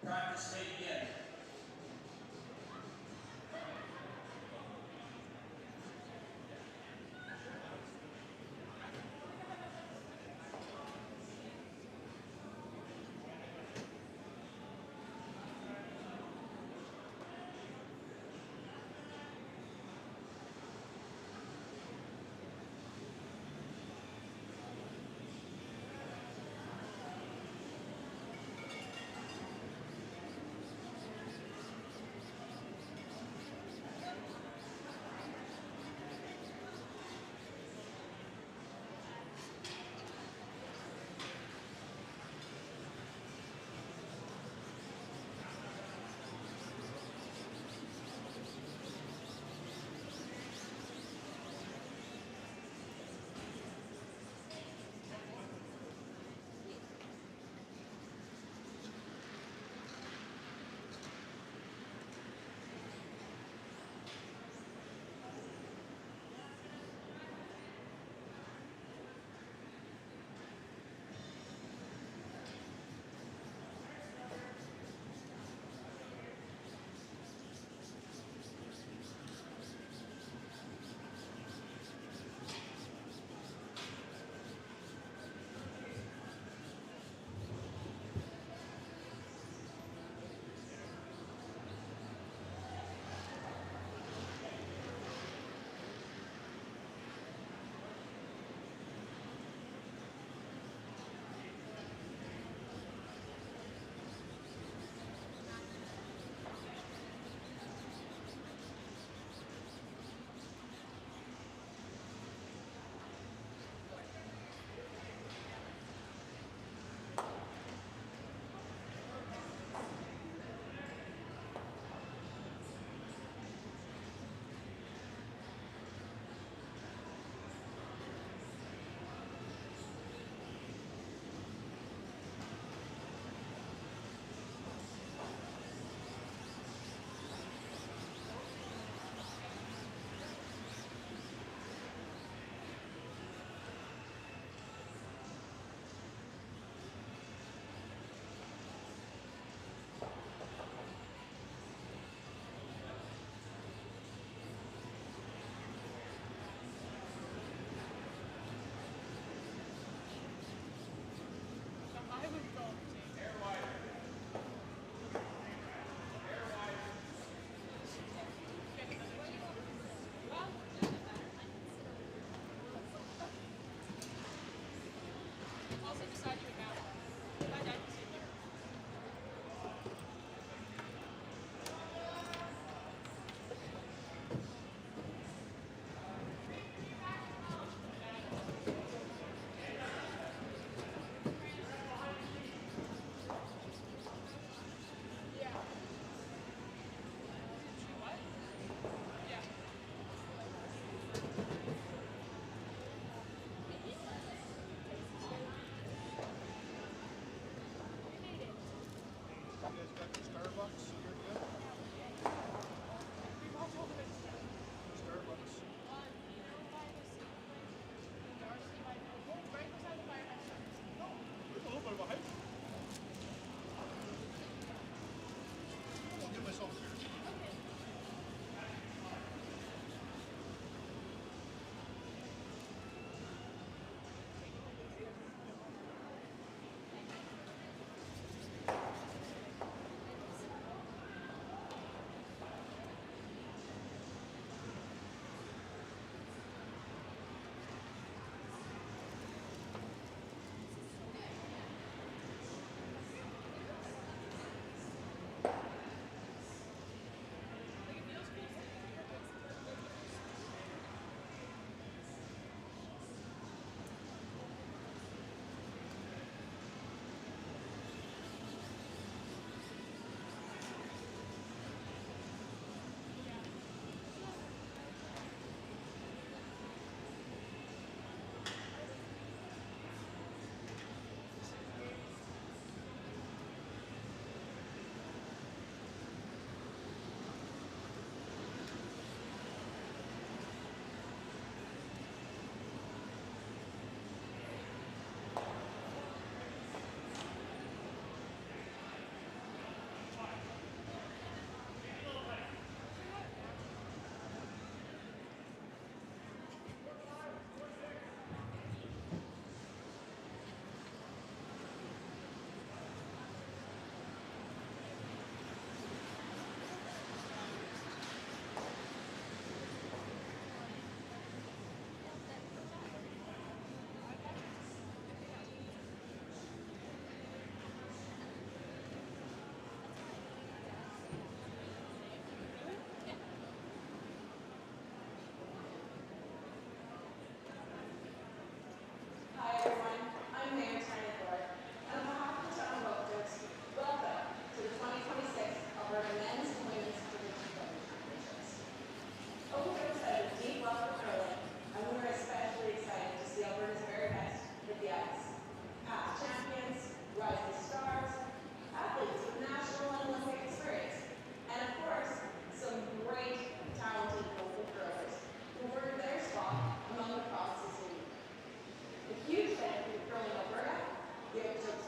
Practice tape again.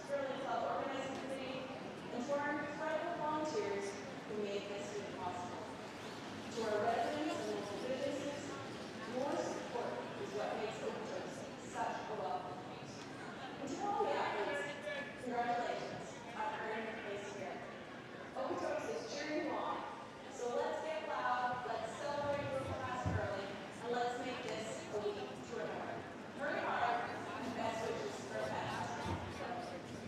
Curling Club Organizing Committee, and to our incredible volunteers who made this week possible. To our residents and local businesses, your support is what makes Okotoks such a welcome place. And to all the athletes, congratulations on earning a place here. Okotoks is cheering you on, so let's get loud, let's celebrate your class early, and let's make this a week to remember. Hurry hard, and best wishes for a fantastic week.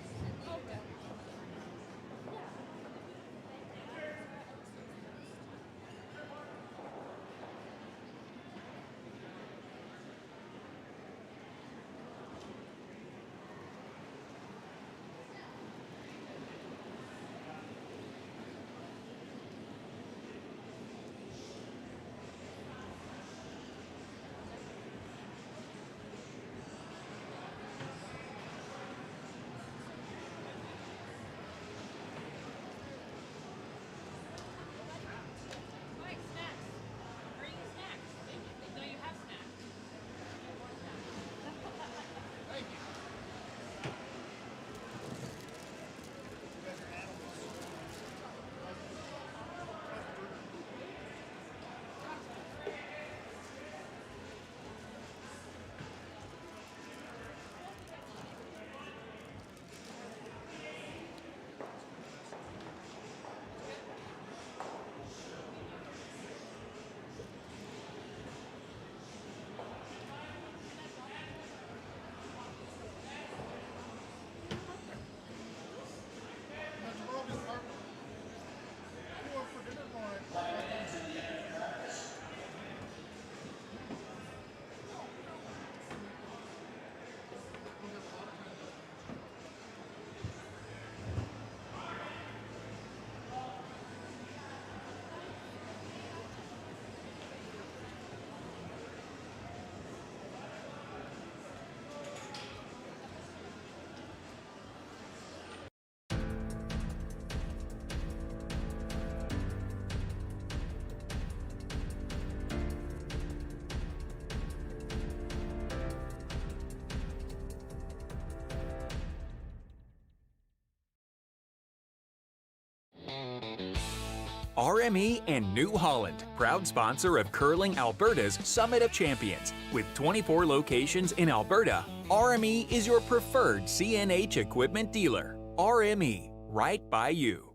RME and New Holland, proud sponsor of Curling Alberta's Summit of Champions. With 24 locations in Alberta, RME is your preferred CNH equipment dealer. RME, right by you.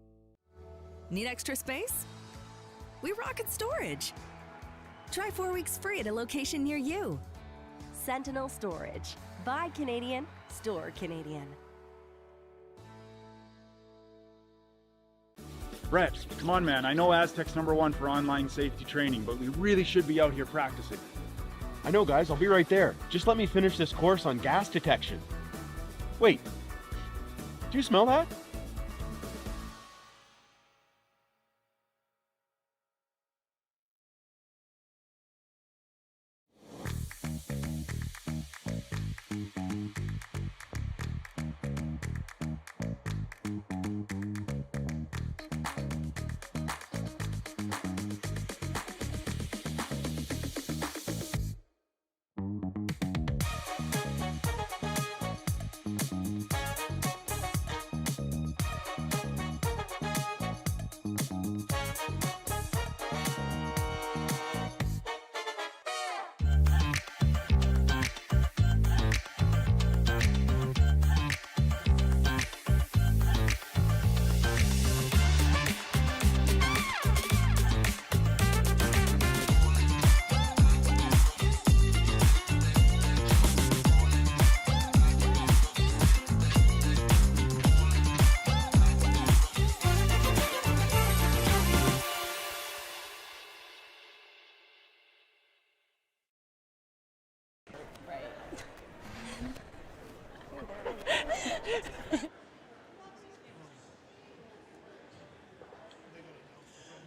Need extra space? We rocket storage. Try 4 weeks free at a location near you. Sentinel Storage. Buy Canadian, store Canadian. Brett, come on man, I know Aztec's #1 for online safety training, but we really should be out here practicing. I know guys, I'll be right there. Just let me finish this course on gas detection. Wait, do you smell that?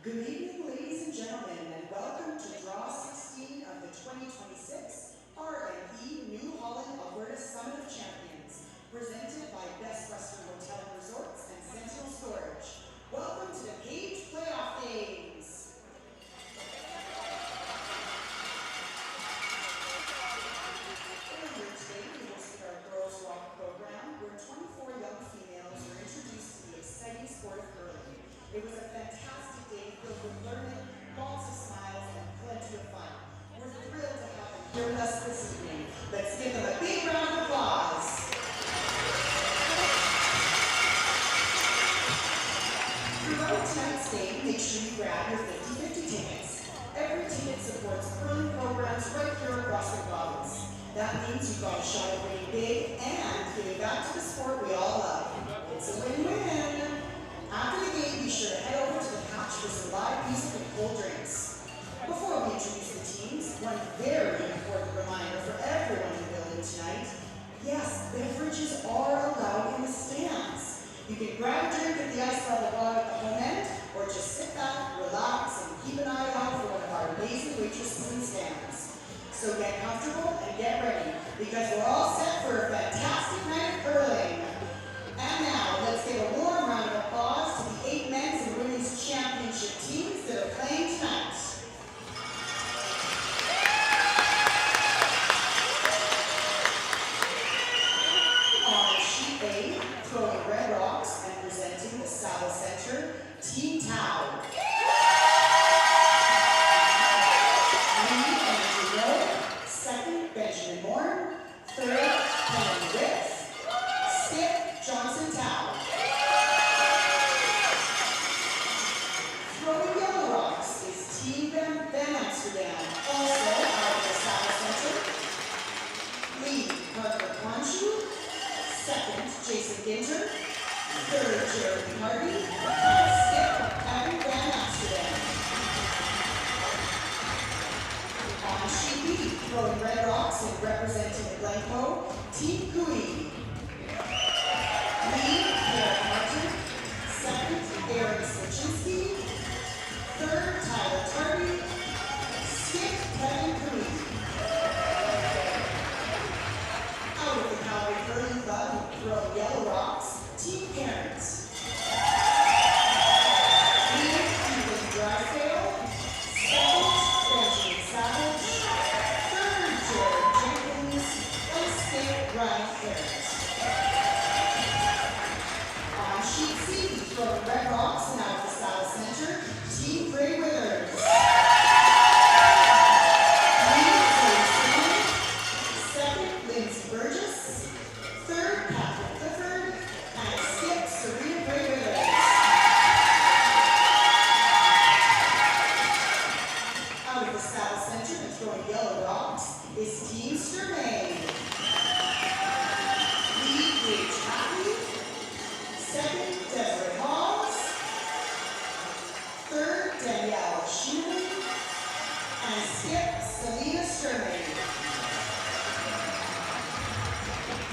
Good evening, ladies and gentlemen, and welcome to Draw 16 of the 2026 RME New Holland Alberta Summit of Champions, presented by Best Western Hotel and Resorts and Sentinel Storage. Welcome to the Cage Playoff Games. Earlier today, we hosted our Girls Walk program, where 24 young stay, make sure you grab your 50/50 tickets. Every ticket supports curling programs right here across the province. That means you've got a shot at winning big and giving back to the sport we all love. It's a win-win. After the game, be sure to head over to the couch for some live music and cold drinks. Before we introduce the teams, one very important reminder for everyone in the building tonight. Yes, beverages are allowed in the stands. You can grab a drink at the ice level bar at the home end, or just sit back, relax, and keep an eye out for one of our amazing waitresses and stands. So get comfortable and get ready, because we're all set for a fantastic night of curling. And now, let's give a warm round of applause to the 8 men's and women's championship teams that are playing tonight. On sheet A, throwing red rocks and presenting the Saddle Center, Team Tau. Lead, Andrew Rowe. Second, Benjamin Moore. Third, Helen Ritz. Skip, Johnson Tau. Throwing yellow rocks is Team Van Amsterdam, also out of the Saddle Center. Lead, Parker Quanshu. Second, Jason Ginter. Third, Jeremy Hardy. And skip, Abby Van Amsterdam. On sheet B, throwing red rocks and representing the Glencoe, Team Cooey. Lead, Eric Martin. Second, Aaron Slichinsky. Third, Tyler Tardy. Skip, Kevin Cooey. Out of the Calgary Curling Club, throwing yellow rocks, Team Parents. Lead, Ethan Drysdale. Second, Benjamin Savage. Third, Jared Jenkins. And skip, Ryan Parent. On sheet C, throwing red rocks and out of the Saddle Center, Team Grey Withers. Lead, Cody Simon. Second, Lindsay Burgess. Third, Patrick Clifford. And skip, Serena Grey Withers. Out of the Saddle Center and throwing yellow rocks is Team Sturmay. Lead, Gage Hatley. Second, Desiree Hawes. Third, Danielle Schumann. And skip, Selena Sturmay.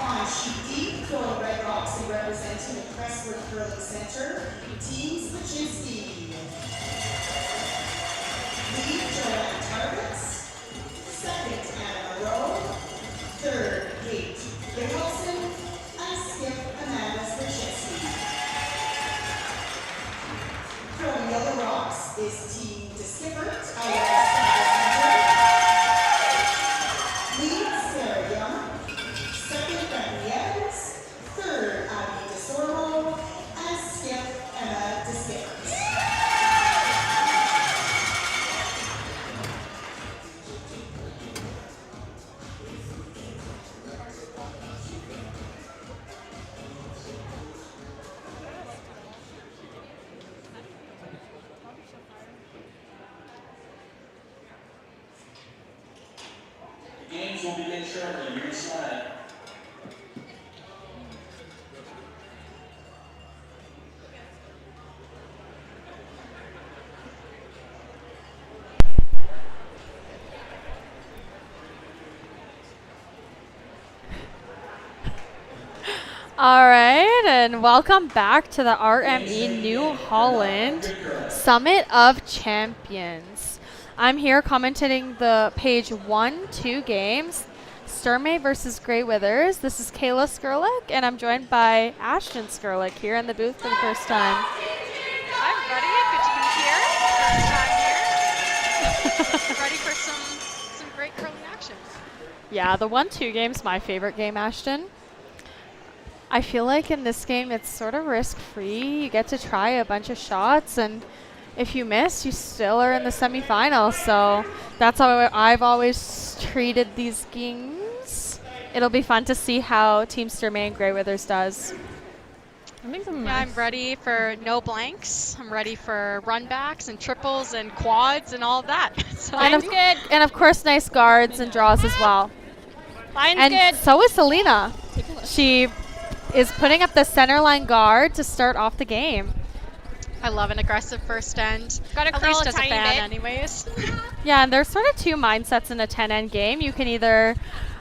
On sheet D, throwing red rocks and representing the Crestwood Curling Center, Team Slichinsky. Lead, Joanne Targets. Second, Anna Moreau. Third, Kate Nicholson. And skip, Amanda Slichinsky. Throwing yellow rocks is Team DeSkippert out of the Saddle Center. Lead, Sarah Young. Second, Becky Evans. Third, Abby DeSormo. And skip, Emma DeSkippert. The games will begin shortly. Your slide. All right, and welcome back to the RME New Holland Summit of Champions. I'm here commentating the page 1-2 games, Sturmay versus Grey Withers. This is Kayla Skurlik, and I'm joined by Ashton Skurlik here in the booth for the first time. Hi everybody, good to be here. First time here. Ready for some great curling action. Yeah, the 1-2 game's my favorite game, Ashton. I feel like in this game it's sort of risk-free. You get to try a bunch of shots, and if you miss, you still are in the semifinals. So that's how I've always treated these games. It'll be fun to see how Team Sturmay and Grey Withers does. Yeah, I'm ready for no blanks. I'm ready for run backs and triples and quads and all of that. So And of course, nice guards and draws as well. Line's And good. so is Selena. She is putting up the center line guard to start off the game. I love an aggressive first end. Gotta At curl least a as a tiny fan bit. anyways. Yeah, and there's sort of two mindsets in a 10-end game. You can either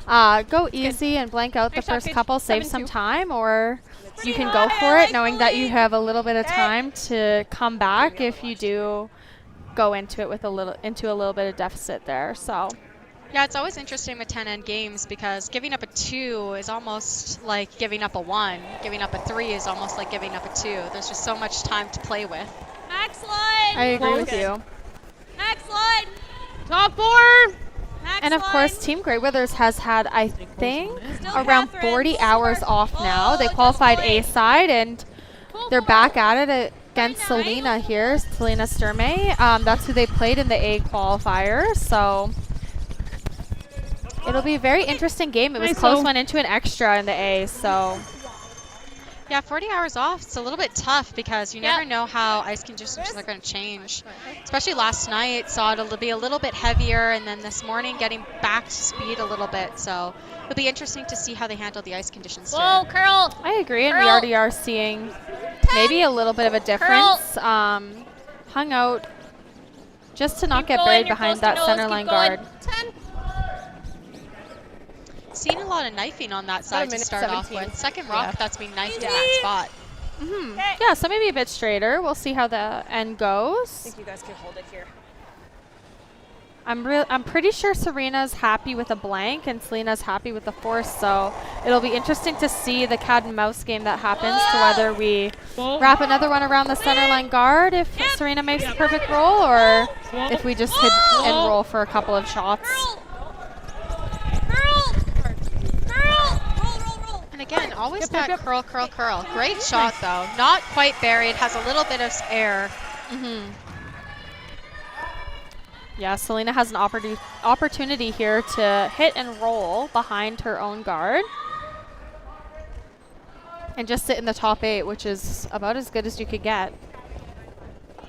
go easy and blank out the Nice shot, first Paige. couple, save some 7-2. time, or you can go for it knowing that you have a little bit of time to come back if you do go into it with a little bit of deficit there. So Yeah, it's always interesting with 10-end games because giving up a 2 is almost like giving up a 1. Giving up a 3 is almost like giving up a 2. There's just so much time to play with. Max line. I agree with you. Max line. Top 4. Max And of line. course, Team Grey Withers has had, I think, Still around Catherine. 40 hours off now. They qualified A side, and they're back at it against Selena here, Selena Sturmay. That's who they played in the A qualifier. So it'll be a very interesting game. It was close, went into an extra in the A. So Yeah, 40 hours off, it's a little bit tough because you never know how ice conditions are going to change. Especially last night, saw it'll be a little bit heavier, and then this morning getting back to speed a little bit. So it'll be interesting to see how they handle the ice conditions today. Whoa, curl. I agree, and we Curl. already are seeing maybe a little bit of a difference. Hung out just to not Keep get going, buried you're behind close to that nose, center keep line going. guard. 10. Seen a lot of knifing on that side to minute start off 17. with. Second rock that's been knifed in that spot. Yeah, so maybe a bit straighter. We'll see how the end goes. You guys can hold it here. I'm pretty sure Serena's happy with a blank and Selena's happy with the force, so it'll be interesting to see the cat and mouse game that happens to whether we wrap another one around the center line guard if Serena makes the perfect roll, or if we just hit and roll for a couple of shots. And again, always that curl, curl, curl. Great shot though. Not quite buried, has a little bit of air. Yeah, Selena has an opportunity here to hit and roll behind her own guard and just sit in the top 8, which is about as good as you could get.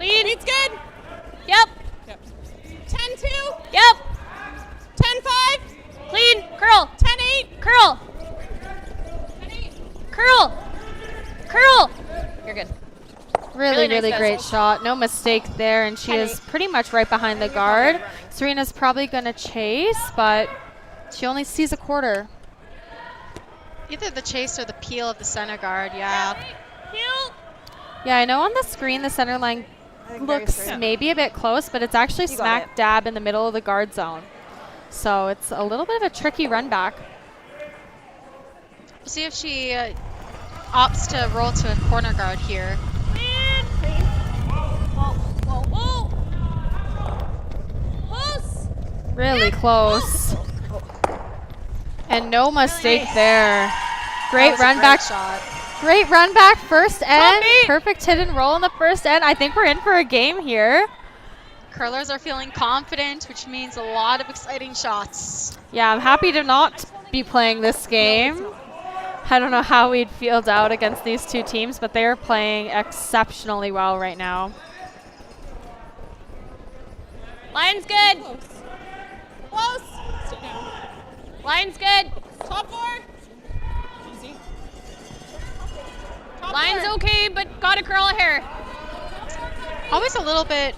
Lead. Lead's good. Yep. 10-2. Yep. 10-5. Clean. Curl. 10-8. Curl. 10-8. Curl. Curl. You're good. Really, Really nice great vessel. shot. No mistake there, and she is pretty much right behind the guard. Serena's probably going to chase, but she only sees a quarter. Either the chase or the peel of the center guard, yeah. Yeah, I know on the screen the center line looks maybe a bit close, but it's actually smack dab in the middle of the guard zone. So it's a little bit of a tricky run back. We'll see if she opts to roll to a corner guard here. Really close. And no mistake there. Great run back. Shot. Great run back first end. Perfect hit and roll in the first end. I think we're in for a game here. Curlers are feeling confident, which means a lot of exciting shots. Yeah, I'm happy to not be playing this game. I don't know how we'd field out against these two teams, but they are playing exceptionally well right now. Line's good. Close. Line's good. Top 4. Easy. Line's okay, but gotta curl a hair. Always a little bit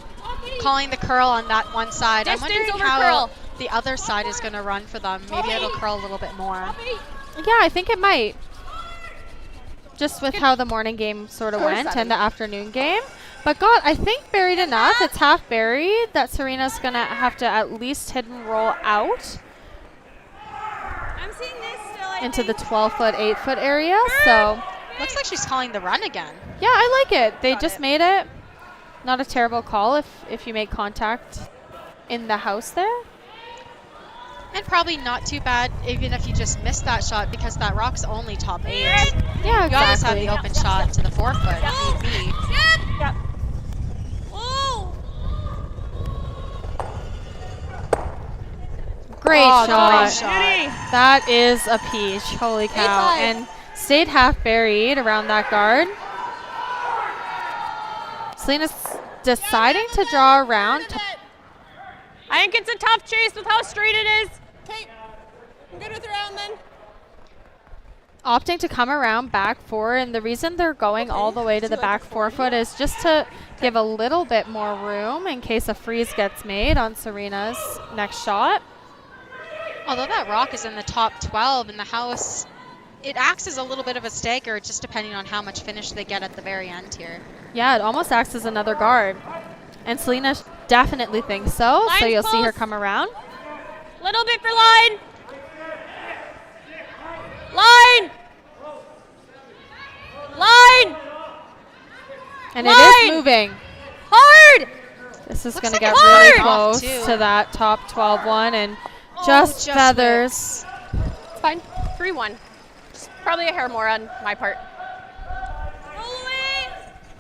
calling the curl on that one side. Distance I'm wondering over how curl. the other side is going to run for them. Maybe it'll curl a little bit more. Yeah, I think it might. Just with how the morning game sort of went and the afternoon game. But God, I think buried enough. It's half buried that Serena's going to have to at least hit and roll out I'm seeing this still. into the 12-foot, 8-foot area. So, Looks like she's calling the run again. yeah, I like it. They just made it. Not a terrible call if you make contact in the house there. And probably not too bad even if you just missed that shot because that rock's only top 8. Yeah, You always have exactly. the open shot to the 4-foot if need be. Yep. Oh. Great Oh, shot. great shot. That is a peach. Holy cow. five. And stayed half buried around that guard. Selena's deciding to draw around. I think it's a tough chase with how straight it is. Okay, I'm good with around then. Opting to come around back four, and the reason they're going all the way to the back forefoot is just to give a little bit more room in case a freeze gets made on Serena's next shot. Although that rock is in the top 12 in the house, it acts as a little bit of a stagger just depending on how much finish they get at the very end here. Yeah, it almost acts as another guard. And Selena definitely thinks so, Line's so you'll see her close. come around. Little bit for line. Line. Line. And it is moving. Hard. This is Looks going to like get it's really hard. close Too. to that top 12 one, and just feathers. It's fine. 3-1. Just probably a hair more on my part.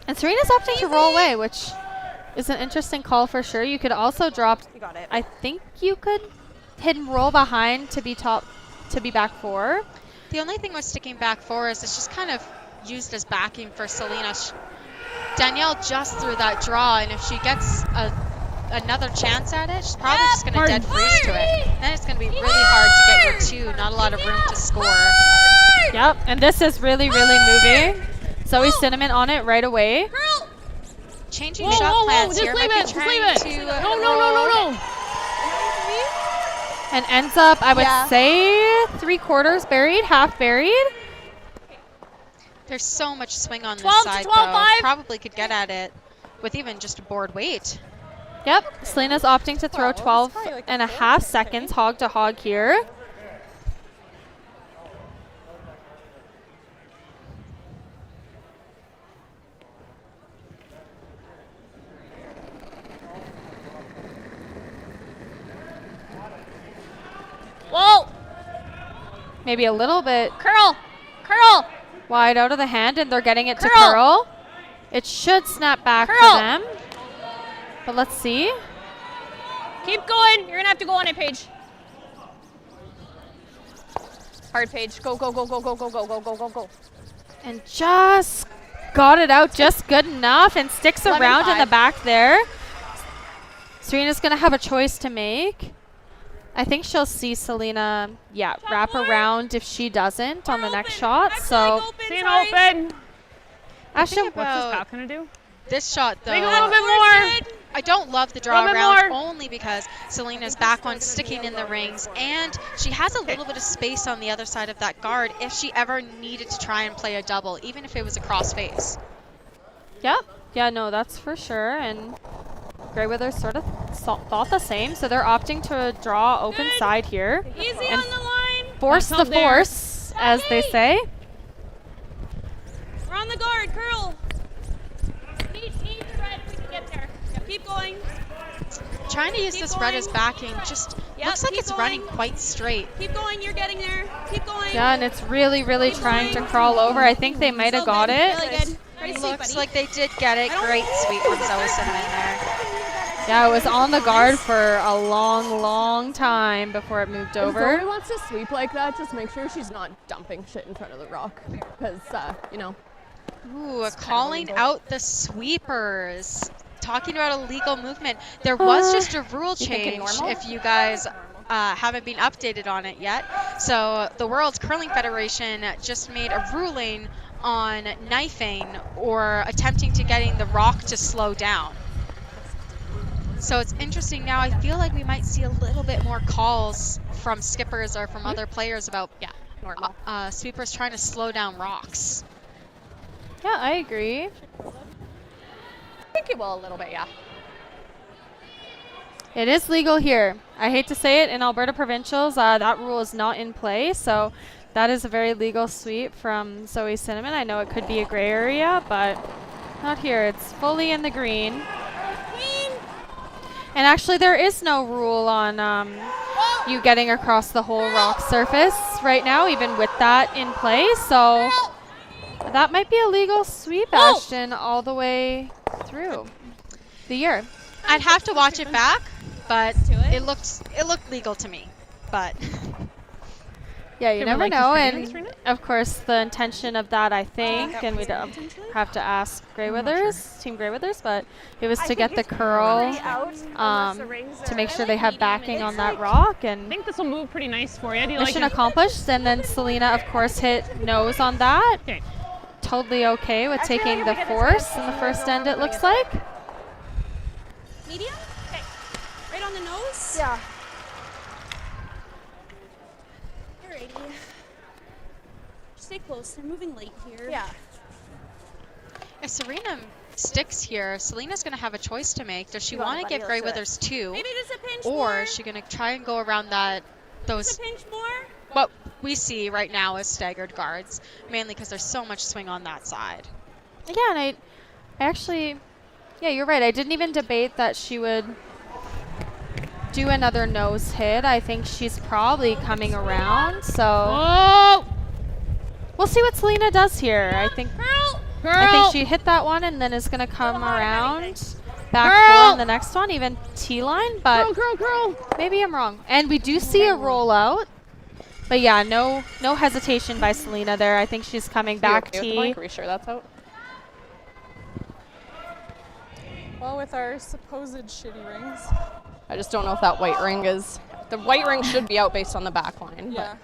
And Serena's opting to roll away, which is an interesting call for sure. You could also drop. You got it. I think you could hit and roll behind to be back four. The only thing with sticking back four is it's just kind of used as backing for Selena. Danielle just threw that draw, and if she gets another chance at it, she's probably just going to dead freeze to it. Then it's going to be really hard to get your two, not a lot of room to score. Yep, and this is really, really moving. Zoe Cinnamon on it right away. Changing shot plans here. Might be trying to No. And ends up, I would say, 3/4 buried, half buried. There's so much swing on this 12 to side, 12, though. 5. Probably could get at it with even just a board weight. Yep, Selena's opting to throw 12 and a half seconds hog to hog here. Whoa. Maybe a little bit Curl. wide out of the hand, and they're getting it to Curl. curl. It should snap back Curl. for them. But let's see. Keep going. You're going to have to go on it, Paige. Hard, Paige. Go. And just got it out just good enough and sticks 11-5. around in the back there. Serena's going to have a choice to make. I think she'll see Selena, wrap around if she doesn't on the next shot. So, See an open. Ashton, What's this back going to do? This shot, though, Make a little bit more. I don't love the draw Little bit around more. only because Selena's back one sticking in the rings, and she has a little bit of space on the other side of that guard if she ever needed to try and play a double, even if it was a cross face. Yep. Yeah, no, that's for sure. And Greyweather sort of thought the same. So they're opting to draw open side here. Easy and on the line. force the Not there. force, as they say. We're on the guard. Curl. Need the red if we can get there. Keep going. Trying to use Keep this going. red as backing just looks like keep it's going. running quite straight. Keep going. You're getting there. Keep going. Yeah, and it's really, really Keep trying to going. crawl over. I think they might have So got good. it. Really good. Great sweep, Looks buddy. like they did get it. Great sweep from Zoe Cinnamon there. Yeah, it was on the guard for a long, long time before it moved If over. Zoe wants to sweep like that, just make sure she's not dumping shit in front of the rock, because Ooh, calling out the sweepers. Talking about illegal movement. There was just a rule change if you guys haven't been updated on it yet. So the World's Curling Federation just made a ruling on knifing or attempting to getting the rock to slow down. So it's interesting now. I feel like we might see a little bit more calls from skippers or from other players about sweepers trying to slow down rocks. Yeah, I agree. I think it will a little bit, yeah. It is legal here. I hate to say it, in Alberta Provincials, that rule is not in play. So that is a very legal sweep from Zoe Cinnamon. I know it could be a gray area, but not here. It's fully in the green. And actually, there is no rule on you getting across the whole rock surface right now, even with that in play. So that might be a legal sweep, Ashton, all the way through the year. I'd have to watch it back, but it looked legal to me. But Yeah, you They would never like to know, see and it, Serena? of course the intention of that, I think, and we'd have to ask Greyweathers, Team Greyweathers, but it was to get the curl to make sure they have backing on that rock, I and think this will move pretty nice for you. Do you like mission it? accomplished. And then Selena, of course, hit nose on that. Okay. Totally okay with taking the force in the first end, it looks like. Medium? Okay. Right on the nose? Yeah. Alrighty. Stay close. They're moving late here. Yeah. If Serena sticks here, Selena's going to have a choice to make. Does she want to give Greyweathers 2? Maybe just a pinch Or more. is she going to try and go around those Just a pinch more. what we see right now as staggered guards, mainly because there's so much swing on that side. Yeah, and I actually, yeah, you're right. I didn't even debate that she would do another nose hit. I think she's probably coming around, so we'll see what Selena does here. I think she hit that one and then is gonna come around back four on the next one, even T-line, but maybe I'm wrong. And we do see a rollout, but yeah, no hesitation by Selena there. I think she's coming back T. Are we sure that's out? Well, with our supposed shitty rings. I just don't know if that white ring is... The white ring should be out based on the back line. Yeah.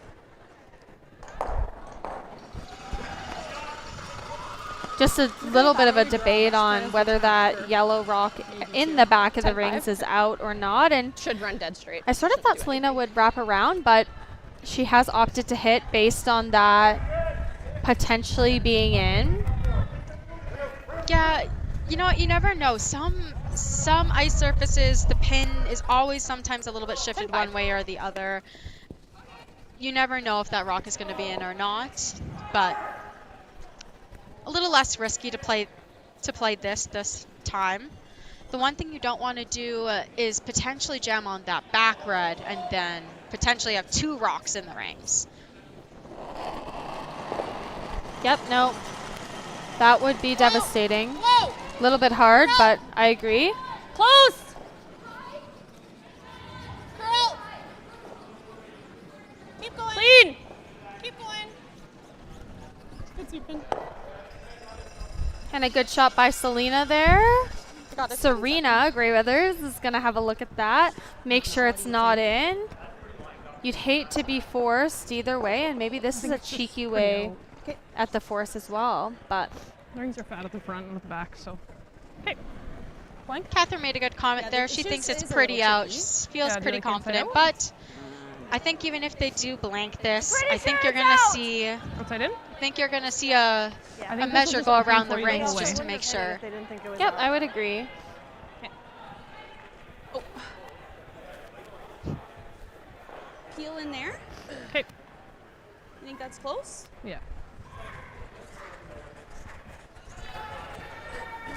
Just a little bit of a debate on whether that yellow rock in the back of the rings is out or not. And should run dead straight. I sort of thought Selena would wrap around, but she has opted to hit based on that potentially being in. Yeah, you know what? You never know. Some ice surfaces, the pin is always sometimes a little bit shifted one way or the other. You never know if that rock is going to be in or not, but a little less risky to play this time. The one thing you don't want to do is potentially jam on that back red and then potentially have two rocks in the rings. Yep, no. That would be devastating. A little bit hard, but I agree. Close! Curl! Keep going. Clean! Keep going. Good sweeping. And a good shot by Selena there. Serena, Greyweathers, is going to have a look at that. Make sure it's not in. You'd hate to be forced either way, and maybe this is a cheeky way at the force as well. But The rings are fat at the front and at the back, so. Okay. Blank. Catherine made a good comment there. She thinks it's pretty out. She feels pretty confident, but I think even if they do blank this, I think you're gonna see. Outside in? I think you're gonna see a measure go around the rings just to make sure. yep, I would agree. Oh. Peel in there. Okay. You think that's close? Yeah.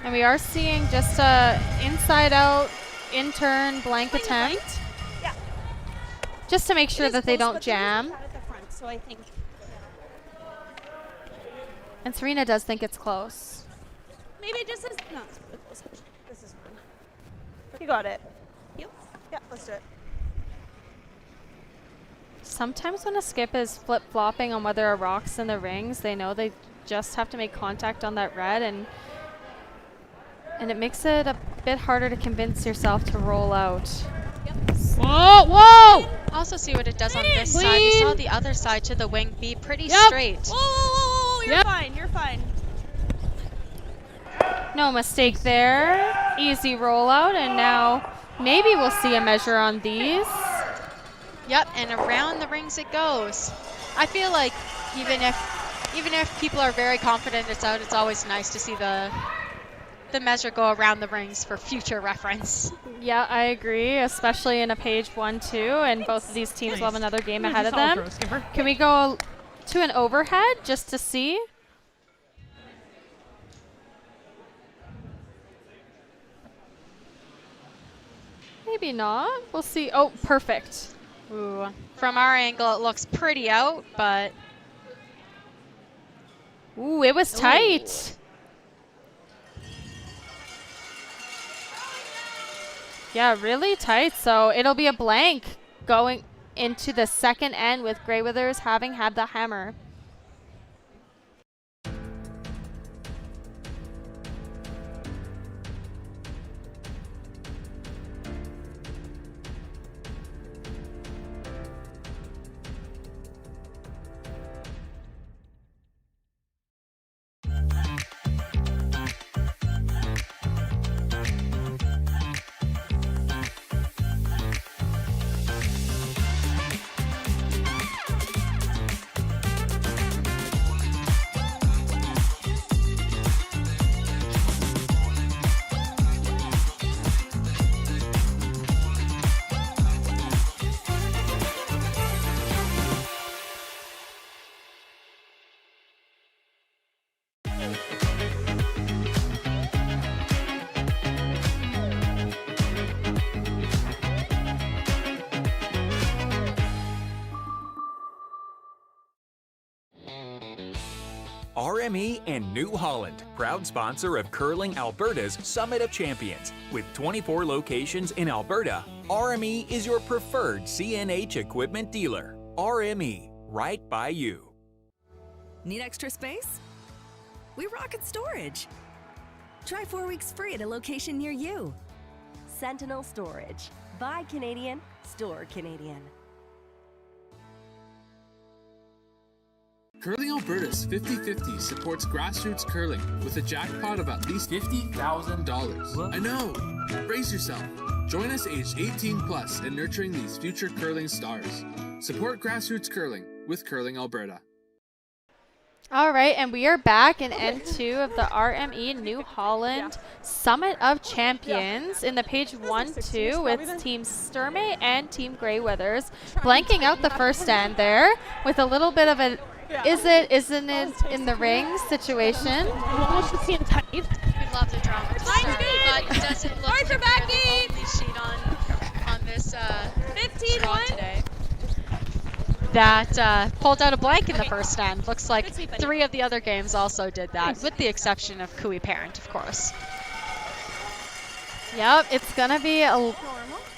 And we are seeing just a inside out, in turn blank attempt. Yeah. Just to make sure that they don't jam. At the front, so I think. And Serena does think it's close. Maybe it just is. No, it's really close. This is fun. You got it. Yep. Yeah, let's do it. Sometimes when a skip is flip-flopping on whether a rock's in the rings, they know they just have to make contact on that red, and it makes it a bit harder to convince yourself to roll out. Yep. Whoa, whoa! Also see what it does on this side. We saw the other side to the wing be pretty straight. Whoa, you're fine, you're fine. No mistake there. Easy rollout, and now maybe we'll see a measure on these. Yep, and around the rings it goes. I feel like even if people are very confident it's out, it's always nice to see the measure go around the rings for future reference. Yeah, I agree, especially in a page 1-2, and both of these teams will have another game ahead of them. Can we go to an overhead just to see? Maybe not. We'll see. Oh, perfect. Ooh. From our angle, it looks pretty out, but... Ooh, it was tight. Yeah, really tight. So it'll be a blank going... into the second end with Greyweathers having had the hammer. RME and New Holland, proud sponsor of Curling Alberta's Summit of Champions. With 24 locations in Alberta, RME is your preferred CNH equipment dealer. RME, right by you. Need extra space? We rocket storage. Try 4 weeks free at a location near you. Sentinel Storage. Buy Canadian, store Canadian. Curling Alberta's 50/50 supports grassroots curling with a jackpot of at least $50,000. I know! Brace yourself. Join us aged 18 plus in nurturing these future curling stars. Support grassroots curling with Curling Alberta. All right, and we are back in N2 of the RME New Holland Summit of Champions in the page 1-2 with Team Sturmay and Team Greyweathers blanking out the first end there with a little bit of a is it, isn't it in the ring situation. We love the drama to start, but it doesn't look like the only sheet on this 15-1 today that pulled out a blank in the first end. Looks like 3 of the other games also did that, with the exception of Kui Parent, of course. Yep, it's gonna be a.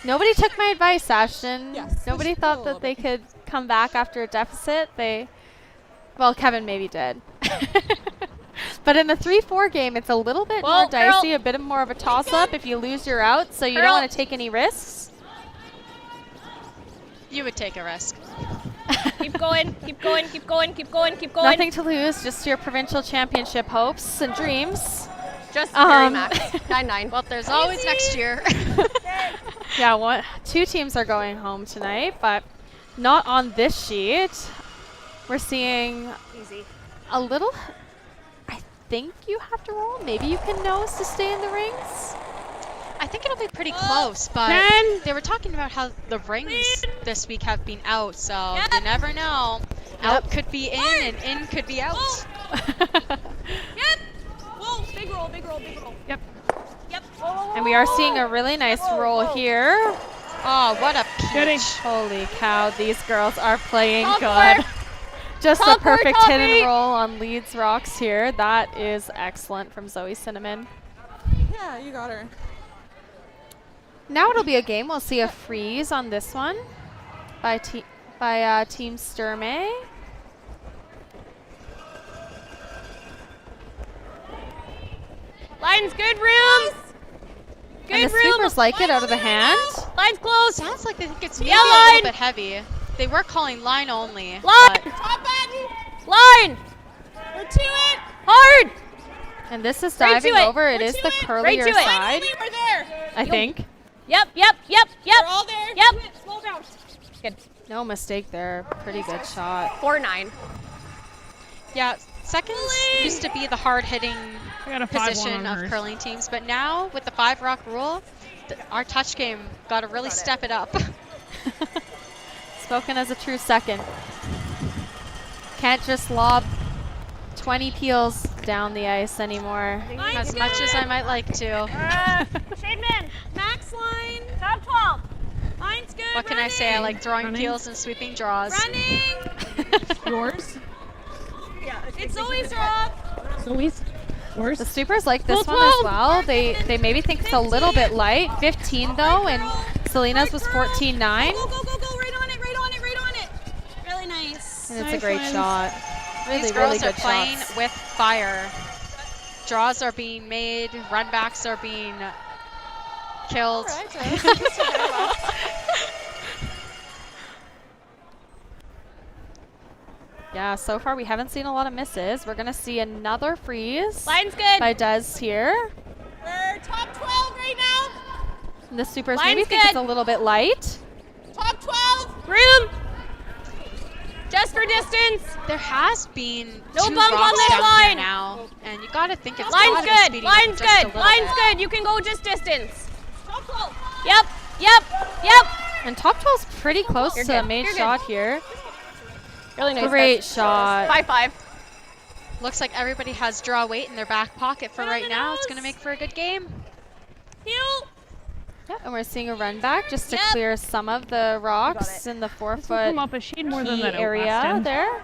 Nobody took my advice, Ashton. Yes, nobody thought that they could come back after a deficit. Well, Kevin maybe did. But in a 3-4 game, it's a little bit more dicey, a bit more of a toss-up. If you lose, you're out, so you don't want to take any risks. You would take a risk. Keep going, keep going, keep going, keep going, keep going. Nothing to lose, just your provincial championship hopes and dreams. Just max. 9-9. Well, there's always next year. Yeah, 2 teams are going home tonight, but not on this sheet. We're seeing a little. I think you have to roll. Maybe you can nose to stay in the rings. I think it'll be pretty close, but they were talking about how the rings this week have been out, so you never know. Out could be in and in could be out. Yep. Whoa, big roll, big roll, big roll. Yep. Yep. And we are seeing a really nice roll here. Oh, what a peach. Holy cow, these girls are playing good. Just a perfect hit and roll on Leeds Rocks here. That is excellent from Zoe Cinnamon. Yeah, you got her. Now it'll be a game. We'll see a freeze on this one by Team Sturmay. Line's good room. And the sweepers like it out of the hand. Line's close. Sounds like they think it's maybe a little bit heavy. They were calling line only. Line. Top button. Line. We're to it. Hard. And this is diving over. It is the curlier side. We're there. I think. Yep. We're all there. Yep. Slow down. Good. No mistake there. Pretty good shot. 4-9. Yeah, seconds used to be the hard-hitting position of curling teams, but now with the 5-rock rule, our touch game got to really step it up. Spoken as a true second. Can't just lob 20 peels down the ice anymore. As much as I might like to. Shademan, max line, top 12. Line's good. What can I say? I like throwing peels and sweeping draws. Running. Yours? Yeah, it's always Rob. It's always yours. The sweepers like this one as well. They maybe think it's a little bit light. 15 though, and Selena's was 14-9. Go, right on it. And it's a great shot. Really, These girls really good are playing shots. with fire. Draws are being made. Runbacks are being killed. Yeah, so far we haven't seen a lot of misses. We're going to see another freeze. Line's good. By Des here. We're top 12 right now. And the supers Line's maybe think good. it's a little bit light. Top 12. Room. Just for distance. There has been No two bump on rocks this down line. here now, and you got to think it's Line's gotta be good. speeding up Line's just a good. little Line's bit. good. You can go just distance. Top 12. Yep. Yep. Yep. And top 12's pretty close You're to good. a main You're good. shot here. Really nice. Great shot. 5-5. Looks like everybody has draw weight in their back pocket for right now. It's going to make for a good game. Heel. Yeah, and we're seeing a run back just to clear some of the rocks in the 4 foot come up a shade more than key that out area last end. there.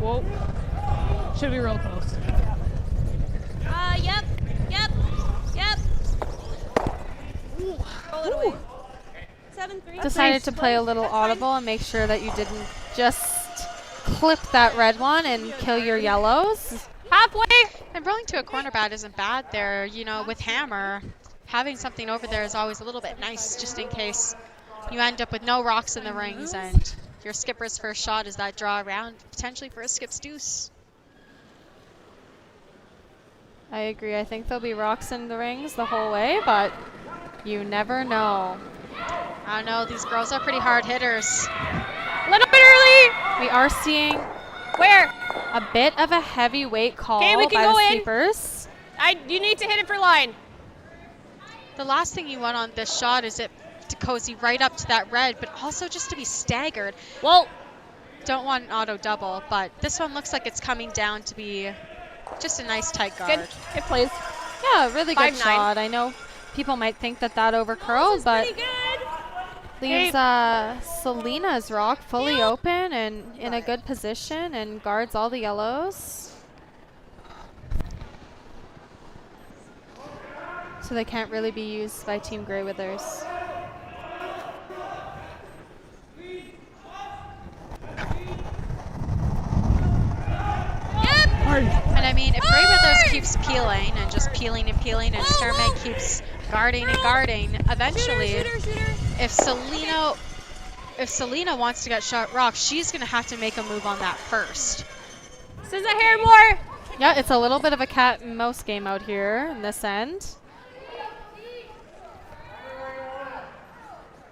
Whoa. Should be real close. Yep. Yep. Yep. Roll it away. 7-3. Decided to play a little audible and make sure that you didn't just clip that red one and kill your yellows. Halfway! And rolling to a corner bat isn't bad there. You know, with hammer, having something over there is always a little bit nice just in case you end up with no rocks in the rings and your skipper's first shot is that draw around, potentially for a skip's deuce. I agree. I think there'll be rocks in the rings the whole way, but you never know. I don't know, these girls are pretty hard hitters. A little bit early. We are seeing Where? a bit of a heavyweight call Okay, we can by go the in. sweepers. You need to hit it for line. The last thing you want on this shot is it to cozy right up to that red, but also just to be staggered. Well, don't want an auto double, but this one looks like it's coming down to be just a nice tight guard. good. Good plays. Yeah, really good 5-9. shot. I know people might think that over curled, but leaves Selena's rock fully open and in a good position and guards all the yellows. So they can't really be used by Team Grey Withers. And I mean, if Grey Withers keeps peeling and just peeling and peeling, and Sturmay keeps guarding and guarding, eventually, if Selena wants to get shot rock, she's gonna have to make a move on that first. Scissor hair more. Yeah, it's a little bit of a cat and mouse game out here in this end.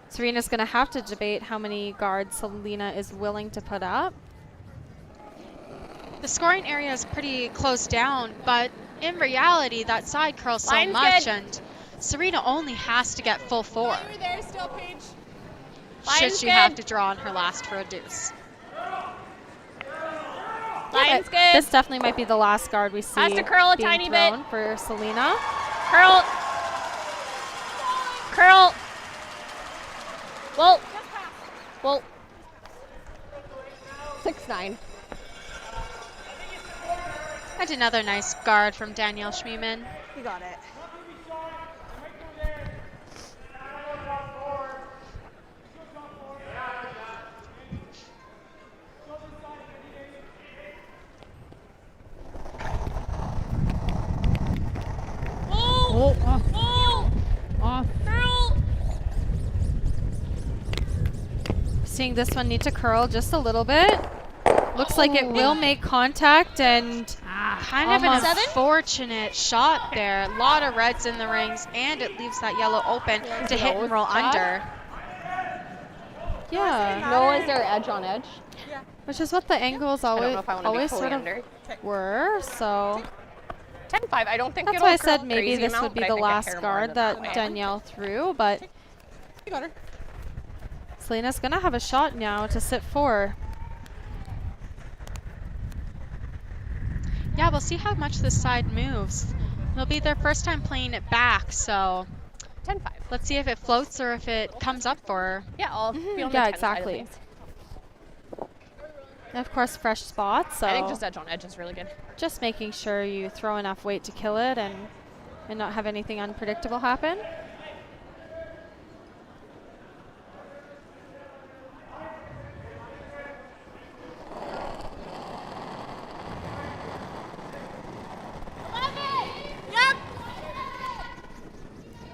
Serena's gonna have to debate how many guards Selena is willing to put up. The scoring area is pretty close down, but in reality, that side curls so Line's much, good. and Serena only has to get full 4. There still, Paige. Should Line's she good. have to draw on her last for a deuce. Line's But good. this definitely might be the last guard we see Has to curl a being tiny bit. thrown for Selena. Curl. Curl. Well. Well. 6-9. And another nice guard from Danielle Schmiemann. You got it. Seeing this one need to curl just a little bit. Looks like it will make contact and Kind of an almost unfortunate shot there. A lot of reds in the rings, and it leaves that yellow open to hit and roll under. yeah, No, is there edge on edge? which is what the angles I don't always know if I want to be fully sort of under. were. So 10-5. I don't think that's it'll why I curl said maybe crazy this amount, would be but I the think a last hair more guard than that way. Danielle threw, but You got her. Selena's gonna have a shot now to sit 4. Yeah, we'll see how much this side moves. It'll be their first time playing it back, so 10-5. let's see if it floats or if it comes up for her. Yeah, I'll be on the Yeah, 10 side of exactly. things. And of course, fresh spots. So I think just edge on edge is really good. just making sure you throw enough weight to kill it and and not have anything unpredictable happen.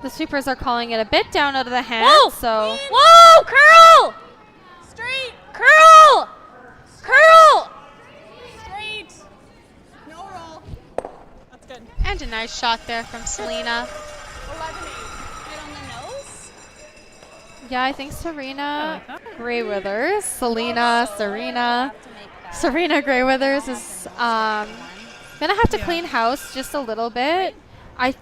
The sweepers are calling it a bit down out of the hand, so. Whoa, curl! Straight. Curl! Curl! Straight. No roll. That's good. And a nice shot there from Selena. 11-8. Right on the nose. Yeah, I think Serena Graywithers, Serena Graywithers is gonna have to clean house just a little bit. I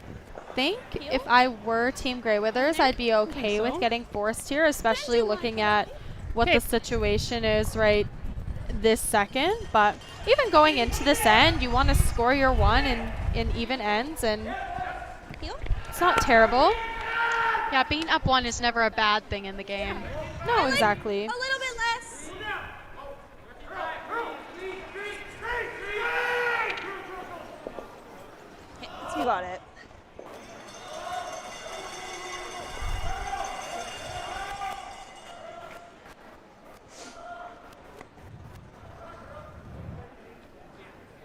think if I were Team Graywithers, I'd be okay with getting forced here, especially looking at what the situation is right this second. But even going into this end, you want to score your one in even ends, and it's not terrible. Yeah, being up one is never a bad thing in the game. No, exactly. A little bit less. You got it.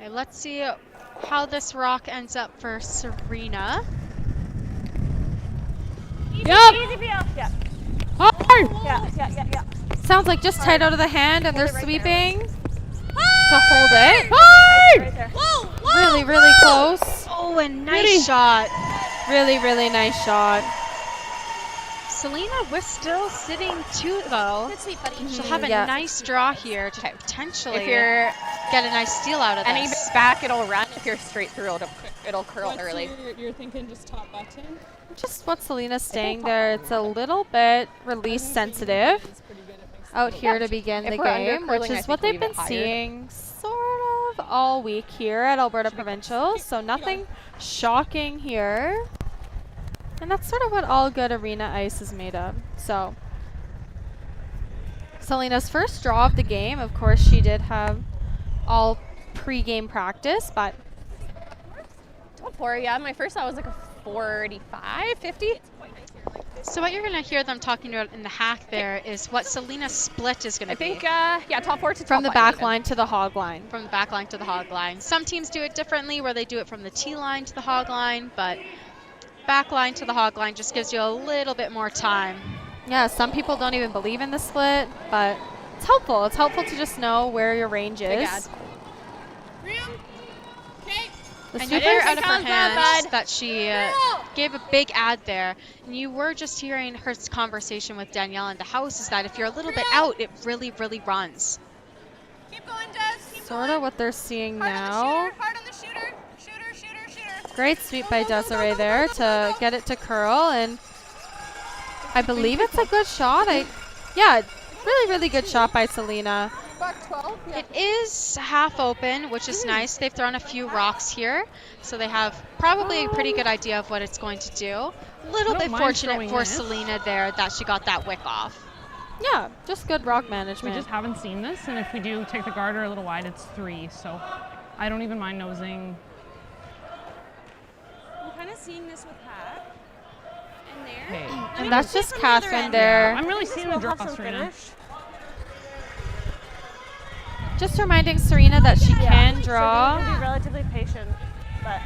Okay, let's see how this rock ends up for Serena. Easy, Yep. easy PL. Yeah. Hard. Yeah. Sounds like just tight out of the hand, and they're sweeping to hold it. Right there. Whoa, Really, really close. Oh, a nice shot. Really, really nice shot. Selena was still sitting two though. Good sweep, buddy. She'll have a nice draw here to potentially If you're get a nice steal out of any this. back, it'll run. If you're straight through, it'll curl early. You're thinking just top button? Just what Selena's saying there. It's a little bit release sensitive out here to begin the game, which is what they've been seeing sort of all week here at Alberta Provincial. So nothing shocking here. And that's sort of what all good arena ice is made of. So Selena's first draw of the game, of course, she did have all pre-game practice, but Top four, yeah. My first thought was like a 45, 50. So what you're going to hear them talking about in the hack there is what Selena's split is going to be. I think, yeah, top four to top from the line back even. line to the hog line. From the back line to the hog line. Some teams do it differently where they do it from the T line to the hog line, but back line to the hog line just gives you a little bit more time. Yeah, some people don't even believe in the split, but it's helpful. It's helpful to just know where your range is. The And you hear out of her hand that she gave a big ad there. And you were just hearing her conversation with Danielle in the house is that if you're a little bit out, it really, really runs. Keep going, Des. Sort of what they're seeing now. Hard on the shooter. Shooter. Great sweep by Desiree there to get it to curl, and I believe it's a good shot. Yeah, really, really good shot by Selena. Back 12. Yeah. It is half open, which is nice. They've thrown a few rocks here, so they have probably a pretty good idea of what it's going to do. A little bit fortunate for Selena there that she got that wick off. Yeah, just good rock management. We just haven't seen this, and if we do take the garter a little wide, it's 3, so I don't even mind nosing. I'm kind of seeing this with Pat. And there. Okay. And that's just Catherine there. I'm really seeing the draw, Serena. Just reminding Serena that she can draw. So be relatively patient, but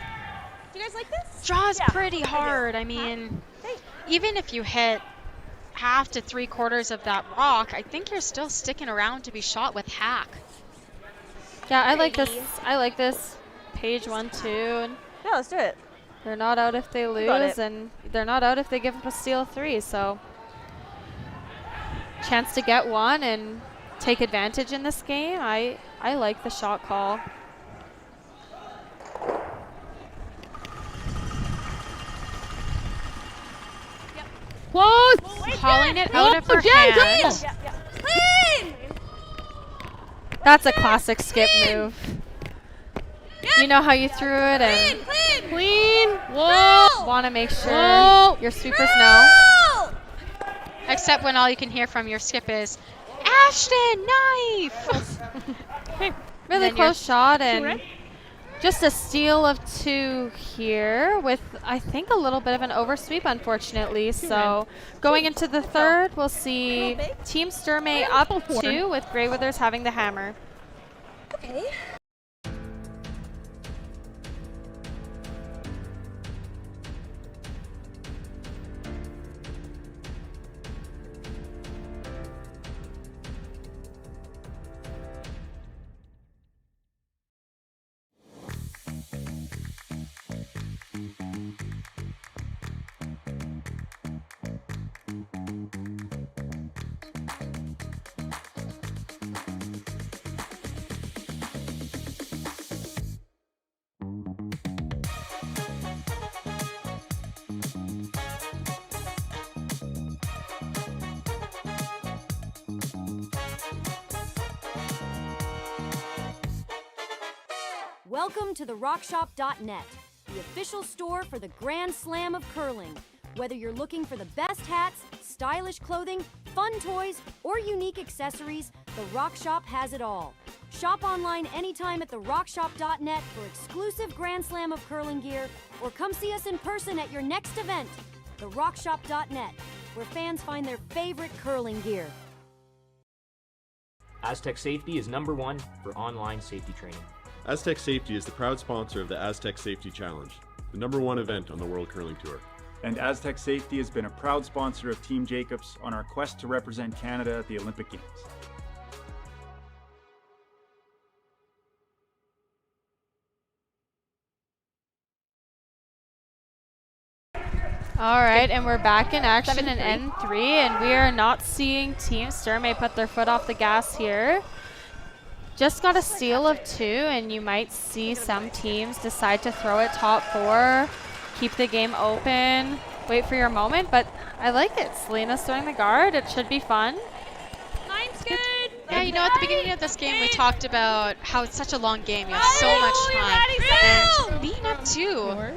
do you guys like this? Draw is pretty hard. I mean, even if you hit half to 3/4 of that rock, I think you're still sticking around to be shot with hack. Yeah, I like this. I like this. Page 1, 2. Yeah, let's do it. They're not out if they lose, and they're not out if they give up a steal 3. So chance to get one and take advantage in this game. I like the shot call. Close! Calling it out of her hand. Clean! That's a classic skip move. You know how you threw it and Clean! Whoa! want to make sure Whoa. your sweepers know. Except when all you can hear from your skip is, Ashton, knife! Really close shot, and Just a steal of 2 here with, I think, a little bit of an oversweep, unfortunately. So going into the third, we'll see Team Sturmay up 2 with Grey Withers having the hammer. Okay. Welcome to the RockShop.net, the official store for the Grand Slam of curling. Whether you're looking for the best hats, stylish clothing, fun toys, or unique accessories, the RockShop has it all. Shop online anytime at the RockShop.net for exclusive Grand Slam of curling gear, or come see us in person at your next event. The RockShop.net, where fans find their favorite curling gear. Aztec Safety is #1 for online safety training. Aztec Safety is the proud sponsor of the Aztec Safety Challenge, the #1 event on the World Curling Tour. And Aztec Safety has been a proud sponsor of Team Jacobs on our quest to represent Canada at the Olympic Games. All right, and we're back in action in N3, and we are not seeing Team Sturmay put their foot off the gas here. Just got a steal of 2, and you might see some teams decide to throw it top 4, keep the game open, wait for your moment, but I like it. Selena's throwing the guard. It should be fun. Line's good. Yeah, you know, at the beginning of this game, we talked about how it's such a long game. You have so much time. And being up 2,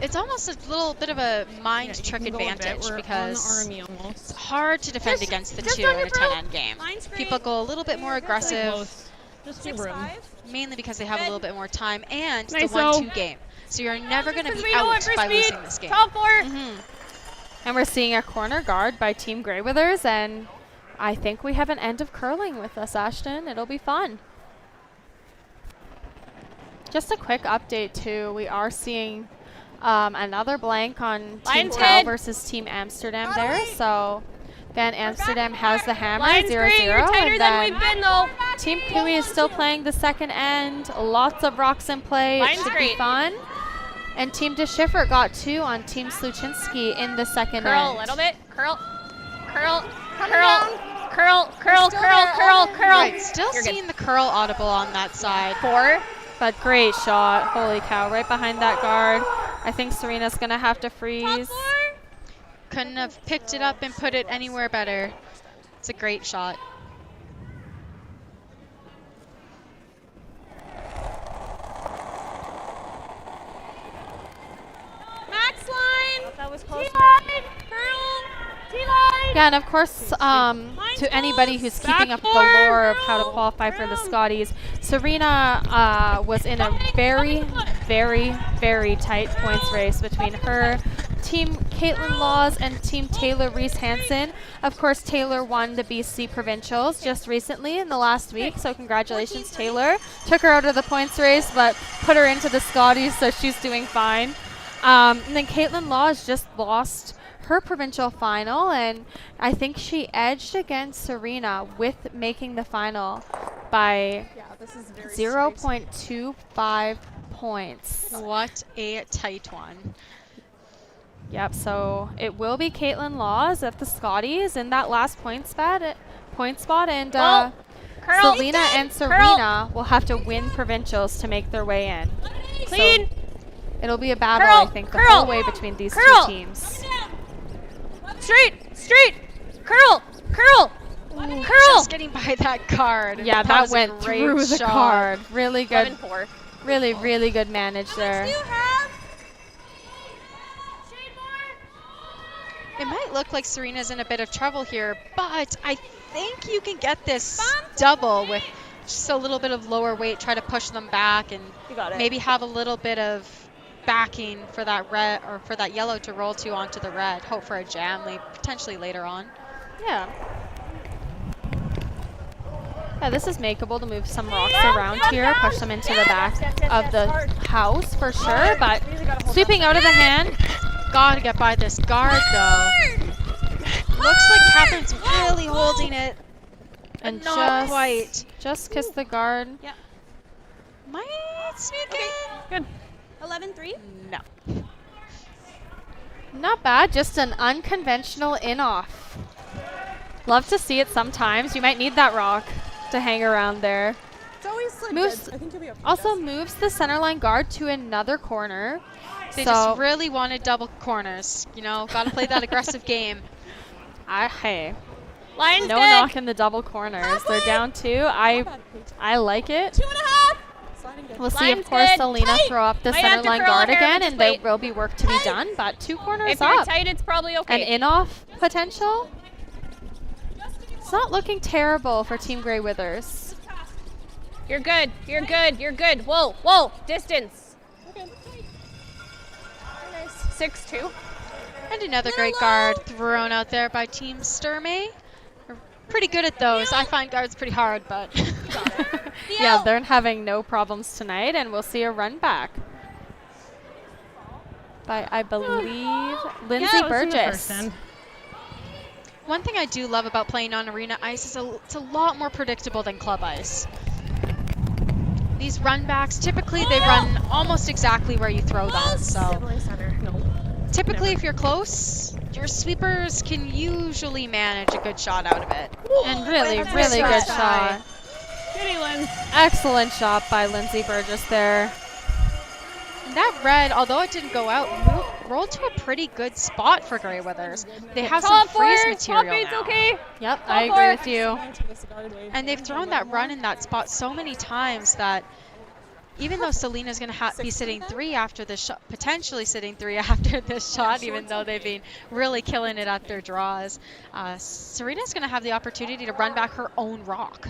it's almost a little bit of a mind trick advantage because it's hard to defend against the 2 in a 10-end game. People go a little bit more aggressive, mainly because they have a little bit more time and the 1-2 game. So you're never going to be out by losing this game. And we're seeing a corner guard by Team Grey Withers, and I think we have an end of curling with us, Ashton. It'll be fun. Just a quick update, too. We are seeing another blank on Team Tau versus Team Amsterdam there. So Van Amsterdam has the hammer, 0-0. And then Team Kui is still playing the second end. Lots of rocks in play. It should be fun. And Team DeSchiffer got 2 on Team Sluchinski in the second end. Curl a little bit. Curl. Curl. Curl. Curl. Curl. Curl. Curl. Curl. Right, still seeing the curl audible on that side. 4. But great shot. Holy cow. Right behind that guard. I think Serena's going to have to freeze. Couldn't have picked it up and put it anywhere better. It's a great shot. Max line. That was close. T-line. Curl. T-line. Yeah, and of course, to anybody who's keeping up the lore of how to qualify for the Scotties, Serena was in a very, very, very tight points race between her, Team Caitlin Laws, and Team Taylor Reese Hansen. Of course, Taylor won the BC Provincials just recently in the last week, so congratulations, Taylor. Took her out of the points race, but put her into the Scotties, so she's doing fine. And then Caitlin Laws just lost her provincial final, and I think she edged against Serena with making the final by 0.25 points. What a tight one. Yep, so it will be Caitlin Laws at the Scotties in that last point spot, and Selena and Serena will have to win provincials to make their way in. Clean. So it'll be a battle, I think, the whole way between these two teams. Straight, straight, curl, curl, Ooh, curl. Just getting by that card. Yeah, that went through the card. Really good. 11-4. Really, really good manage there. It might look like Serena's in a bit of trouble here, but I think you can get this double with just a little bit of lower weight, try to push them back, and You got it. maybe have a little bit of backing for that red or for that yellow to roll to onto the red. Hope for a jam potentially later on. Yeah. Yeah, this is makeable to move some rocks around here, push them into the back of the house for sure, but sweeping out of the hand. Gotta get by this guard though. Looks like Catherine's really holding it. And not quite. Just kiss the guard. Yeah. Might sneak Good. 11-3? No. Not bad, just an unconventional in-off. Love to see it sometimes. You might need that rock to hang around there. It's always like Moves, good. I think you'll be okay. also moves the centerline guard to another corner. They just really wanted double corners. You know, gotta play that aggressive game. Hey. Lions no good. knocking the double corners. They're down 2. I like it. 2.5. We'll see, Lions of course, good. Selena Tight. throw up the Might have to centerline curl guard her, again, but and there wait. will be work to be done, but 2 corners If you're up. tight, it's probably okay. An in-off potential. It's not looking terrible for Team Grey Withers. You're good. You're good. You're good. Whoa. Whoa. Distance. Okay. Nice. 6-2. And another great guard thrown out there by Team Sturmay. They're pretty good at those. I find guards pretty hard, but Yeah, they're having no problems tonight, and we'll see a run back by, I believe, Lindsay Burgess. one thing I do love about playing on arena ice is it's a lot more predictable than club ice. These run backs, typically they run almost exactly where you throw them. So typically if you're close, your sweepers can usually manage a good shot out of it. And really good shot. Excellent shot by Lindsay Burgess there. And that red, although it didn't go out, rolled to a pretty good spot for Grey Withers. They have some freeze material now. Okay. Yep, I agree with you. And they've thrown that run in that spot so many times that even though Selena's going to be sitting 3 after this shot, potentially sitting 3 after this shot, even though they've been really killing it at their draws, Serena's going to have the opportunity to run back her own rock.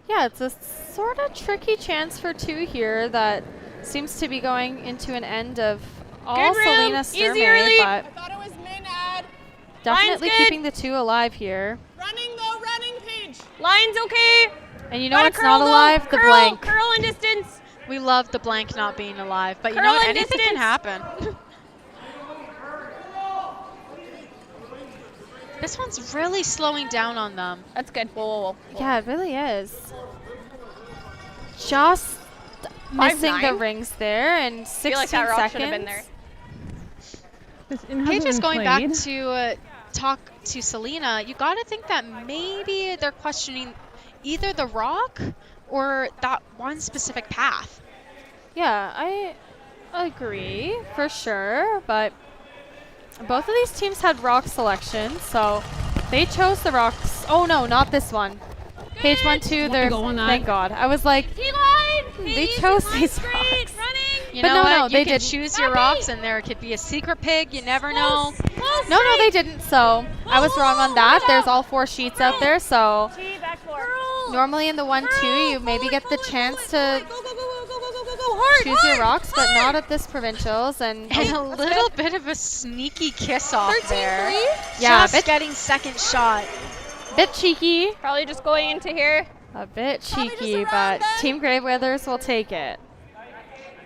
Yeah, it's a sort of tricky chance for 2 here that seems to be going into an end of all Selena Sturmay, but I thought it was min-ad. definitely keeping the 2 alive here. Running though, running, Paige. Line's okay. And you know what's not alive? The blank. Curl and distance. We love the blank not being alive, but you know what? Anything can happen. This one's really slowing down on them. That's good. Whoa. Yeah, it really is. Just missing the rings there, and 16 like that rock seconds. should have been there. Paige is going back to talk to Selena. You got to think that maybe they're questioning either the rock or that one specific path. Yeah, I agree for sure, but both of these teams had rock selections, so they chose the rocks. Oh no, not this one. Page 1, 2, they're, thank God. I was like, they chose these rocks. You But know no, what? they You can didn't. choose your rocks, and there could be a secret pig. You never know. No, they didn't, so I was wrong on that. There's all 4 sheets out there, so normally in the 1, 2, you maybe get the chance to choose your rocks, but not at this Provincials. And a little bit of a sneaky kiss off there. Yeah, just getting second shot. Bit cheeky. Probably just going into here. A bit cheeky, but Team Grey Withers will take it.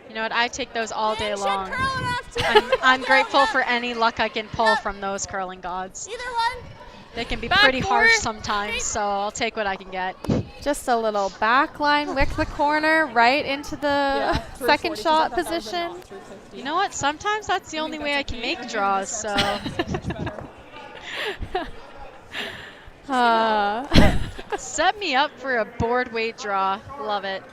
You know what? I take those all day long. I'm grateful for any luck I can pull from those curling gods. Either one. They can be pretty harsh sometimes, so I'll take what I can get. Just a little back line, wick the corner, right into the second shot position. You know what? Sometimes that's the only way I can make draws, so. Set me up for a board weight draw. Love it.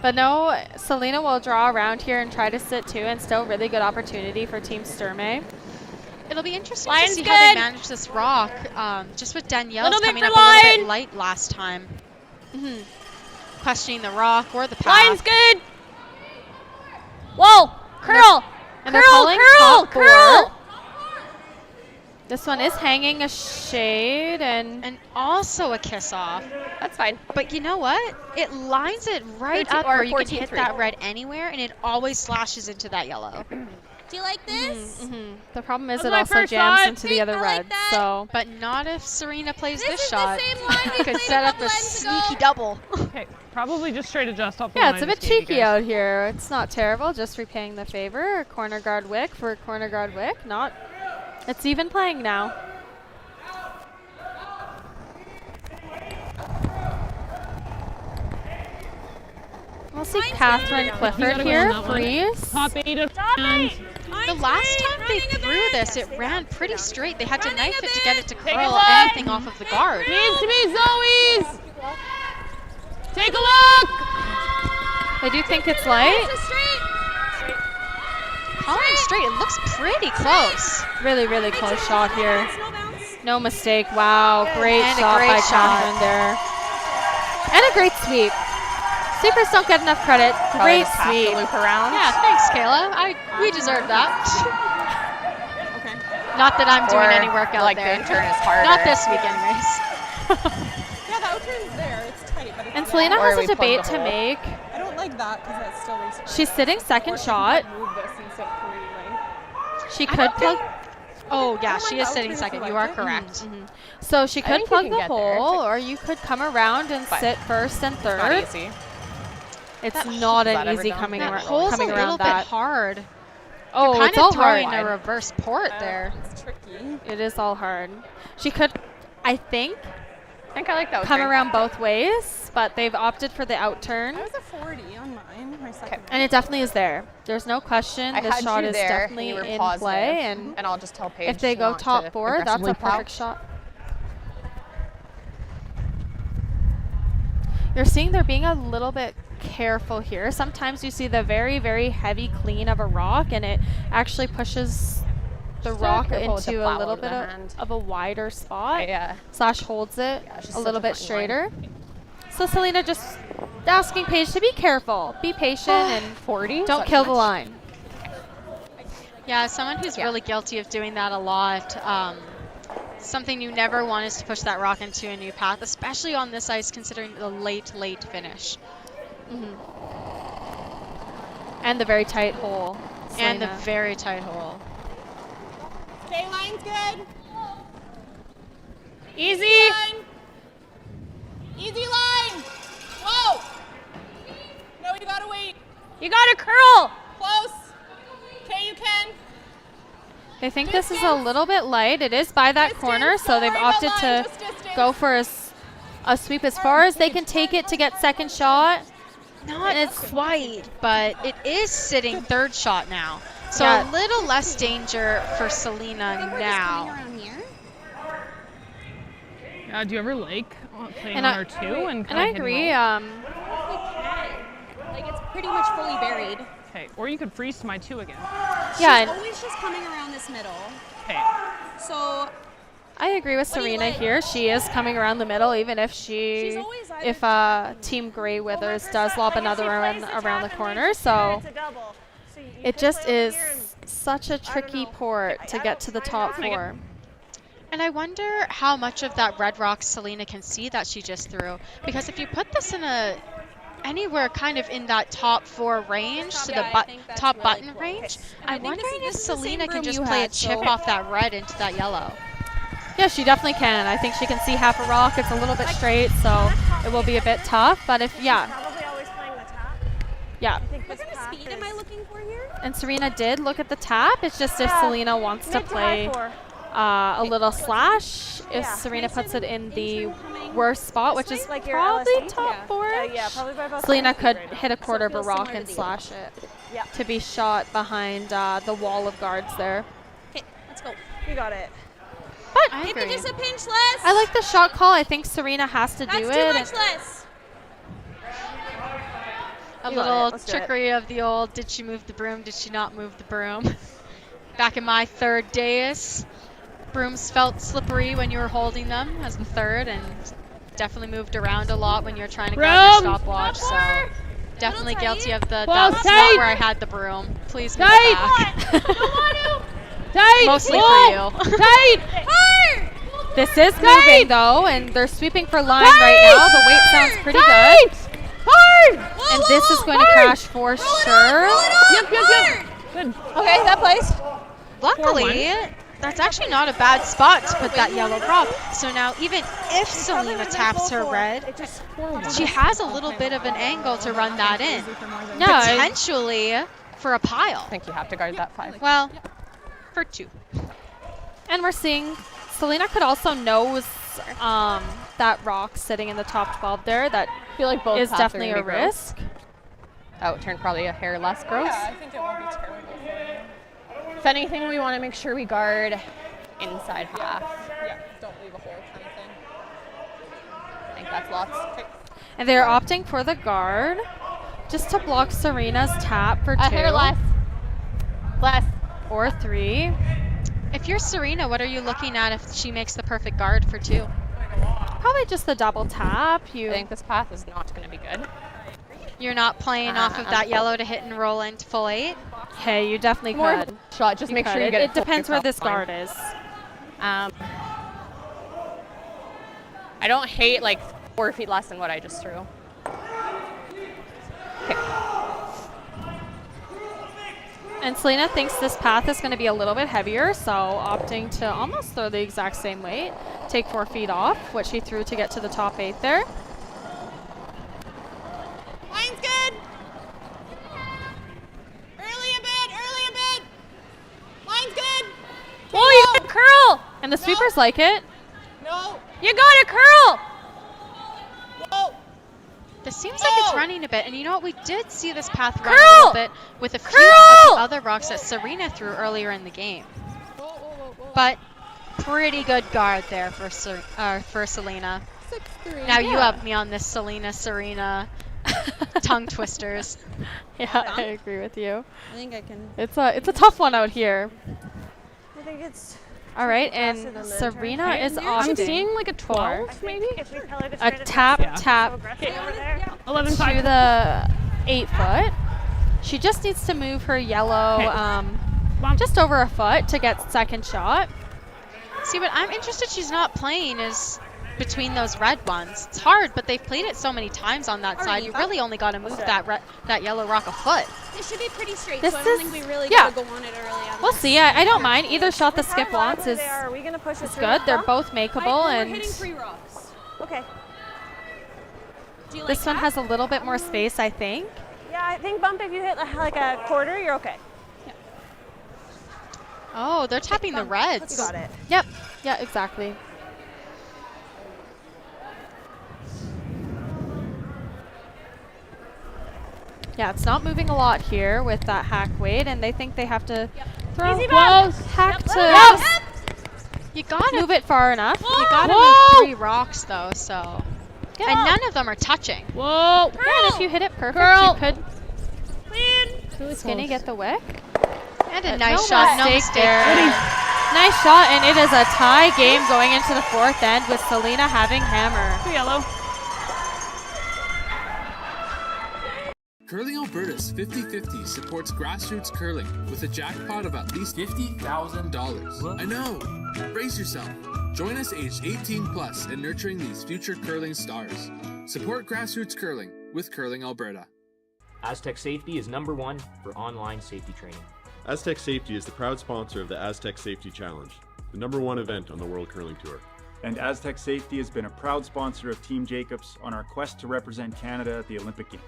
But no, Selena will draw around here and try to sit 2, and still really good opportunity for Team Sturmay. It'll be interesting Line's to see good. how they manage this rock. Just with Danielle coming for up a little bit line. light last time. Questioning the rock or the path. Line's good. Whoa. Curl. And they're calling top 4. This one is hanging a shade and also a kiss off. That's fine. But you know what? It lines it right up where you can hit that red anywhere, and it always slashes into that yellow. Do you like this? The problem is it also jams into the other red. So, but not if Serena plays this is shot. the same line we Could played set a up couple a ends ago. sneaky double. Okay, probably just straight adjust off the yeah, line. it's a bit cheeky out here. It's not terrible. Just repaying the favor. A corner guard wick for a corner guard wick. Not. It's even playing now. We'll see Catherine Clifford here. Freeze. Top 8 of The last time they threw this, it ran pretty straight. They had to knife it to get it to Take a curl look. anything off of the guard. Needs to be Zoe's. Take a look. I do think it's light. Calling straight, it looks pretty close. Really, really close shot here. No mistake. Wow, great And a shot great by shot. Catherine there. And a great sweep. Sweepers don't get enough credit. Probably Great just have to sweep. loop around. Yeah, thanks, Kayla. We deserve that. Okay. Not that I'm doing Or, any work out like, there. the in-turn is harder. Not this week, anyways. Yeah, the outturn's there. It's tight, but it's And there. Selena Or has we a plug debate the to hole. make. I don't like that because that still leaves. She's sitting second shot. Move this and sit free, like. She could plug. Oh, yeah, I don't she mind is the sitting outturn's second. the You right are fit. correct. So she I could think you plug can the get there. hole, or you could come around and But sit first and Not third. easy. It's That not Is that an ever easy done? coming, That That hole's coming a little around bit that. hard. Oh, You're it's kind all of throwing hard. a reverse port there. It's tricky. It is all hard. She could, I think, I think I like that. come around both ways, but they've opted for the outturn. I was a 40 on mine. My second. And it definitely is there. There's no question. I This had shot you is there, definitely and you were in positive, play. And I'll just tell Paige if they go not top to four, that's aggressively a perfect pouch. shot. You're seeing they're being a little bit careful here. Sometimes you see the very, very heavy clean of a rock, and it actually pushes the Just rock careful with the into a plow little over bit the hand. of a wider spot. Yeah. Slash holds it she's a little such a bit funny straighter. So Selena just asking Paige to be careful, be patient, and 40. don't kill the line. Yeah, as someone who's really guilty of doing that a lot, something you never want is to push that rock into a new path, especially on this ice considering the late finish. And the very tight hole. And the Selena. very tight hole. Okay, line's good. Easy. Easy line. Whoa. No, you gotta wait. You got to curl. Close. Okay, you can. They think this is a little bit light. It is by that corner, so they've opted to go for a sweep as far as they can take it to get second shot. Not quite, but it is sitting third shot now. So Yeah. a little less danger for Selena now. Yeah, do you ever like playing And on I- R2 and And I agree. We can. Like, it's pretty much fully buried. Okay, or you could freeze to my 2 again. Yeah, She's and always just coming around this middle. Okay. So I agree with What do you Serena like? here. She is coming around the middle, even if She's always either if Team Grey Withers does lob another around the corner. So it just is such a tricky port to get to the top four. And I wonder how much of that red rock Selena can see that she just threw. Because if you put this in anywhere kind of in that top 4 range, to the top button range, I'm wondering if Selena can just play a chip off that red into that yellow. Yeah, she definitely can. I think she can see half a rock. It's a little bit straight, so it will be a bit tough. But if, yeah. Yeah. what kind of speed am I looking for here? And Serena did look at the tap. It's just if Selena wants to play a little slash, if Serena puts it in the worst spot, which is probably top 4. Selena could hit a quarter of a rock and slash it to be shot behind the wall of guards there. Okay, let's go. You got it. But Maybe just a pinch less. I like the shot call. I think Serena has to do it. That's too much less. A little trickery of the old, did she move the broom, did she not move the broom? Back in my third days, brooms felt slippery when you were holding them as the third, and definitely moved around a lot when you're trying to grab your stopwatch. So definitely guilty of that spot where I had the broom. Please move back. Tight. Mostly for you. Tight. This is moving though, and they're sweeping for line right now. The weight sounds pretty good. And this is going to crash for sure. Yep. Good. Okay, that plays. Luckily, that's actually not a bad spot to put that yellow rock. So now even if Selena taps her red, she has a little bit of an angle to run that in. Potentially for a pile. I think you have to guard that 5. Well, for 2. And we're seeing Selena could also nose that rock sitting in the top 12 there. That I feel like both is paths are definitely gonna a be gross. risk. That would turn probably a hair less gross. Yeah, I think it won't be terrible for you. If anything, we want to make sure we guard inside half. Yeah, don't leave a hole kind of thing. I think that's lots. And they're opting for the guard just to block Serena's tap for 2. A hair less. Or 3. If you're Serena, what are you looking at if she makes the perfect guard for 2? Probably just the double tap. I think this path is not going to be good. You're not playing off of that yellow to hit and roll into full 8? Hey, you definitely More could. Shot, just make sure you get it. It depends where this guard is. I don't hate like 4 feet less than what I just threw. Okay. And Selena thinks this path is going to be a little bit heavier, so opting to almost throw the exact same weight. Take 4 feet off, what she threw to get to the top 8 there. Line's good. Early a bit. Line's good. Oh, you got a curl! And the sweepers like it. No. You got a curl! No. This seems like it's running a bit, and you know what? We did see this path run a Curl! little bit with a few of the other rocks that Serena threw earlier in the game. But pretty good guard there for Selena. 6-3. Now you have me on this Serena tongue twisters. Yeah, I agree with you. I think I can. It's a tough one out here. I think it's. All right, and Serena is opting. I'm seeing like a 12, maybe? A tap to 11-5. the 8 foot. She just needs to move her yellow just over a foot to get second shot. See, what I'm interested she's not playing is between those red ones. It's hard, but they've played it so many times on that side. You really only got to move that yellow rock a foot. This should be pretty straight, This so I don't is- think we really yeah. gotta go on it early on. We'll see. I don't mind. Either shot the skip How wants is are we gonna push good. They're both makeable, We're and hitting 3 rocks. Okay. Do you like this one that? has a little bit more space, I think. Yeah, I think bump if you hit like a quarter, you're okay. Oh, they're tapping the reds. Got it. Yep. Yeah, exactly. Yeah, it's not moving a lot here with that hack weight, and they think they have to throw Easy ball. hack to Yep. You gotta move it far enough. You gotta move 3 rocks though, so. Get And up. none of them are touching. Whoa! Yeah, and if you hit it perfect, Girl. you could Skinny get the wick. And a No nice shot, no mistake mistake there. Nice shot, and it is a tie game going into the 4th end with Selena having hammer. Yellow. Curling Alberta's 50-50 supports grassroots curling with a jackpot of at least $50,000. I know! Brace yourself. Join us aged 18 plus in nurturing these future curling stars. Support grassroots curling with Curling Alberta. Aztec Safety is #1 for online safety training. Aztec Safety is the proud sponsor of the Aztec Safety Challenge, the #1 event on the World Curling Tour. And Aztec Safety has been a proud sponsor of Team Jacobs on our quest to represent Canada at the Olympic Games.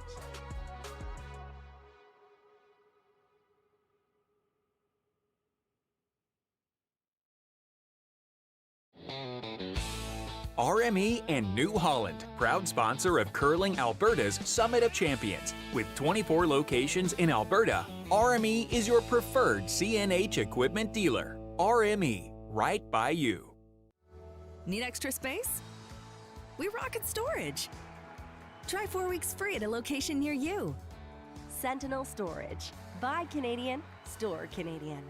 RME and New Holland, proud sponsor of Curling Alberta's Summit of Champions. With 24 locations in Alberta, RME is your preferred CNH equipment dealer. RME, right by you. Need extra space? We rocket storage. Try 4 weeks free at a location near you. Sentinel Storage. Buy Canadian, store Canadian.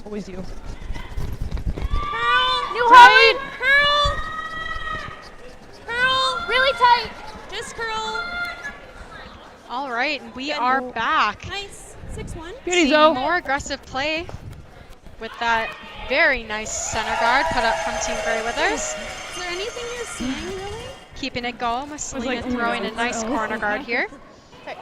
Always you. Curl. New Holland. Curl. Curl. Really tight. Just curl. All right, we are back. Nice. 6-1. Beauty, See Zoe. more aggressive play with that very nice center guard put up from Team Grey Withers. Is there anything you're seeing, really? Keeping it going with Selena like, oh my throwing God, a nice oh. corner guard here. Okay.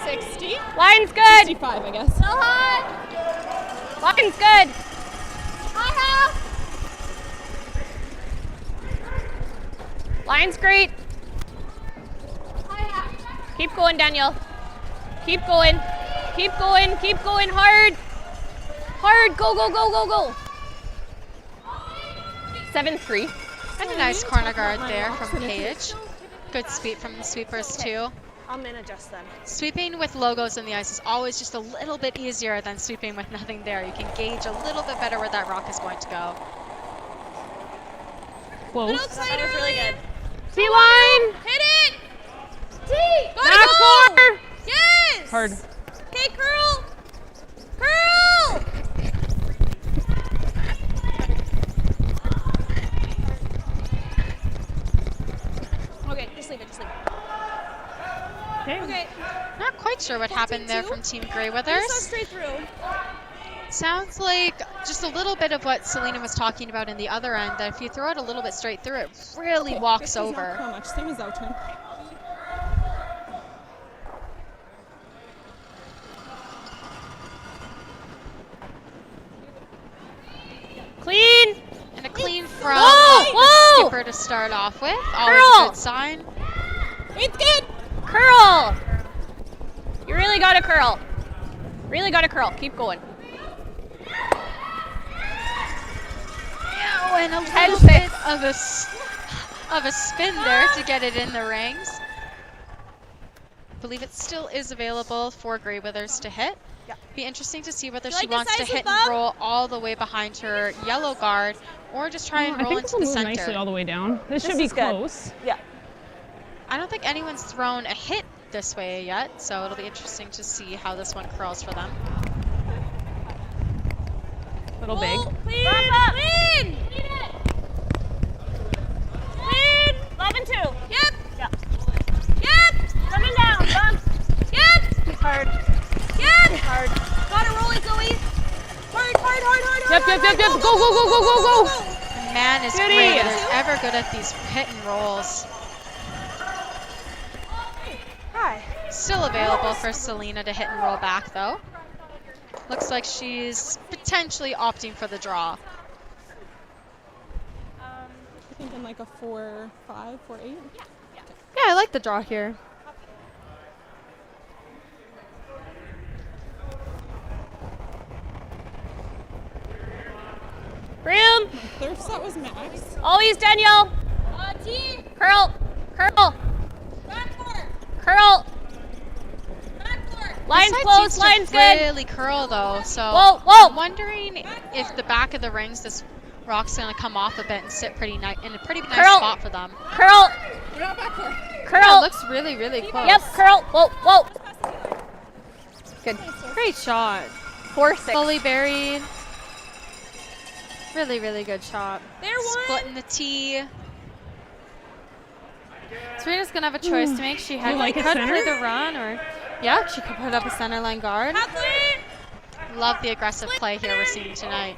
60. Line's good. 65, I guess. So hot. Line's good. Line's great. Keep going, Daniel. Keep going. Keep going. Keep going hard. Hard. Go, go, go, go, go. 7-3. And a nice corner guard there from Paige. Good speed from the sweepers too. I'm gonna adjust them. Sweeping with logos in the ice is always just a little bit easier than sweeping with nothing there. You can gauge a little bit better where that rock is going to go. Close. That was really good. C-line. Hit it! T! Not score. Yes! Hard. Okay, curl! Curl! Okay, just leave it, just leave it. Okay. Not quite sure what happened there from Team Grey Withers. Just go straight through. Sounds like just a little bit of what Selena was talking about in the other end, that if you throw it a little bit straight through, it really walks over. Not much, same as out turn. Clean. And a clean from Whoa! the skipper to start off with. Always Curl. a good sign. It's good. Curl. You really got to curl. Really got to curl. Keep going. Oh, and a little bit of a spin there to get it in the rings. I believe it still is available for Grey Withers to hit. Yeah. Be interesting to see whether You she like wants to this ice hit with and Bob? roll all the way behind her yellow guard, or just try and I roll think into this will the move center. nicely all the way down. This should be is good. close. Yeah. I don't think anyone's thrown a hit this way yet, so it'll be interesting to see how this one curls for them. Little big. Clean! Clean! Clean! 11-2. Yep. Yep. Yep. Coming down. Bump. Yep. Hard. Yep. Hard. Got it rolling, Zoe. Hard, hard, hard, hard, Yep, hard. yep, yep, yep. Go, go, go, go, go, go. The man is Beauty. great. They're ever good at these hit and rolls. Hi. Still available for Selena to hit and roll back, though. Looks like she's potentially opting for the draw. I think in like a 4-5, 4-8. Yeah, I like the draw here. Room. Third set was max. Always Danielle. T. Curl. Curl. Back court. Curl. Back court. Line's This side close. seems to Line's good. really curl, though, so Whoa, whoa. I'm wondering if the back of the rings, this rock's going to come off a bit and sit pretty nice in a pretty nice Curl. spot for them. Curl. We're not back court. Curl. Yeah, it looks really, really close. Yep. Curl. Whoa, whoa. Good. Great shot. 4-6. Fully buried. Really, really good shot. There one. Splitting the tee. Serena's gonna have a choice to make. She had You like a could center? play the run, or yeah, she could put up a center line guard. Love the aggressive play here we're seeing tonight.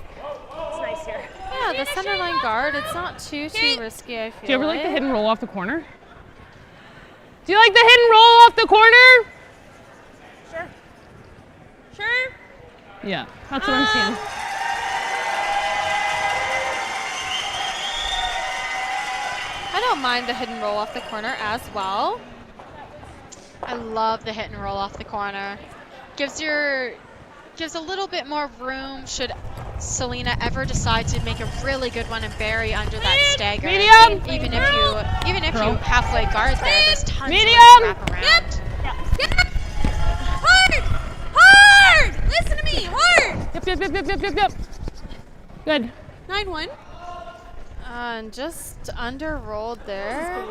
It's nice here. Yeah, the center line guard. It's not too risky. I feel. Do you ever like the hit and roll off the corner? Do you like the hit and roll off the corner? Sure. Sure. Yeah, that's what I'm seeing. I don't mind the hit and roll off the corner as well. I love the hit and roll off the corner. Gives a little bit more room should Selena ever decide to make a really good one and bury under that stagger. Medium. Even if you halfway guard there, there's tons Medium. of room to wrap around. Yep. Hard. Hard. Listen to me. Hard. Yep. Good. 9-1. And just under rolled there.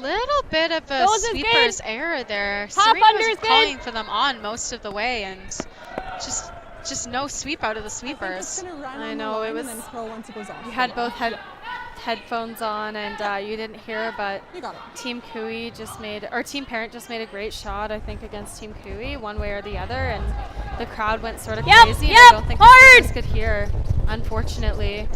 little bit of a Those is sweeper's good. error there. Top Serena under was is good. calling for them on most of the way, and just no sweep out of the sweepers. I know it was. You had both headphones on, and you didn't hear, but Team Cooey just made, or Team Parent just made a great shot, I think, against Team Cooey, one way or the other, and the crowd went sort of crazy. And I don't think the sweepers could hear, unfortunately.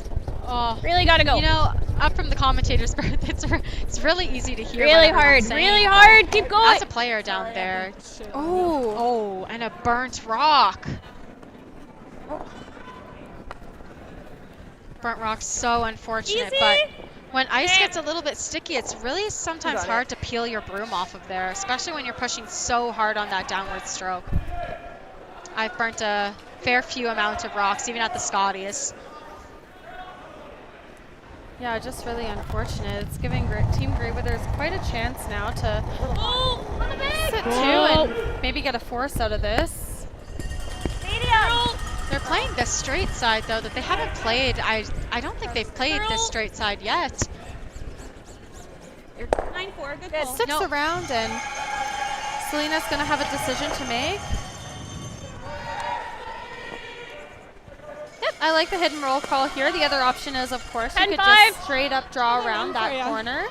Oh, really gotta go. You know, up from the commentator's booth, it's really easy to hear. Really what everyone's hard, saying, really but hard. Keep going. As a player down there. Oh, and a burnt rock. Burnt rock's so unfortunate, Easy. but when ice gets a little bit sticky, it's really sometimes hard to peel your broom off of there, especially when you're pushing so hard on that downward stroke. I've burnt a fair few amount of rocks, even at the Scotties. yeah, just really unfortunate. It's giving Team Greyweathers quite a chance now to sit 2 and maybe get a force out of this. They're playing the straight side, though, that they haven't played. I don't think they've played this straight side yet. 9-4, good goal. 6 around, and Selena's going to have a decision to make. Yep, I like the hidden roll call here. The other option is, of course, you could just straight up draw around that corner.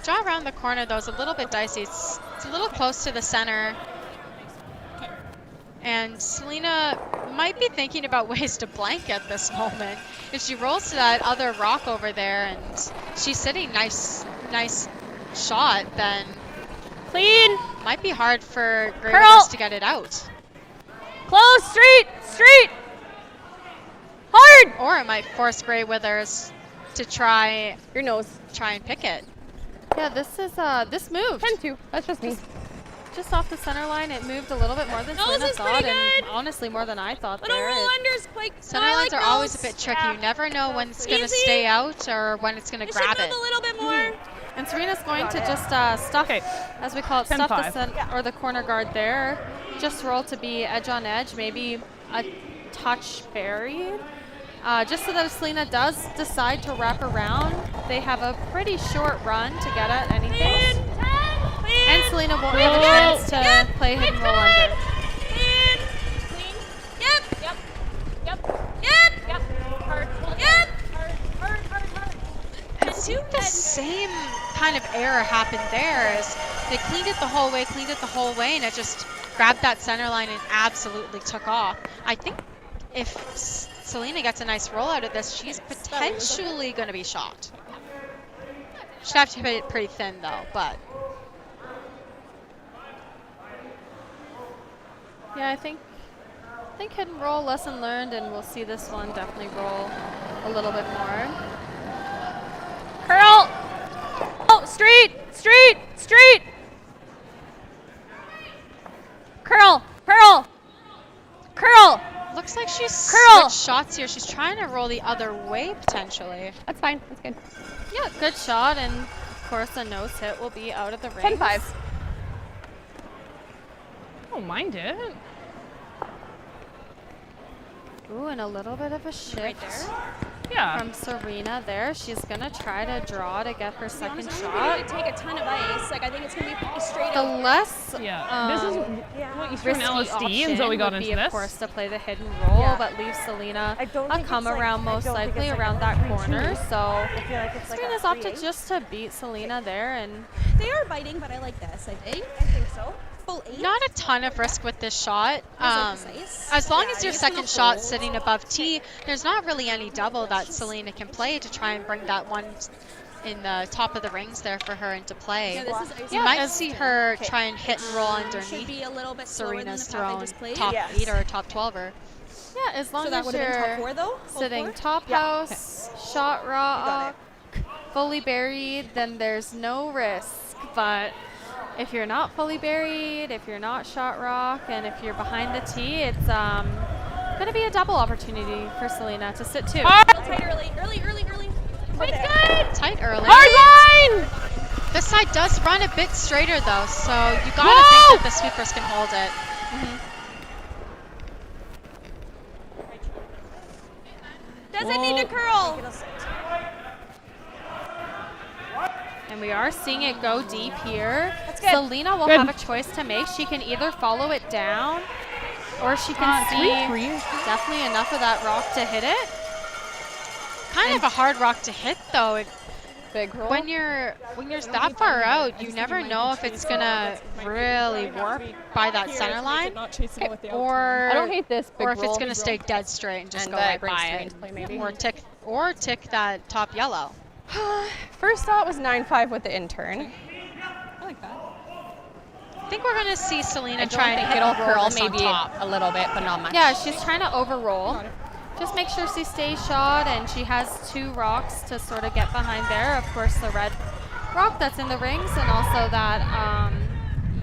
Draw around the corner, though, is a little bit dicey. It's a little close to the center. And Selena might be thinking about ways to blank at this moment. If she rolls to that other rock over there and she's sitting nice shot, then clean. Might be hard for Greyweathers to get it out. Close, street. Hard. Or it might force Greyweathers to try your nose. Try and pick it. Yeah, this is this moved. 10-2. That's just me. Just off the center line, it moved a little bit more than Selena thought, and honestly more than I thought there. Little roll unders, quick. Center lines are always a bit tricky. You never know when it's going to stay out or when it's going to grab it. A little bit more. And Serena's going to just stuff, as we call it, stuff the corner guard there. Just roll to be edge on edge, maybe a touch buried. Just so that if Selena does decide to wrap around, they have a pretty short run to get at anything. And Selena won't have a chance to play hidden roll under. It seemed the same kind of error happened there as they cleaned it the whole way, and it just grabbed that center line and absolutely took off. I think if Selena gets a nice roll out of this, she's potentially going to be shot. She'd have to hit it pretty thin though, but. Yeah, I think hidden roll, lesson learned, and we'll see this one definitely roll a little bit more. Curl! Oh, street! Curl! Looks like she's switched shots here. She's trying to roll the other way, potentially. That's fine. That's good. Yeah, good shot, and of course a nose hit will be out of the ring. 10-5. Oh, mind it. Ooh, and a little bit of a shift from Serena there. She's going to try to draw to get her second shot. To take a ton of ice. Like, I think it's going to be straight The up. less this is what you threw in risky LSD, and so we got would into be, this. of course, to play the hidden roll, but leave Selena a come around most likely around that corner. So Serena's opted just to beat Selena there, and They are biting, but I like this, I think. I think so. Not a ton of risk with this shot. As long as your second shot's sitting above tee, there's not really any double that Selena can play to try and bring that one in the top of the rings there for her into play. You might see her try and hit and roll underneath be a little bit Serena's slower than thrown the path they just played. top 8 or a top 12er. yeah, as long So that as would have been top you're 4 though? sitting top house, shot rock, fully buried, then there's no risk. But if you're not fully buried, if you're not shot rock, and if you're behind the tee, it's going to be a double opportunity for Selena to sit 2. Tight early. Quite good. Tight early. Hard line! This side does run a bit straighter though, so you gotta think that the sweepers can hold it. Doesn't need to curl. And we are seeing it go deep here. That's good. Selena will have a choice to make. She can either follow it down, or she can see definitely enough of that rock to hit it. Kind of a hard rock to hit, though. Big roll. When you're that far out, you never know if it's gonna really warp by that center line, or I don't hate this big or if it's roll. gonna stay dead straight and just And go right bring by straight it, into play maybe. or tick that top yellow. First thought was 9-5 with the intern. I like that. I think we're gonna see Selena I trying to think hit it'll roll curl this on maybe top. a little bit, but not much. Yeah, she's trying to overroll. Just make sure she stays shot, and she has 2 rocks to sort of get behind there. Of course, the red rock that's in the rings, and also that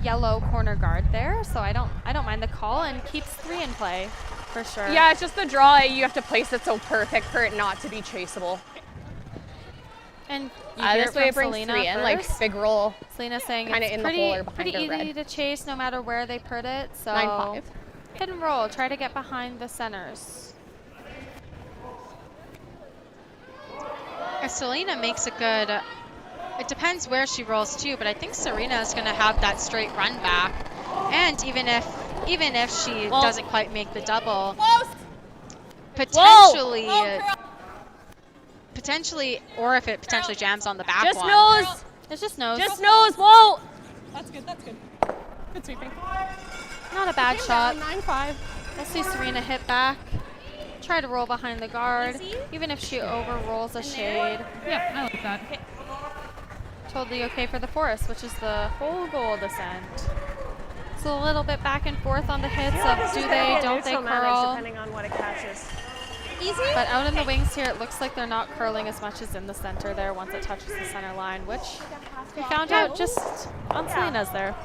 yellow corner guard there. So I don't mind the call, and keeps 3 in play for sure. Yeah, it's just the draw. You have to place it so perfect for it not to be chaseable. And you hear this way it brings Selena 3 in, like first. big roll. Selena saying kinda it's in the hole or pretty behind the easy red. to chase no matter where they put it. So 9-5. hit and roll. Try to get behind the centers. If Selena makes a good, it depends where she rolls too, but I think Serena is going to have that straight run back, and even if she doesn't quite make the double, potentially, or if it potentially jams on the back Just one. nose. It's just nose. Just nose. Whoa. That's good. That's good. Good sweeping. Not a bad shot. 9-5. We'll see Serena hit back. Try to roll behind the guard, even if she overrolls a shade. Yeah, I like that. Totally okay for the forest, which is the whole goal of this end. So a little bit back and forth on the hits of do they, don't they curl. Depending on what it catches. Easy. But out in the wings here, it looks like they're not curling as much as in the center there once it touches the center line, which we found out just on Selena's there.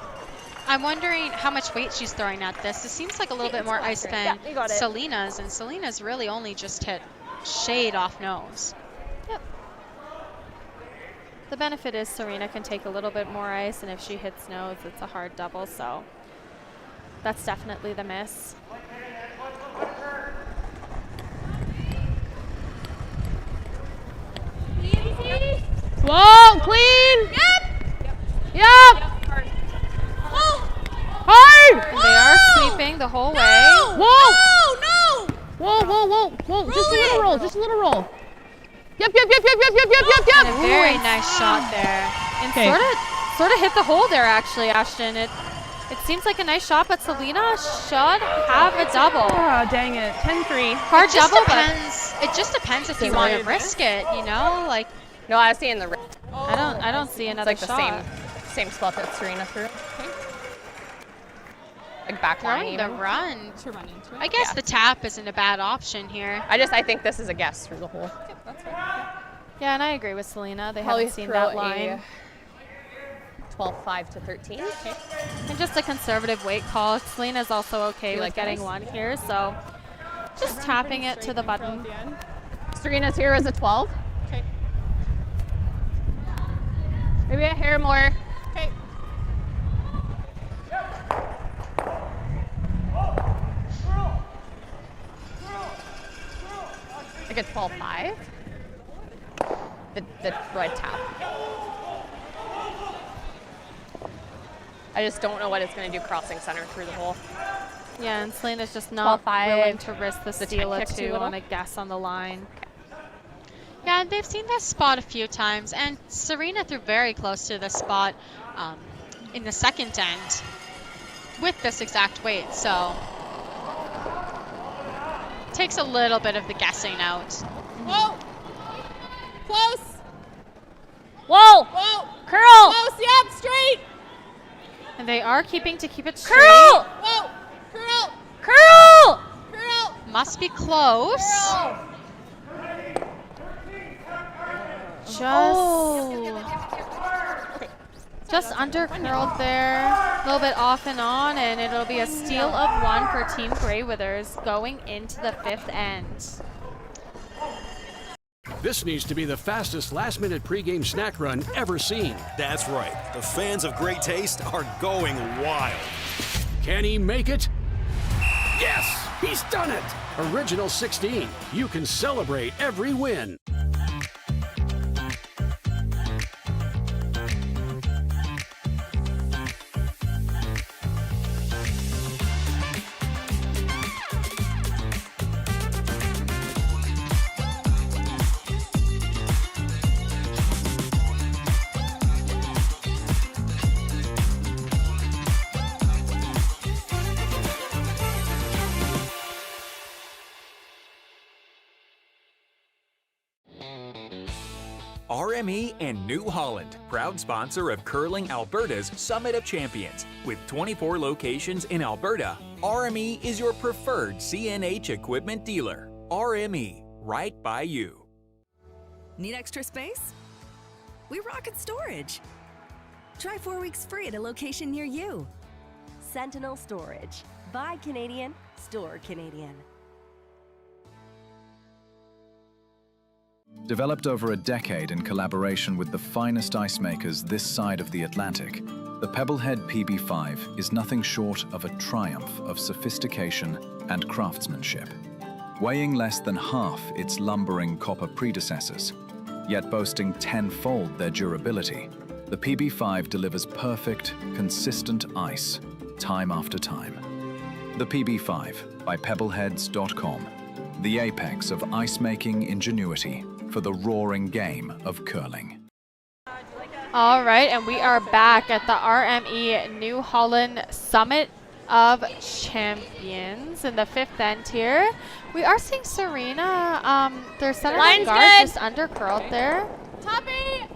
I'm wondering how much weight she's throwing at this. It seems like a little bit more ice than Selena's, and Selena's really only just hit shade off nose. Yep. The benefit is Serena can take a little bit more ice, and if she hits nose, it's a hard double, so that's definitely the miss. Whoa, clean. Yep. Hard. And they are sweeping the whole way. Whoa. Whoa. Just a little roll. Just a little roll. Yep. And a very nice shot there. And sort of hit the hole there, actually, Ashton. It seems like a nice shot, but Selena should have a double. Oh, dang it. 10-3. Hard double, It just depends if you want to risk it, you know? Like, no, I was seeing the. I don't see another it's like shot. the same spot that Serena threw. Like back line. the run. To run into it. I guess the tap isn't a bad option here. I think this is a guess through the hole. That's right. Yeah, and I agree with Selena. They Probably haven't seen throw that a line. 12-5 to 13. Okay. And just a conservative weight call. Selena's also okay with like getting ice? one here, so just tapping it to the button. Serena's here as a 12. Okay. Maybe a hair more. Okay. Like a 12-5. The red tap. I just don't know what it's going to do crossing center through the hole. Yeah, and Selena's just not 12-5. willing to risk the steal 10 of kick too 2 little? on a guess on the line. Yeah, they've seen this spot a few times, and Serena threw very close to this spot in the second end with this exact weight, so takes a little bit of the guessing out. Whoa. Close. Whoa. Curl. Close. Yep. Straight. And they are keep it straight. Curl. Whoa. Curl. Must be close. Just under curled there, a little bit off and on, and it'll be a steal of 1 for Team Grey Withers going into the 5th end. This needs to be the fastest last-minute pregame snack run ever seen. That's right. The fans of great taste are going wild. Can he make it? Yes, he's done it. Original 16. You can celebrate every win. RME and New Holland, proud sponsor of Curling Alberta's Summit of Champions. With 24 locations in Alberta, RME is your preferred CNH equipment dealer. RME, right by you. Need extra space? We rocket storage. Try 4 weeks free at a location near you. Sentinel Storage. Buy Canadian, store Canadian. Developed over a decade in collaboration with the finest ice makers this side of the Atlantic, the Pebblehead PB5 is nothing short of a triumph of sophistication and craftsmanship. Weighing less than half its lumbering copper predecessors, yet boasting tenfold their durability, the PB5 delivers perfect, consistent ice, time after time. The PB5 by Pebbleheads.com, the apex of ice-making ingenuity for the roaring game of curling. All right, and we are back at the RME New Holland Summit of Champions in the 5th end here. We are seeing Serena, their center guard just under curled there. Toppy!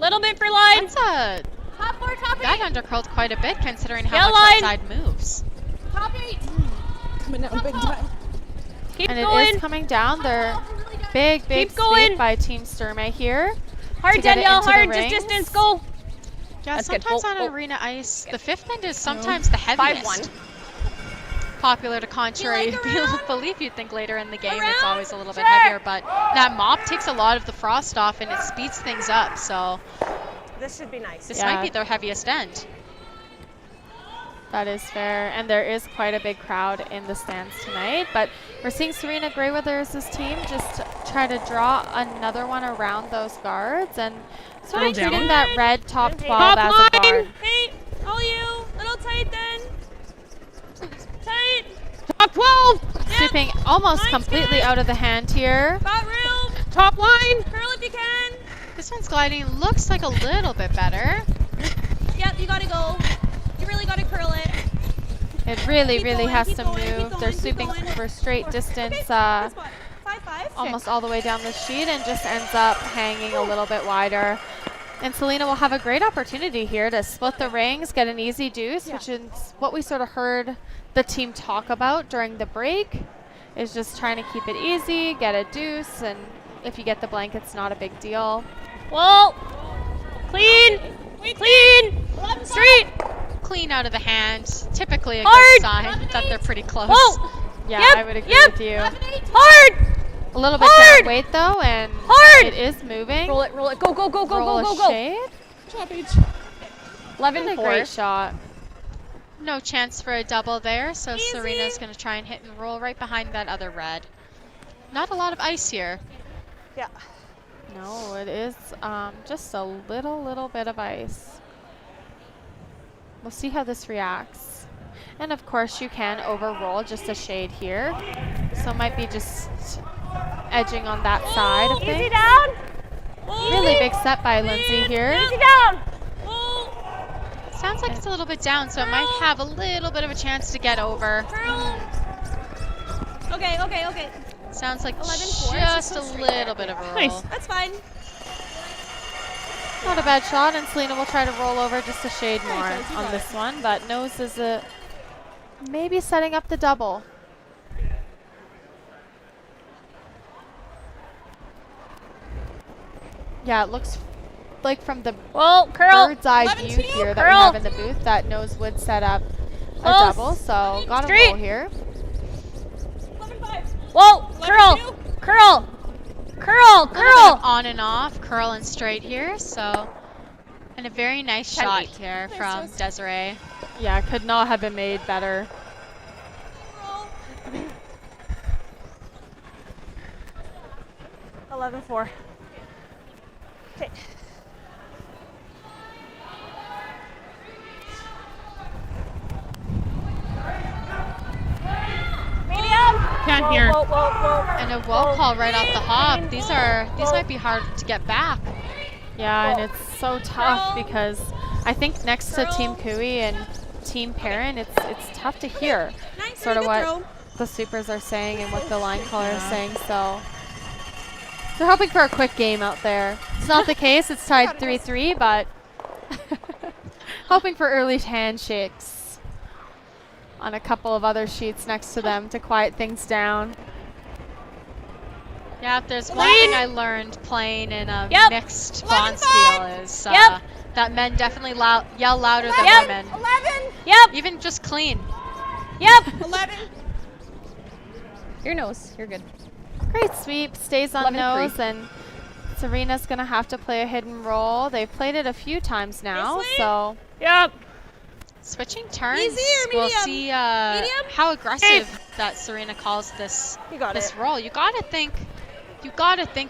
Little bit for line. That's Top 4, Toppy. that undercurled quite a bit considering how Yellow much that line. side moves. Toppy! Coming down big time. Keep And going. it is coming down. They're big Keep going. speed by Team Sturmay here. Hard, to get it Danielle, into the hard, just rings. distance, go. Yeah, That's good. sometimes Oh, on oh. arena ice, the 5th end is sometimes the heaviest. 5-1. Popular to contrary like belief, you'd think later in the game it's Around? always a little bit Sure. heavier, but that mop takes a lot of the frost off and it speeds things up, so This should be nice. this might be their heaviest end. That is fair, and there is quite a big crowd in the stands tonight, but we're seeing Serena Greyweather's team just try to draw another one around those guards and sort of treating that red top 12 as a guard. Hey, all you. Little tight then. Tight. Top 12. Sweeping almost completely out of the hand here. Got room. Top line. Curl if you can. This one's gliding looks like a little bit better. Yep, you gotta go. You really gotta curl it. It really, Keep really going, has keep to going, move. keep They're going, keep sweeping going. for straight distance, Good spot. 5-5. almost all the way down the sheet, and just ends up hanging a little bit wider. And Selena will have a great opportunity here to split the rings, get an easy deuce, which is what we sort of heard the team talk about during the break, is just trying to keep it easy, get a deuce, and if you get the blank, it's not a big deal. Whoa. Clean. Clean. Straight. Clean out of the hand. Typically a Hard. good sign that they're pretty close. Whoa. Yeah, Yep, I would agree yep. with you. Hard. A little bit Hard. down weight though, and Hard. it is moving. Roll it, roll it. Go, go, go, go, Roll go, a go, go. shade. 11-4. Great shot. No chance for a double there, so Serena's going to try and hit and roll right behind that other red. Not a lot of ice here. Yeah. No, it is just a little bit of ice. We'll see how this reacts. And of course you can overroll just a shade here. So it might be just edging on that side of Easy things. down. Really big set by Lindsay here. Easy down. Sounds like it's a little bit down, so it might have a little bit of a chance to get over. Okay, okay, okay. Sounds like 11-4, just so a straight little there. bit of a roll. Nice. That's fine. Not a bad shot, and Selena will try to roll over just a shade more on this one, but knows is maybe setting up the double. Yeah, it looks like from the curl. bird's eye 11-2. view here that we Curl. have in the booth that Nose would set up a Close. double, so got a Straight. roll here. 11-5. Whoa. Curl. Curl. Curl. A little bit Curl. of on and off, curl and straight here, so. And a very nice shot 10-8. here from Desiree. Yeah, could not have been made better. 11-4. Okay. Medium. Can't hear. Whoa, whoa, whoa. And a wall call right off the hop. These might be hard to get back. Yeah, and it's so tough because I think next to Team Cooey and Team Perrin, it's tough to hear sort of what the supers are saying and what the line caller is saying. So They're hoping for a quick game out there. It's not the case. It's tied 3-3, but hoping for early handshakes on a couple of other sheets next to them to quiet things down. Yeah, if there's one thing I learned playing in a mixed bonspiel is that men definitely yell louder than women. 11. Yep. Even just clean. Yep. 11. Your nose. You're good. Great sweep. Stays on 11-3. nose, and Serena's going to have to play a hidden roll. They've played it a few times now, so. Yep. Switching turns, Easy or we'll medium? see Medium? how aggressive that Serena calls this roll. You gotta think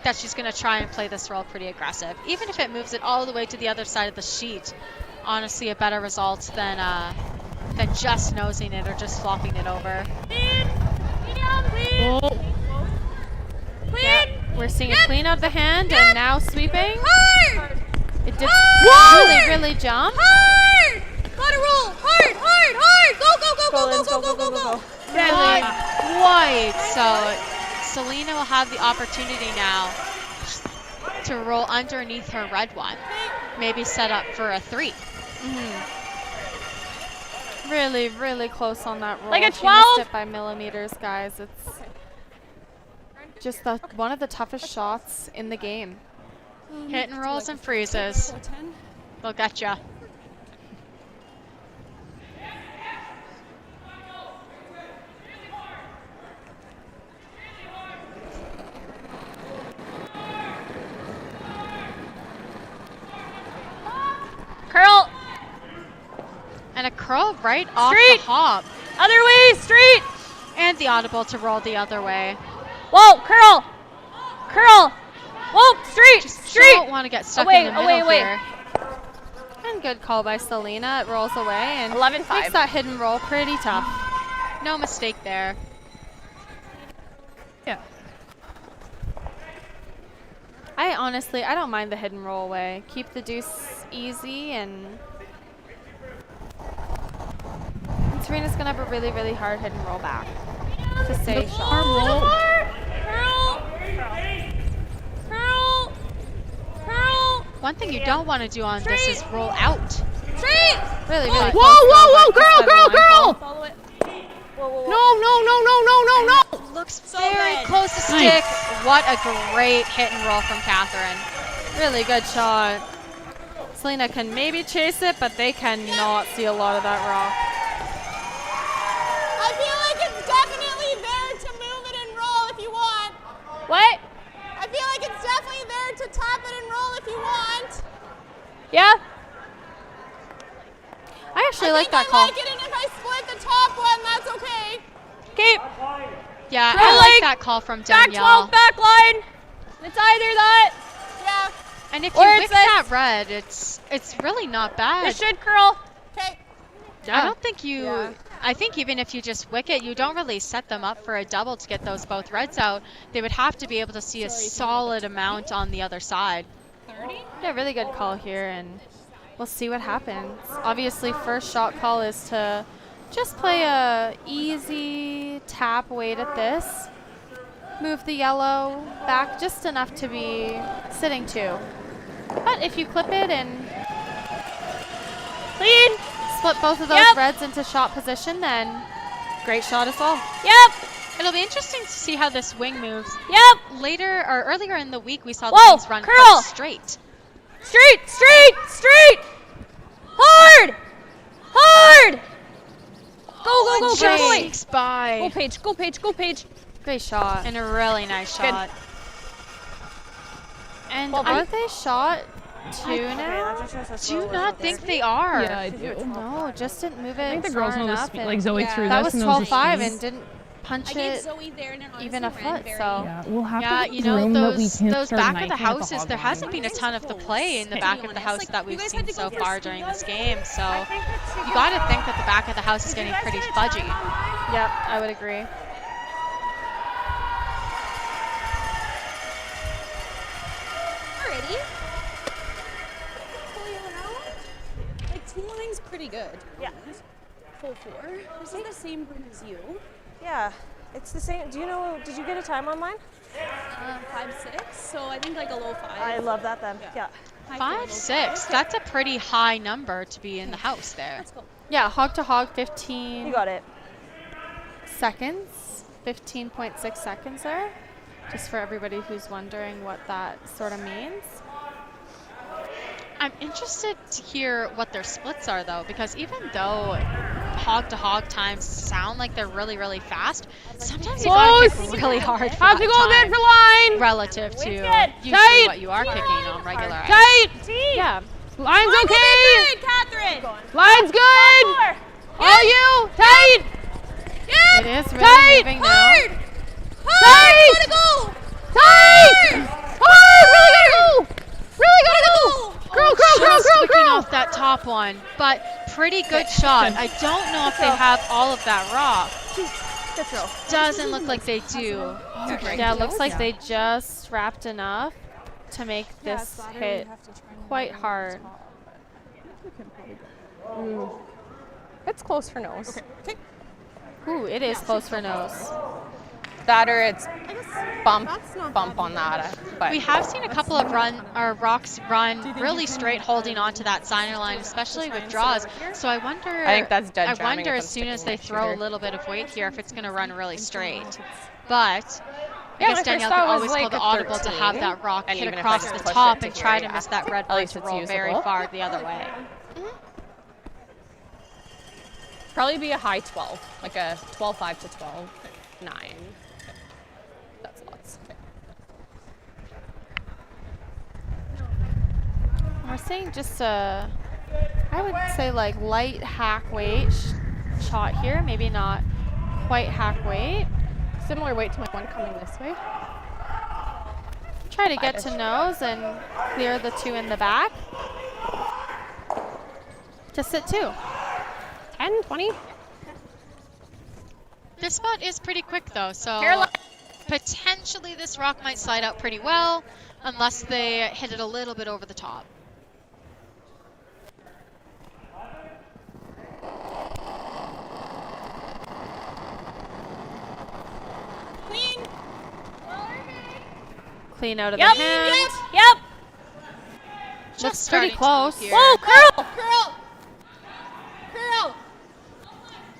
that she's gonna try and play this roll pretty aggressive, even if it moves it all the way to the other side of the sheet. Honestly, a better result than just nosing it or just flopping it over. Yeah, we're seeing a clean out of the hand, and now sweeping. Hard. It did Hard. really jump. Hard. Gotta roll. Hard. Hard. Hard. Go, go, go, go, go, go, go, go, go. Not quite. So Selena will have the opportunity now to roll underneath her red one. Maybe set up for a 3. Really, really close on that roll. Like a She 12? missed it by millimeters, guys. It's just one of the toughest shots in the game. Hit and rolls and freezes. They'll get ya. Curl. And a curl right off Street. the hop. Other way. Street. And the audible to roll the other way. Whoa. Curl. Curl. Whoa. Street. Street. Don't want to get stuck Away, in the away, middle away. here. And good call by Selena. It rolls away and 11-5. makes that hidden roll pretty tough. No mistake there. Yeah. I don't mind the hidden roll away. Keep the deuce easy, and Serena's gonna have a really, really hard hidden roll back to stay shot. Curl. Curl. Curl. One thing you don't want to do on this is roll out. Straight. Really, really Whoa, close. whoa, whoa, though, but girl, just by the girl, line girl. fall. Follow it. Whoa, whoa, whoa. No. Looks So very good. close to stick. What a great hit and roll from Catherine. Really good shot. Selena can maybe chase it, but they cannot see a lot of that rock. I feel like it's definitely there to move it and roll if you want. What? I feel like it's definitely there to tap it and roll if you want. Yeah. I actually like that call. I like it, and if I split the top one, that's okay. Keep. Yeah, Curl I like leg. that call from Back Danielle. 12, back line. It's either that. Yeah. And if Or you it's wick this. that red, it's really not bad. It should curl. Okay. I don't think you. I think even if you just wick it, you don't really set them up for a double to get those both reds out. They would have to be able to see a solid amount on the other side. 30. Yeah, really good call here, and we'll see what happens. Obviously, first shot call is to just play a easy tap weight at this. Move the yellow back just enough to be sitting 2. But if you clip it and Clean. split both of those reds into shot position, then great shot as well. Yep. It'll be interesting to see how this wing moves. Yep. Later or earlier in the week, we saw the Whoa, wings run curl. quite straight. Street. Street. Street. Hard. Hard. Go, go, go, Just go. sneaks by. Go, Paige. Go, Paige. Go, Paige. Great shot. And a really nice shot. And Well, aren't they shot 2 now? Do you not think they are? Yeah, I do. No, just didn't move it I think the far girls know the enough. speed. and Like Zoe threw that this was and knows the 12-5 speed. and didn't punch I gave it Zoe there and it even a honestly ran foot. very So Yeah, we'll have Yeah, to you know, room that we those can't start back of the knifing at houses, hog there line. hasn't been a ton of the play in the back of the house that we've seen so far during this game. So you got to think that the back of the house is getting pretty fudgy. Yep, I would agree. Alrighty. Pull you around. Like, team line's pretty good. Yeah. Full 4. This is the same group as you. Yeah. It's the same. Do you know, did you get a time online? 5.6, so I think like a low 5. I love that then. Yeah. 5.6. That's a pretty high number to be in the house there. Let's go. Yeah, hog to hog, 15. You got it. Seconds, 15.6 seconds there. Just for everybody who's wondering what that sort of means. I'm interested to hear what their splits are though, because even though hog to hog times sound like they're really, really fast, sometimes you gotta kick really hard for Have to go good for line. relative to usually Tight. what you are kicking on regular ice. Tight. Yeah. Line's okay. Good, Catherine. Line's good. All you. Tight. It is really moving now. Tight. Gotta go. Tight. Hard. Really gotta go. Really gotta go. Just looking off that top one, but pretty good shot. I don't know if they have all of that rock. Doesn't look like they do. Yeah, it looks like they just wrapped enough to make this hit quite hard. It's close for nose. Okay. Ooh, it is close for nose. That or it's bump on that. But We have seen a couple of rocks run really straight, holding onto that center line, especially with draws. So I wonder. I think that's dead I jamming wonder if as I'm soon as they sticking throw my a little bit of weight here, if it's going to run really straight. But Yeah, I guess my Danielle first could thought was always like pull the a audible to 13, have that rock and hit even if I across can the push top it and to try here, to miss that red at bar least to it's roll very usable. far the other way. probably be a high 12, like a 12.5 to 12.9. That's lots. Okay. We're seeing just a, I would say like light hack weight shot here. Maybe not quite hack weight. Similar weight to my one coming this way. Try to get to nose and clear the two in the back. Just sit two. 10, 20. This spot is pretty quick though, so potentially this rock might slide out pretty well unless they hit it a little bit over the top. Clean. Clean out of the hand. Yep. Looks pretty close. Whoa, curl. Curl. Curl.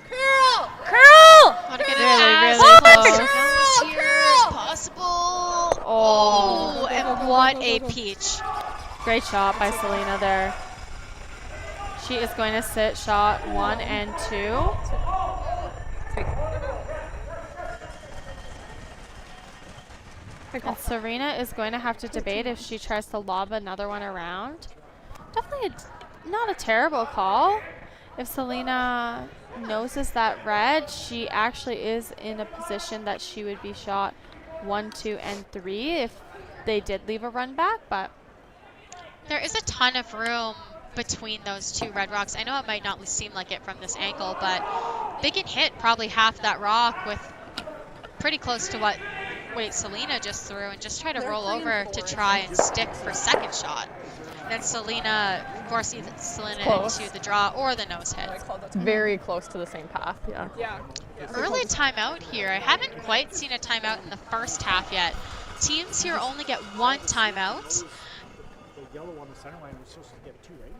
Curl. Curl. Want to get it Really, as really close close. to nose here as possible. Oh, and what a peach. Great shot by Selena there. She is going to sit shot 1 and 2. And Serena is going to have to debate if she tries to lob another one around. Definitely not a terrible call. If Selena noses that red, she actually is in a position that she would be shot 1, 2, and 3 if they did leave a run back, but There is a ton of room between those two red rocks. I know it might not seem like it from this angle, but they can hit probably half that rock with pretty close to what Selena just threw, and just try to roll over to try and stick for second shot. Then Selena forces Selena into the draw or the nose hit. It's very close to the same path. Yeah. Early timeout here. I haven't quite seen a timeout in the first half yet. Teams here only get 1 timeout. The yellow on the center line was supposed to get 2, right?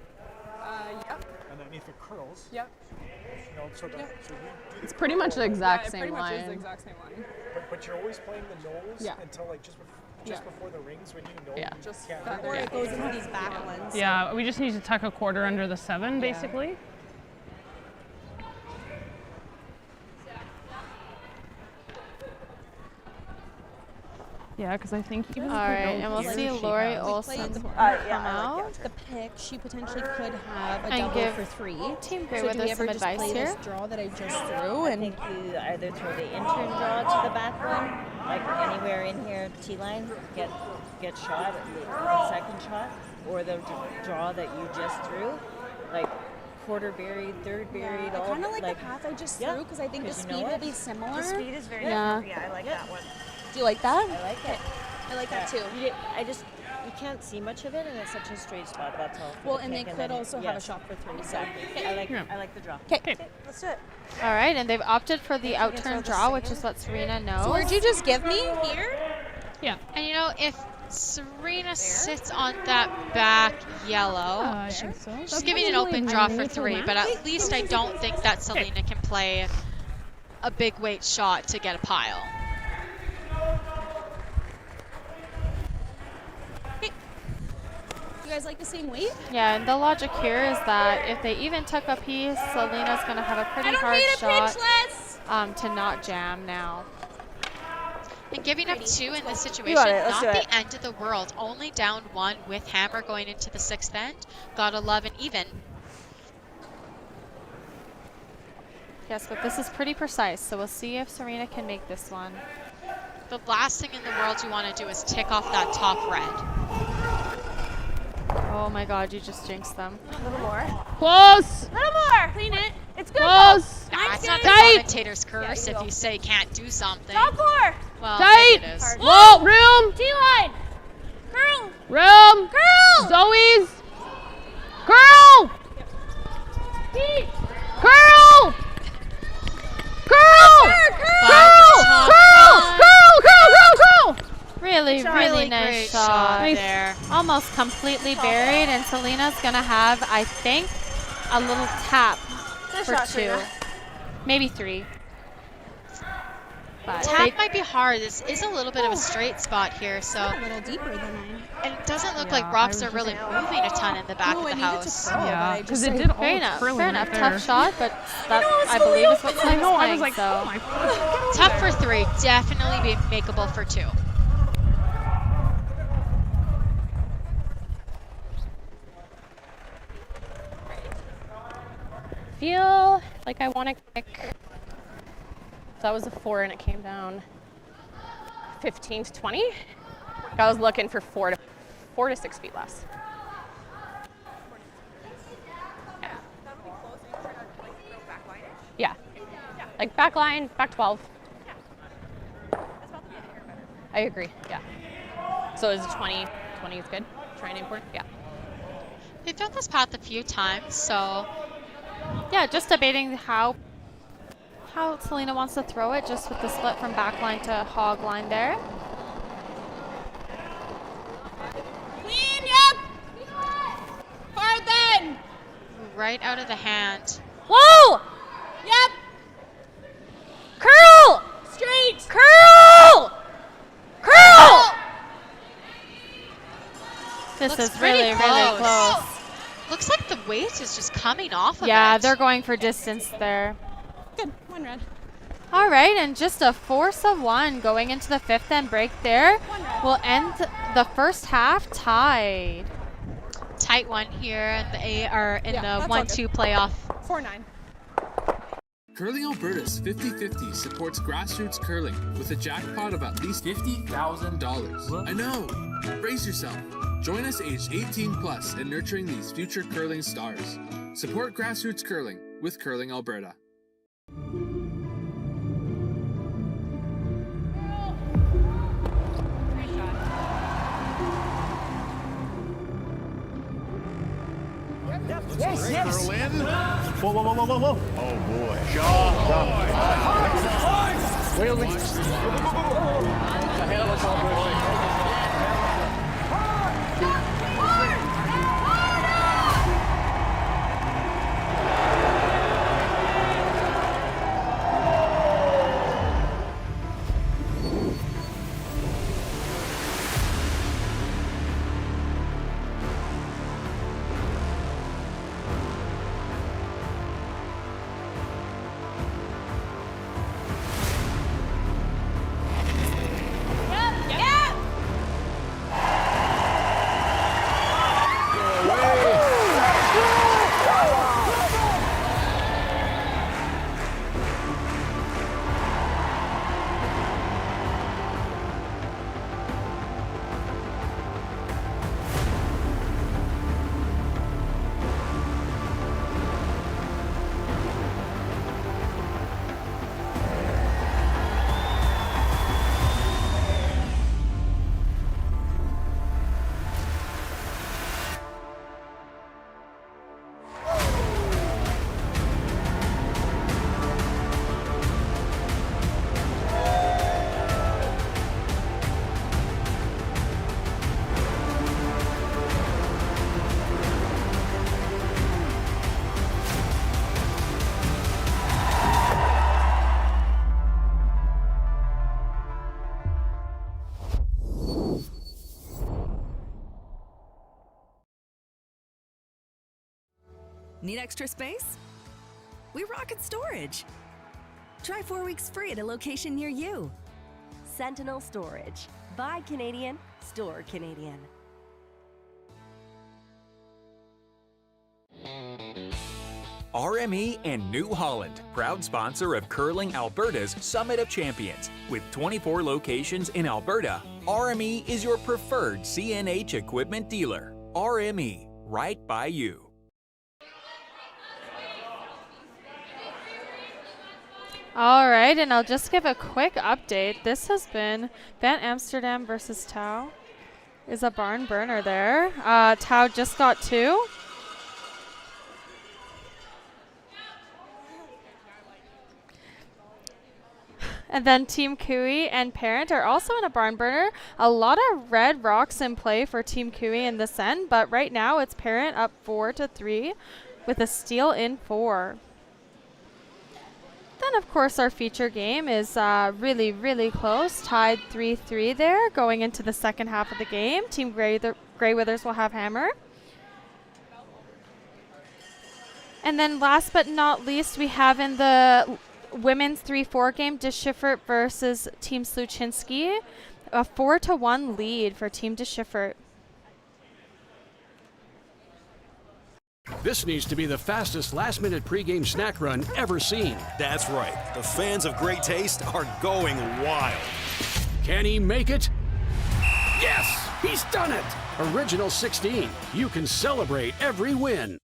Yep. And then if it curls, Yep. you know, so, so you do It's pretty much the exact it same pretty much line. is the exact same line. But you're always playing the nose Yeah. until like just before the rings when you know Yeah. you Just can't Before it goes into these back ones. Yeah, we just need to tuck a quarter under the 7, basically. Yeah, because I think even all right, and we'll see Lori Olsen come out. The pick, she potentially could have a And double give for 3. Team Gray So with do we us some ever just advice play here. this draw that I just threw? I And think you either throw the intern draw to the back one, like anywhere in here, T-line, get shot, the second shot, or the draw that you just threw, like quarter buried, third buried. I all kind of like the path I just threw because I think the you speed know will it. be similar. The speed is very Yeah. I like that one. Do you like that? I like it. I like that too. You can't see much of it, and it's such a straight spot. That's all. Well, and they could also have a shot for 3. Exactly. I like the draw. Okay, let's do it. All right, and they've opted for the outturn draw, which is what Serena knows. So where'd you just give me? Here? Yeah. And you know, if Serena sits on that back yellow, she's giving an open draw for 3, but at least I don't think that Selena can play a big weight shot to get a pile. You guys like the same weight? Yeah, and the logic here is that if they even tuck a piece, Selena's going to have a pretty hard shot to not jam now. And giving up 2 in this situation, not the end of the world. Only down 1 with hammer going into the 6th end. Got 11 even. Yes, but this is pretty precise, so we'll see if Serena can make this one. The last thing in the world you want to do is tick off that top red. Oh my god, you just jinxed them. A little more. Close! A little more. Clean it. It's good. Close. Nah, it's not the commentator's curse if you say can't do something. Top 4. Well, tight. It is. Whoa, room. T-line. Curl. Room. Curl. Zoe's. Curl. Deep. Curl. Curl. Curl. Really, really nice great shot. there. Almost completely buried, and Selena's gonna have, I think, a little tap for 2. Maybe 3. But Tap might be hard. This is a little bit of a straight spot here, so. A little deeper than mine. And it doesn't look like rocks are really moving a ton in the back of the house. Yeah, because it did all fair the enough, curling fair right know. there. Tough shot, but that I believe is what Selena's I playing, was like, so. oh my god. Tough for 3, definitely be makeable for 2. Feel like I want to kick. That was a 4 and it came down 15 to 20. I was looking for 4 to 6 feet less. Yeah. Like back line, back 12. I agree, yeah. So is 20 is good? Try and aim for it? Yeah. They've done this path a few times, so. Yeah, just debating how Selena wants to throw it, just with the split from back line to hog line there. Clean, yep. Hard then. Right out of the hand. Whoa. Yep. Curl. Straight. Curl. Curl. This Looks is really, really close. Looks like the weight is just coming off of Yeah, it. they're going for distance there. Good. 1 red. All right, and just a force of 1 going into the 5th end break there. Will end the first half tied. Tight one here in the the 1-2 playoff. 4-9. Curling Alberta's 50/50 supports grassroots curling with a jackpot of at least $50,000. I know! Brace yourself. Join us aged 18 plus in nurturing these future curling stars. Support grassroots curling with Curling Alberta. Yes, yes. Curl in. Whoa, whoa, whoa, whoa, whoa, whoa. Oh boy. Wait, wait. Need extra space? We rocket storage. Try 4 weeks free at a location near you. Sentinel Storage. Buy Canadian, store Canadian. RME and New Holland, proud sponsor of Curling Alberta's Summit of Champions. With 24 locations in Alberta, RME is your preferred CNH equipment dealer. RME, right by you. All right, and I'll just give a quick update. This has been Van Amsterdam versus Tau. Is a barn burner there. Tau just got 2. And then Team Cooey and Parent are also in a barn burner. A lot of red rocks in play for Team Cooey in this end, but right now it's Parent up 4-3 with a steal in 4. Then, of course, our feature game is really, really close. Tied 3-3 there going into the second half of the game. Team Grey Withers will have hammer. And then last but not least, we have in the women's 3-4 game, Deschiffer versus Team Sluchinski. A 4-1 lead for Team Deschiffer. This needs to be the fastest last-minute pregame snack run ever seen. That's right. The fans of great taste are going wild. Can he make it? Yes! He's done it! Original 16. You can celebrate every win.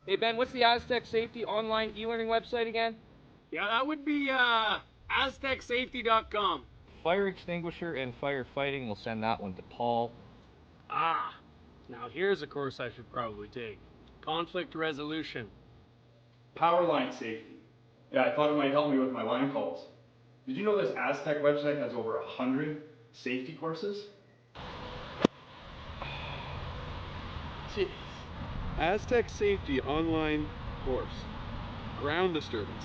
Hey Ben, what's the Aztec Safety online e-learning website again? Yeah, that would be aztecsafety.com. Fire extinguisher and firefighting, we'll send that one to Paul. Ah, now here's a course I should probably take. Conflict resolution. Power line safety. Yeah, I thought it might help me with my line calls. Did you know this Aztec website has over 100 safety courses? Jeez. Aztec Safety online course. Ground disturbance.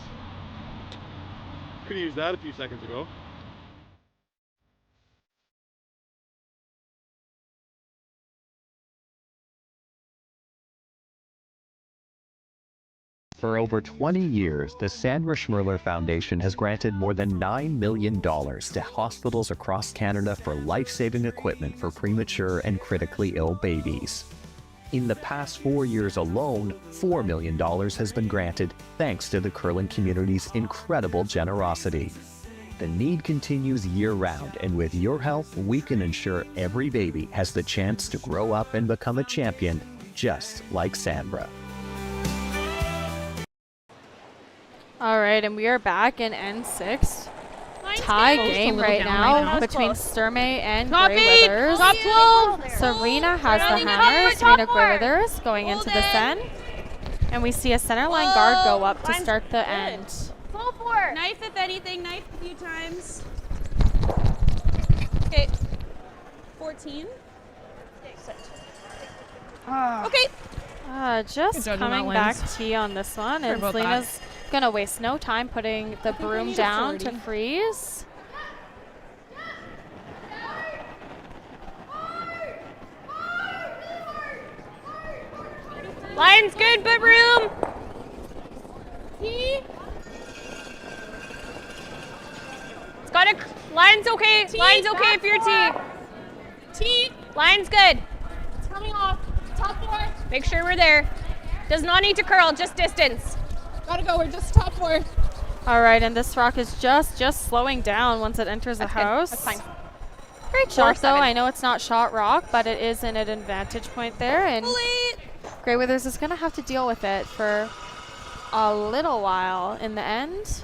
Could have used that a few seconds ago. For over 20 years, the Sandra Schmirler Foundation has granted more than $9 million to hospitals across Canada for life-saving equipment for premature and critically ill babies. In the past 4 years alone, $4 million has been granted thanks to the curling community's incredible generosity. The need continues year-round, and with your help, we can ensure every baby has the chance to grow up and become a champion, just like Sandra. All right, and we are back in N6. Tie game right now between Sturmay and Grey Withers. Top 12. Serena has the hammer. Serena Grey Withers going into this end. And we see a center line guard go up to start the end. Full 4. Knife if anything. Knife a few times. Okay. 14. Okay. Just coming back T on this one. And Selena's gonna waste no time putting the broom down to freeze. Line's good, but room. T. It's got a. Line's okay. T, Line's okay if you're T. T. Line's good. It's coming off. Top 4. Make sure we're there. Does not need to curl, just distance. Gotta go. We're just top 4. All right, and this rock is just slowing down once it enters the house. That's fine. Great shot, though. I know it's not shot rock, but it is in an advantage point there. And Grey Withers is going to have to deal with it for a little while in the end.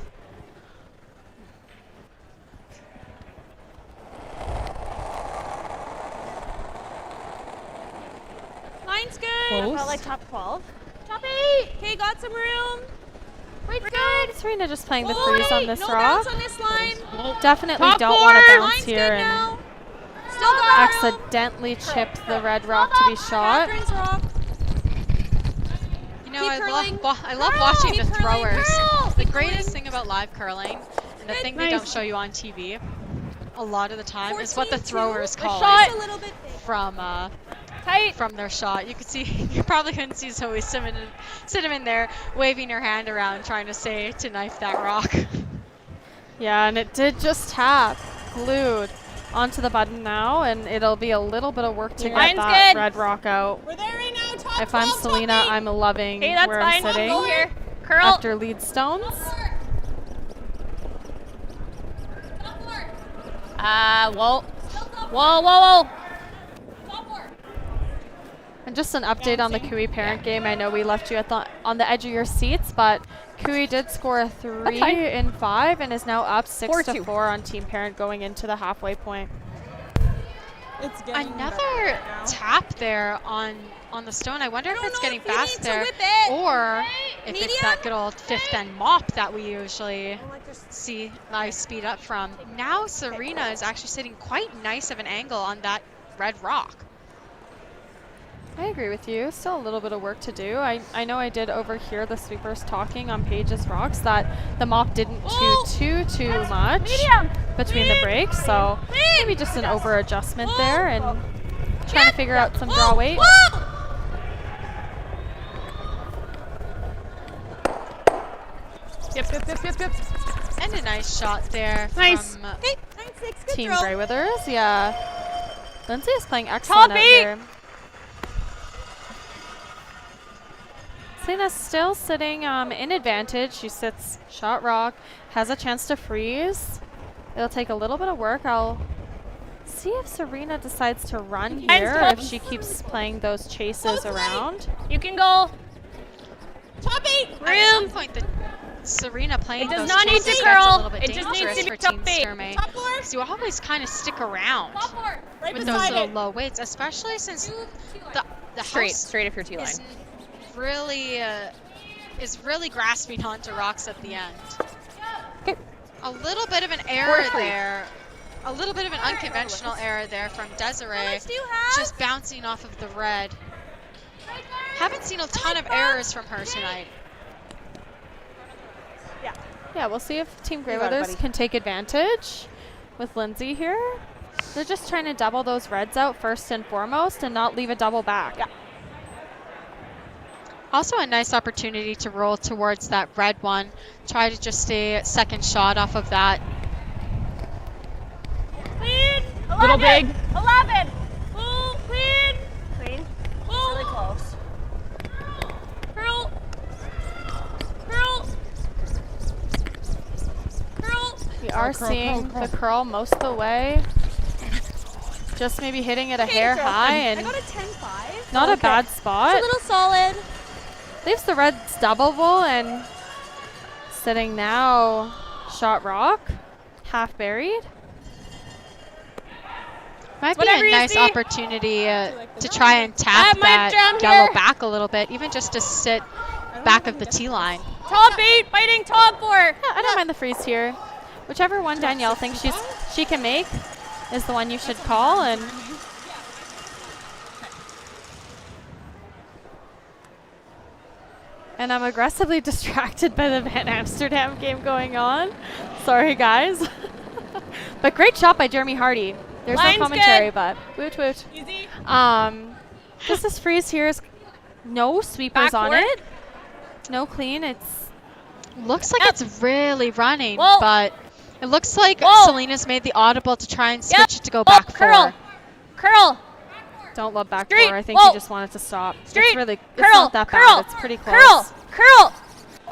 Line's good. Close. Felt like top 12. Top 8. Okay, got some room. We're good. Serena just playing the freeze on this no rock. bounce on this line. Definitely Top don't 4. want to bounce Line's here good and now. Still got accidentally chip the red rock to be shot. Catherine's rock. You know, I love watching the throwers. The greatest thing about live curling, and the thing they don't show you on TV a lot of the time, is what the throwers call from their shot. You could see, you probably couldn't see Zoe Cinnamon there waving her hand around trying to say to knife that rock. Yeah, and it did just tap, glued onto the button now, and it'll be a little bit of work to get that red rock out. We're there right now. Top If I'm 12, Selena, top 8. I'm loving Hey, that's where fine. I'm sitting Go here. Curl. after lead stones. Whoa. Whoa, whoa, whoa. And just an update on the Kui parent game. I know we left you on the edge of your seats, but Kui did score a 3 in 5 and is now up 6-4 on team parent going into the halfway point. It's another tap there on the stone. I wonder if it's getting fast there, or if it's that good old fifth end mop that we usually see nice speed up from. Now Serena is actually sitting quite nice of an angle on that red rock. I agree with you. Still a little bit of work to do. I know I did overhear the sweepers talking on Paige's rocks that the mop didn't chew too much between the breaks, so maybe just an over adjustment there and trying to figure out some draw weight. Yep. And a nice shot there. Nice. From, Team Grey Withers, yeah. Lindsay is playing excellent out here. Selena's still sitting in advantage. She sits shot rock, has a chance to freeze. It'll take a little bit of work. I'll see if Serena decides to run here, or if she keeps playing those chases around. You can go. Top 8. At some point, the Serena playing It does those not need to chases curl. gets a little bit It just needs dangerous to be for top Team 8. Sturmay. So you always kind of stick around with those little low weights, especially since the Straight off your T line. Is really grasping onto rocks at the end. A little bit of an error there. A little bit of an unconventional error there from Desiree. Just bouncing off of the red. Haven't seen a ton of errors from her tonight. Yeah, we'll see if Team Grey Withers can take advantage with Lindsay here. They're just trying to double those reds out first and foremost and not leave a double back. Also a nice opportunity to roll towards that red one. Try to just stay second shot off of that. Clean. 11. Little big. 11. Ooh, clean. Clean. Ooh. Really close. Curl. Curl. Curl. We are seeing the curl most of the way. Just maybe hitting it a hair high and I got a 10-5. not a bad spot. It's a little solid. Leaves the reds doubleable and sitting now shot rock, half buried. Might be a nice opportunity to try and tap that yellow back a little bit, even just to sit back of the T line. Top 8 fighting top 4. Yeah, I don't mind the freeze here. Whichever one Danielle thinks she can make is the one you should call. And I'm aggressively distracted by the Van Amsterdam game going on. Sorry, guys. But great shot by Jeremy Hardy. There's no commentary, but woot woot. Easy. Just this freeze here is no sweepers on it. No clean. It's looks like it's really running, Whoa. but it looks like Selena's made the audible to try and switch it to go Whoa. back Curl. Curl. Don't love back Straight. four. I think Whoa. you just want it to stop. Straight. It's really Curl. it's not that Curl. bad. It's pretty close. Curl. Curl.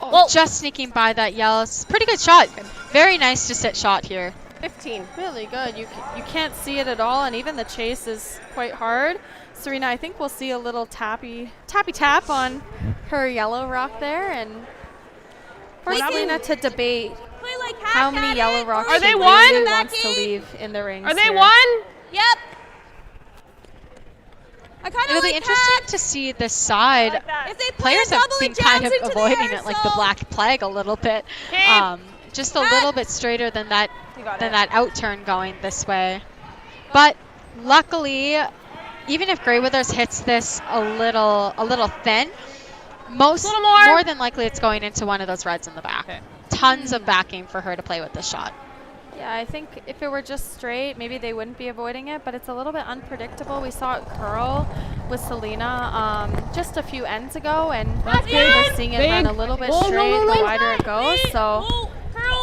Oh, just sneaking by that yellow. It's a pretty good shot. Very nice to sit shot here. 15. Really good. You can't see it at all, and even the chase is quite hard. Serena, I think we'll see a little tappy tap on her yellow rock there, and for Serena to debate how many yellow rocks Are she they really one? wants to leave in the rings. Are they here. one? Yep. It'll be interesting to see this side. Players have been kind of avoiding it like the Black Plague a little bit. Just a little bit straighter than that out turn going this way. But luckily, even if Grey Withers hits this a little thin, more than likely it's going into one of those reds in the back. Tons of backing for her to play with this shot. Yeah, I think if it were just straight, maybe they wouldn't be avoiding it, but it's a little bit unpredictable. We saw it curl with Selena just a few ends ago, and we're seeing it run a little bit straight the wider it goes. So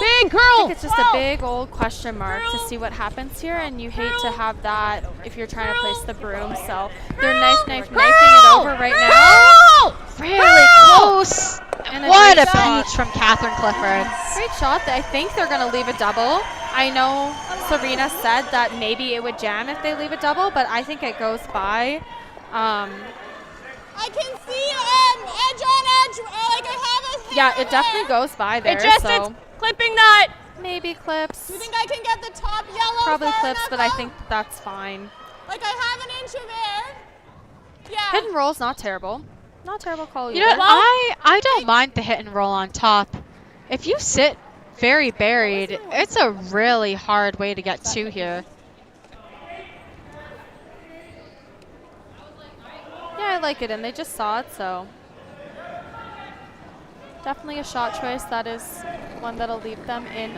Big curl! I think it's just a big old question mark to see what happens here, and you hate to have that if you're trying to place the broom. So they're knifing it over right now. Really close. What a peach from Catherine Clifford. Great shot. I think they're going to leave a double. I know Serena said that maybe it would jam if they leave a double, but I think it goes by. I can see edge on edge. Like I have a yeah, it definitely goes by there. It's clipping that. Maybe clips. Do you think I can get the top yellow? Probably clips, but I think that's fine. Like I have an inch of air. Yeah. Hit and roll's not terrible. Not terrible call either. You know, I don't mind the hit and roll on top. If you sit very buried, it's a really hard way to get to here. Yeah, I like it, and they just saw it, so definitely a shot choice. That is one that'll leave them in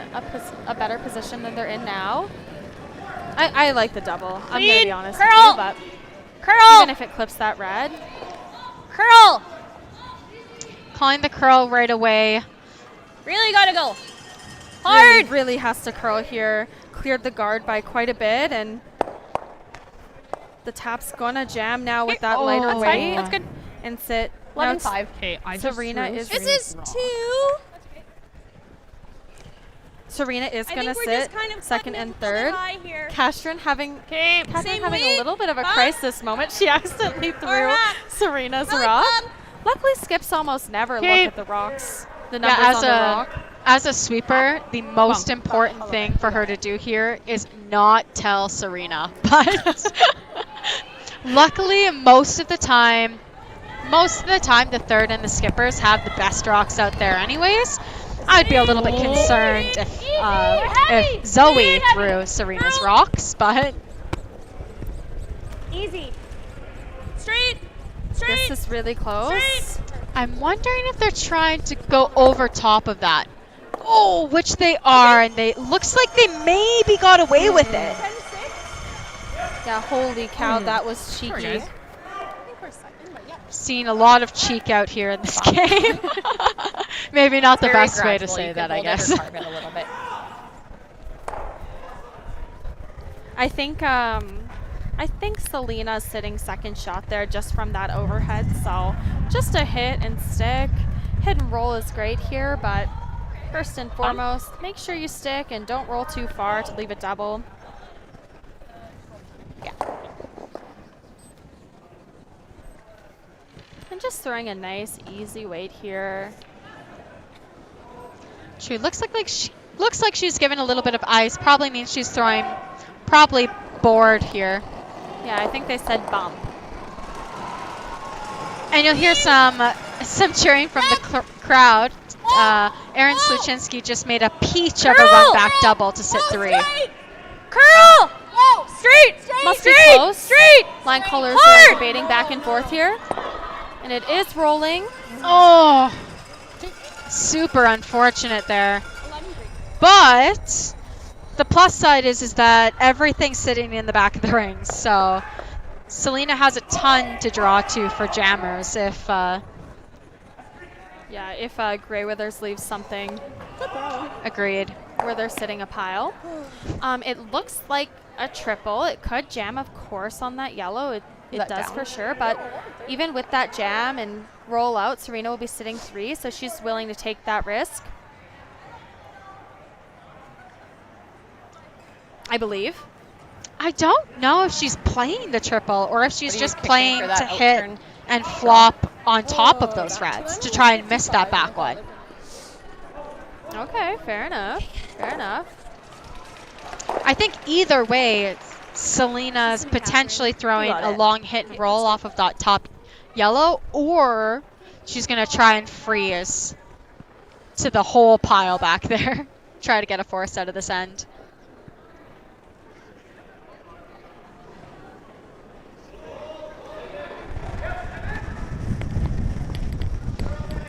a better position than they're in now. I like the double. I'm going to be honest with you, but even if it clips that red. Curl! Calling the curl right away. Really gotta go. Hard! Really has to curl here. Cleared the guard by quite a bit, and the tap's gonna jam now with that lighter weight. That's good. And sit. 11-5. Okay, Serena is. This is 2. Serena is gonna sit second and third. Castrin having a little bit of a crisis moment. She accidentally threw Serena's rock. Luckily, skips almost never look at the rocks. The numbers on the rock. As a sweeper, the most important thing for her to do here is not tell Serena. But luckily, most of the time, the third and the skippers have the best rocks out there anyways. I'd be a little bit concerned if Zoe threw Serena's rocks, but easy. Straight. This is really close. I'm wondering if they're trying to go over top of that. Oh, which they are, and they looks like they maybe got away with it. Yeah, holy cow, that was cheeky. Seen a lot of cheek out here in this game. Maybe not the best way to say that, I guess. A little bit. I think Selena's sitting second shot there just from that overhead, so just a hit and stick. Hit and roll is great here, but first and foremost, make sure you stick and don't roll too far to leave a double. Yeah. And just throwing a nice, easy weight here. She looks like she's given a little bit of ice. Probably means she's throwing board here. Yeah, I think they said bump. And you'll hear some cheering from the crowd. Aaron Sluchinski just made a peach of a run back double to sit 3. Curl! Oh, straight! Must be close. Line colors are debating back and forth here. And it is rolling. Oh, super unfortunate there. But the plus side is that everything's sitting in the back of the ring. So Selena has a ton to draw to for jammers if Grey Withers leaves something. Agreed. Where they're sitting a pile. It looks like a triple. It could jam, of course, on that yellow. It does for sure, but even with that jam and roll out, Serena will be sitting 3, so she's willing to take that risk. I believe. I don't know if she's playing the triple or if she's just playing to hit and flop on top of those reds to try and miss that back one. Okay, fair enough. I think either way, Selena's potentially throwing a long hit and roll off of that top yellow, or she's going to try and freeze to the whole pile back there. Try to get a force out of this end.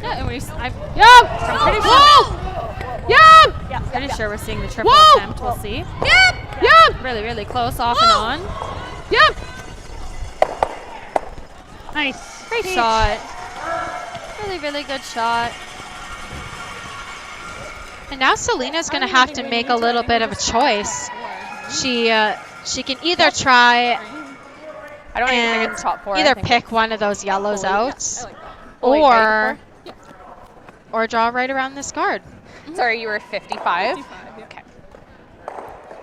Yeah, and I'm pretty sure. Yep! Pretty sure we're seeing the triple attempt. We'll see. Yep! Yep! Really, really close, off and on. Yep! Nice. Great shot. Really, really good shot. And now Selena's going to have to make a little bit of a choice. She can either try and either pick one of those yellows out, or draw right around this guard. Sorry, you were 55? Okay.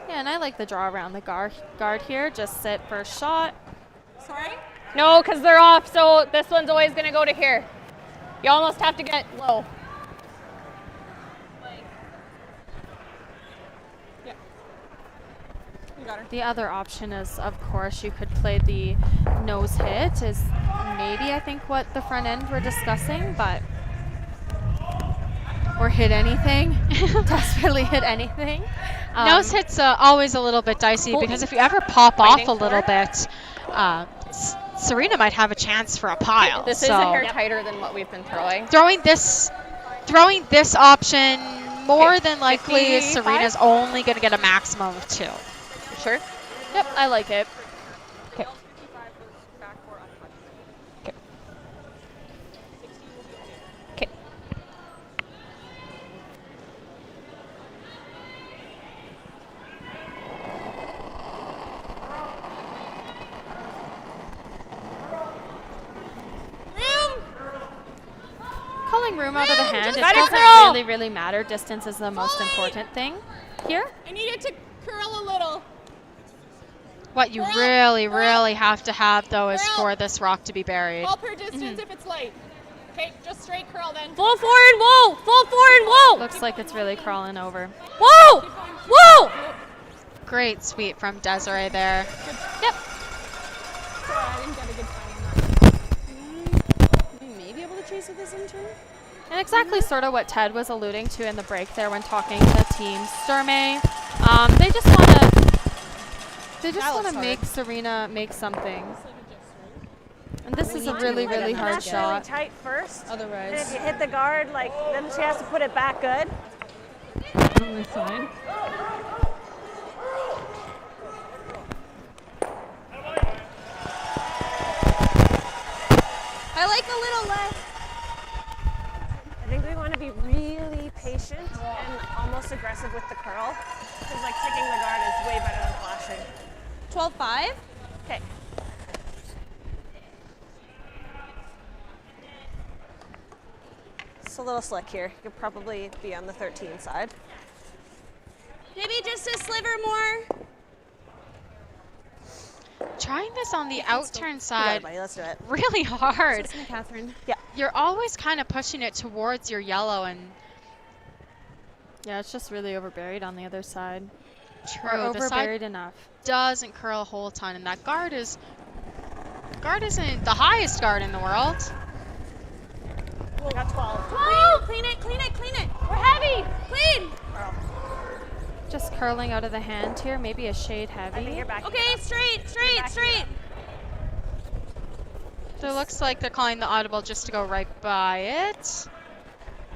Yeah, and I like the draw around the guard here. Just sit for a shot. Sorry? No, because they're off, so this one's always going to go to here. You almost have to get low. The other option is, of course, you could play the nose hit, is maybe, I think, what the front end we're discussing, but... Or hit anything. Desperately hit anything. Nose hit's always a little bit dicey, because if you ever pop off a little bit, Serena might have a chance for a pile. This is a hair tighter than what we've been throwing. Throwing this option, more than likely, Serena's only going to get a maximum of 2. Sure? Yep, I like it. Okay. Okay. Calling room out of the hand, it Let it doesn't curl. really, really matter. Distance is the most important thing here. I need it to curl a little. What you really, really have to have, though, is for this rock to be buried. All per distance if it's light. Okay, just straight curl then. Full forward, whoa! Full forward, whoa! Looks like it's really crawling over. Whoa! Whoa! Great sweep from Desiree there. Yep. I didn't get a good timing on that. We may be able to chase with this in turn. And exactly sort of what Ted was alluding to in the break there when talking to Team Sturmay. They just want to make Serena make something. And this is a really, really hard shot. Really tight first. Otherwise. And if you hit the guard, like, then she has to put it back good. On this side. I like a little less. I think we want to be really patient and almost aggressive with the curl. Because like ticking the guard is way better than flashing. 12-5. Okay. It's a little slick here. You could probably be on the 13 side. Maybe just a sliver more. Trying this on the out-turn side, Let's do it. really hard. Listen to Catherine. Yeah. You're always kind of pushing it towards your yellow, and Yeah, it's just really overburied on the other side. true. Or The side overburied enough. doesn't curl a whole ton, and that guard isn't the highest guard in the world. I got 12. Clean it, clean it, clean it. We're heavy. Clean. Just curling out of the hand here, maybe a shade heavy. Okay, straight. So it looks like they're calling the audible just to go right by it.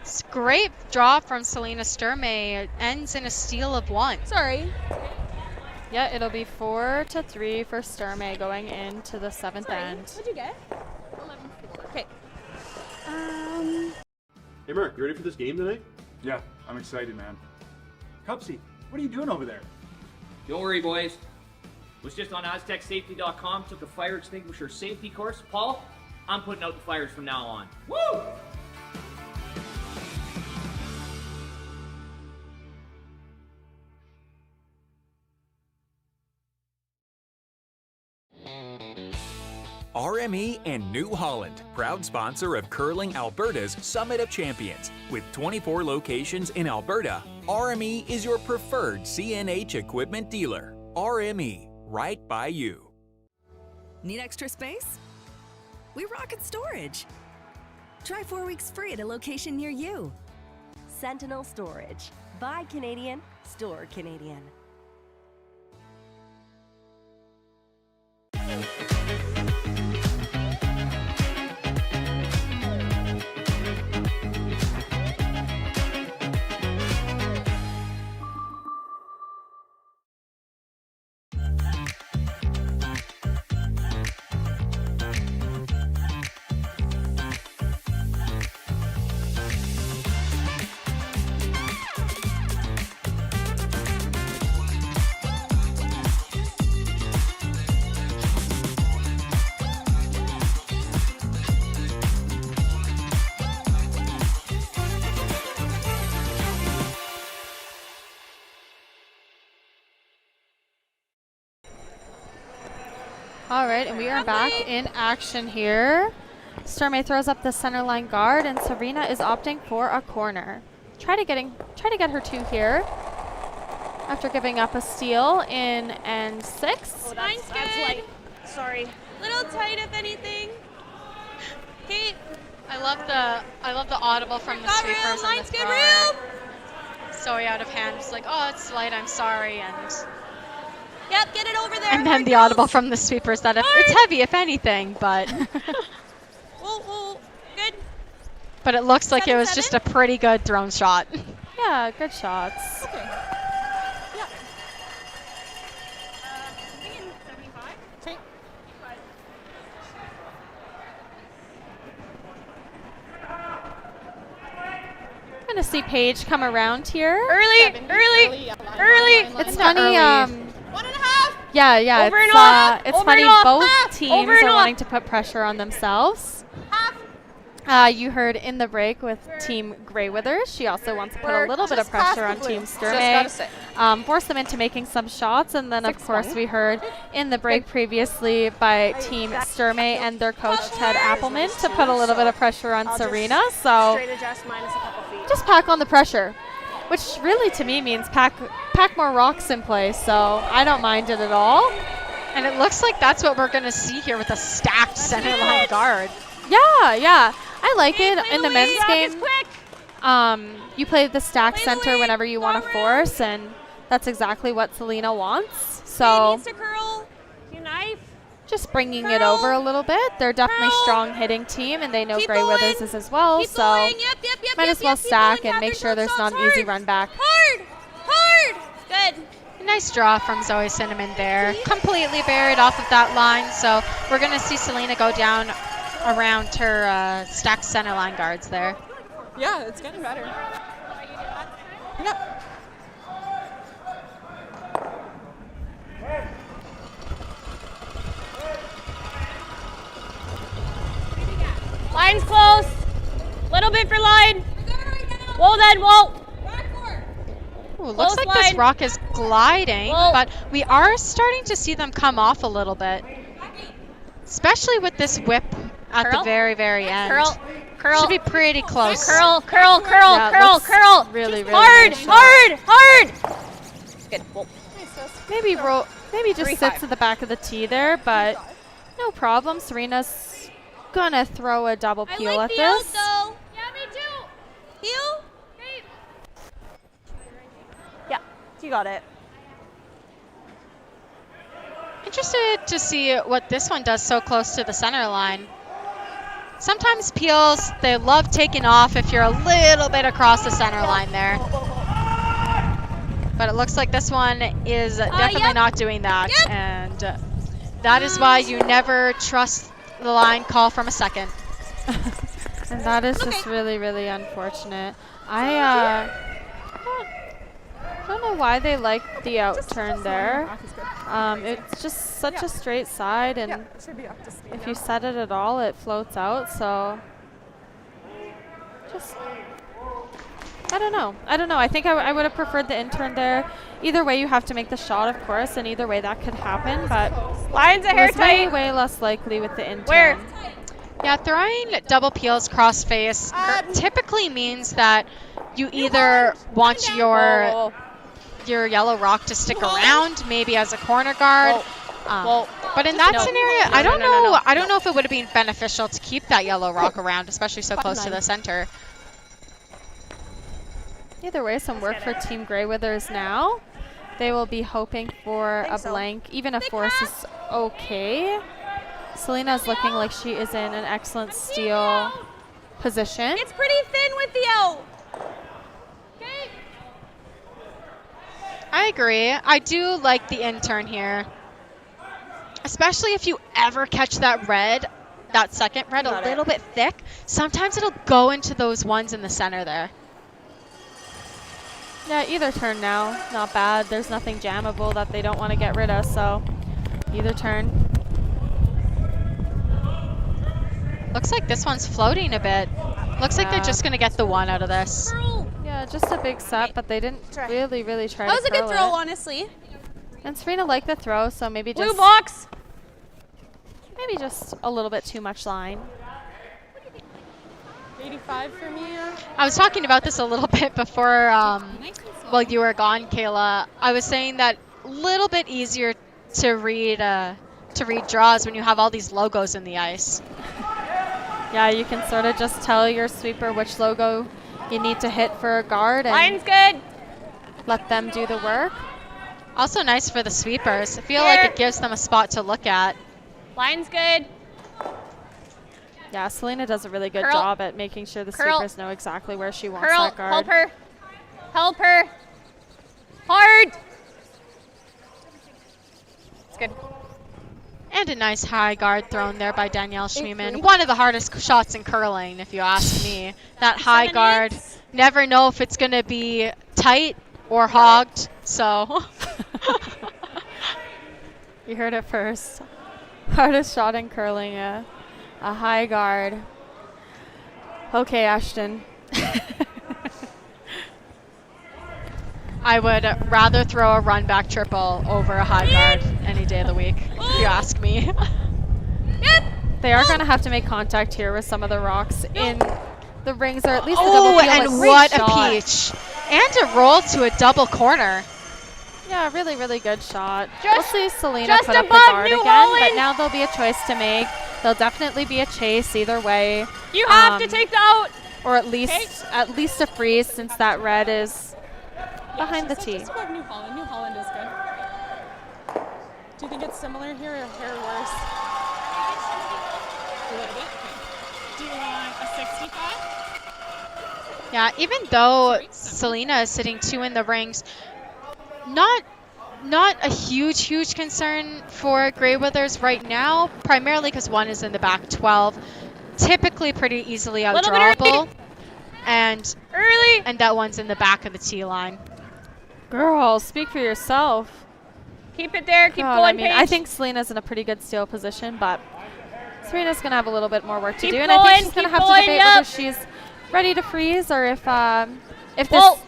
It's a great draw from Selena Sturmay. It ends in a steal of 1. Sorry. Yeah, it'll be 4-3 for Sturmay going into the 7th end. What'd you get? 11-4. Okay. Hey Mark, you ready for this game tonight? Yeah, I'm excited, man. Cupsy, what are you doing over there? Don't worry, boys. Was just on AztecSafety.com, took a fire extinguisher safety course. Paul, I'm putting out the fires from now on. Woo! RME and New Holland, proud sponsor of Curling Alberta's Summit of Champions. With 24 locations in Alberta, RME is your preferred CNH equipment dealer. RME, right by you. Need extra space? We rocket storage. Try 4 weeks free at a location near you. Sentinel Storage. Buy Canadian, store Canadian. All right, and we are back in action here. Sturmay throws up the center line guard, and Serena is opting for a corner. Try to get her 2 here after giving up a steal in end 6. Oh, that's light. Sorry. Little tight, if anything. Kate. I love the audible from the sweepers on this car. So out of hand, just like, oh, it's light, I'm sorry, and yep, get it over there. and then the audible from the sweepers that it's heavy, if anything, but Whoa, good. but it looks like it was just a pretty good thrown shot. Yeah, good shots. Okay. Yeah. I think in 75. Okay. I'm gonna see Paige come around here. Early. It's funny. 1.5. Yeah. Over and off. It's Over funny. and off. Both Half. teams Over and are off. wanting to put pressure on themselves. You heard in the break with Team Greyweathers. She also wants to put a little bit of pressure on Team Sturmay, force them into making some shots, and then of course we heard in the break previously by Team Sturmay and their coach Ted Appleman to put a little bit of pressure on Serena. So Straight adjust minus a couple feet. just pack on the pressure, which really to me means pack more rocks in play. So I don't mind it at all. And it looks like that's what we're going to see here with a stacked center line guard. Yeah. I like it in the men's game. You play the stack center whenever you want to force, and that's exactly what Selena wants. So Needs to curl. You knife. just bringing it over a little bit. They're definitely a strong hitting team, and they know Greyweathers is as well. Keep So going. Yep, might as well stack and make sure there's not an easy run back. Hard. Good. Nice draw from Zoe Cinnamon there. Completely buried off of that line. So we're going to see Selena go down around her stacked center line guards there. Yeah, it's getting better. Yep. Line's close. Little bit for line. Whoa, then, whoa. Ooh, looks like this rock is gliding, but we are starting to see them come off a little bit. Especially with this whip at the very, very end. Curl. Should be pretty close. Curl. Really hard. Good. Whoa. Maybe just sits at the back of the tee there, but no problem. Serena's gonna throw a double peel at this. Though. Yeah, me too. Heel. Yeah, you got it. Interested to see what this one does so close to the center line. Sometimes peels, they love taking off if you're a little bit across the center line there. But it looks like this one is definitely not doing that. And that is why you never trust the line call from a second. And that is just really, really unfortunate. I don't know why they like the outturn there. It's just such a straight side, and if you set it at all, it floats out. So just, I don't know. I think I would have preferred the in-turn there. Either way, you have to make the shot, of course, and either way that could happen. But Line's a hair tight. Way less likely with the in-turn. Yeah, throwing double peels cross face typically means that you either want your yellow rock to stick around, maybe as a corner guard, But in that scenario, I don't know. I don't know if it would have been beneficial to keep that yellow rock around, especially so close to the center. Either way, some work for Team Grey Withers now. They will be hoping for a blank. Even a force is okay. Selena is looking like she is in an excellent steal position. It's pretty thin with the O. Okay. I agree. I do like the in-turn here. Especially if you ever catch that red, that second red, a little bit thick. Sometimes it'll go into those ones in the center there. Yeah, either turn now. Not bad. There's nothing jammable that they don't want to get rid of, so either turn. Looks like this one's floating a bit. Looks like they're just going to get the one out of this. Yeah, just a big set, but they didn't really try to That was a good curl throw, it. honestly. And Serena liked the throw, so maybe Blue just box. maybe just a little bit too much line. 85 for me. I was talking about this a little bit before while you were gone, Kayla. I was saying that a little bit easier to read draws when you have all these logos in the ice. Yeah, you can sort of just tell your sweeper which logo you need to hit for a guard and Line's good. let them do the work. Also nice for the sweepers. I feel like it gives them a spot to look at. Line's good. Yeah, Selena does a really good Curl. job at making sure the Curl. sweepers know exactly where she wants Curl. that guard. Help her. Help her. Hard. It's good. And a nice high guard thrown there by Danielle Schmiemann. One of the hardest shots in curling, if you ask me. That high guard. Never know if it's going to be tight or hogged, so. You heard it first. Hardest shot in curling, a high guard. Okay, Ashton. I would rather throw a run back triple over a high guard any day of the week, if you ask me. They are going to have to make contact here with some of the rocks in the rings, or at least a double heel. And what a peach. And a roll to a double corner. Yeah, really good shot. We'll see Selena just put up the above guard New again, Holland. but now there'll be a choice to make. There'll definitely be a chase either way. You have to take the out. Or at least a freeze, since that red is behind the tee. Just above New Holland. New Holland is good. Do you think it's similar here or worse? A little bit. Okay. Do you want a 65? Yeah, even though Selena is sitting 2 in the rings, not a huge concern for Grey Withers right now, primarily because one is in the back 12, typically pretty easily outdrawable, and that one's in the back of the tee line. Girl, speak for yourself. Keep it there. Keep God, going, I mean, Paige. I think Selena's in a pretty good steal position, but Serena's going to have a little bit more work to Keep do, and I think going, she's going to keep have to going, debate whether she's ready to freeze or if this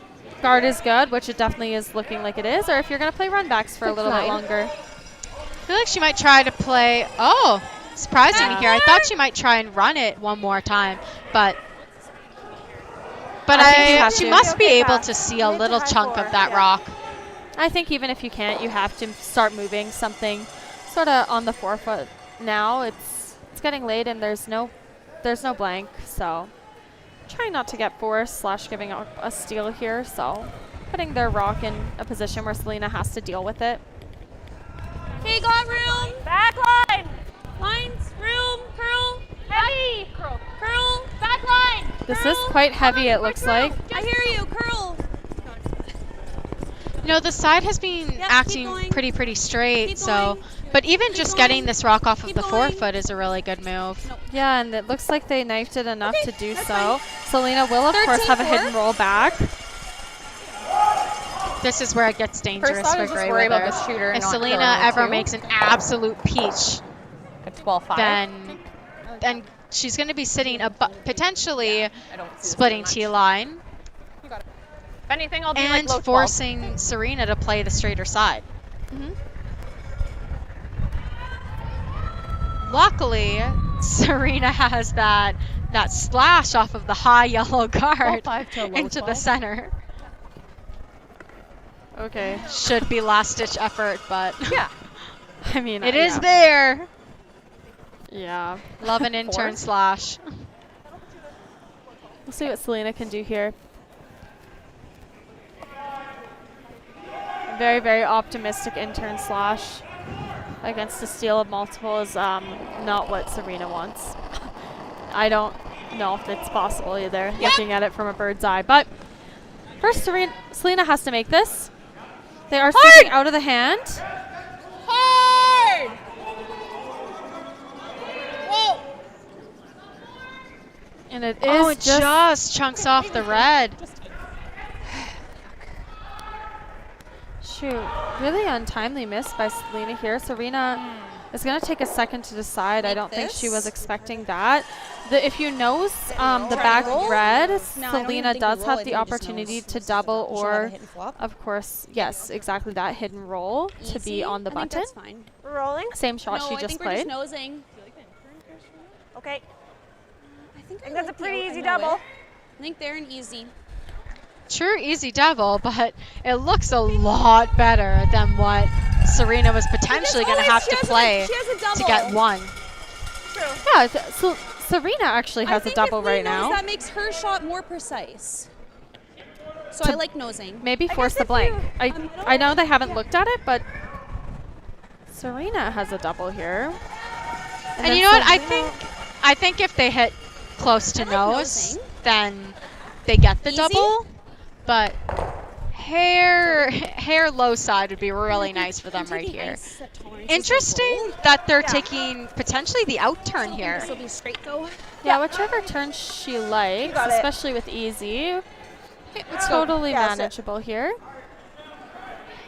guard is good, which it definitely is looking like it is, or if you're going to play run backs for a little bit longer. I feel like she might try to play, surprising me here. I thought she might try and run it one more time, but she must be able to see a little chunk of that rock. I think even if you can't, you have to start moving something sort of on the forefoot now. It's getting late and there's no blank, so trying not to get forced / giving up a steal here, so putting their rock in a position where Selena has to deal with it. Okay, got room. Back line. Lines, room, curl, heavy. Curl, back line. This is quite heavy, it looks like. I hear you, curl. You know, the side has been acting pretty straight, but even just getting this rock off of the forefoot is a really good move. Yeah, and it looks like they knifed it enough to do so. Selena will, of course, have a hit and roll back. This is where it gets dangerous First, I for was just Grey worried about Withers. the shooter If not Selena curling ever too. makes an absolute peach, At 12-5. then she's going to be sitting potentially splitting T line If anything, I'll be like and low 12. forcing Serena to play the straighter side. Luckily, Serena has that slash off of the high yellow guard into the center. Okay. Should be last-ditch effort, but... Yeah. I mean, It is there. Yeah. Love an intern Four. slash. We'll see what Selena can do here. Very, very optimistic intern slash against a steal of multiple is not what Serena wants. I don't know if it's possible either, looking at it from a bird's eye. But first, Selena has to make this. They are sticking out of the hand. Hard! Whoa! And it is Oh, it just chunks off the red. Shoot, really untimely miss by Selena here. Serena is going to take a second to decide. I don't think she was expecting that. If you nose the back red, Selena does have the opportunity to double or, of course, yes, exactly that, hidden roll to be on the button. That's fine. We're rolling? Same shot she I just think played. We're just nosing. Okay. I think that's a pretty easy double. I think they're an easy. Sure, easy double, but it looks a lot better than what Serena was potentially going to have to play to get one. True. Yeah, so Serena actually has a double right now. That makes her shot more precise. So I like nosing. Maybe force the blank. I know they haven't looked at it, but Serena has a double here. And you know what? I think if they hit close to nose, then they get the double. But hair low side would be really nice for them right here. Interesting that they're taking potentially the out turn here. This will be straight though. Yeah, whichever turn she likes, especially with easy. It's totally manageable here.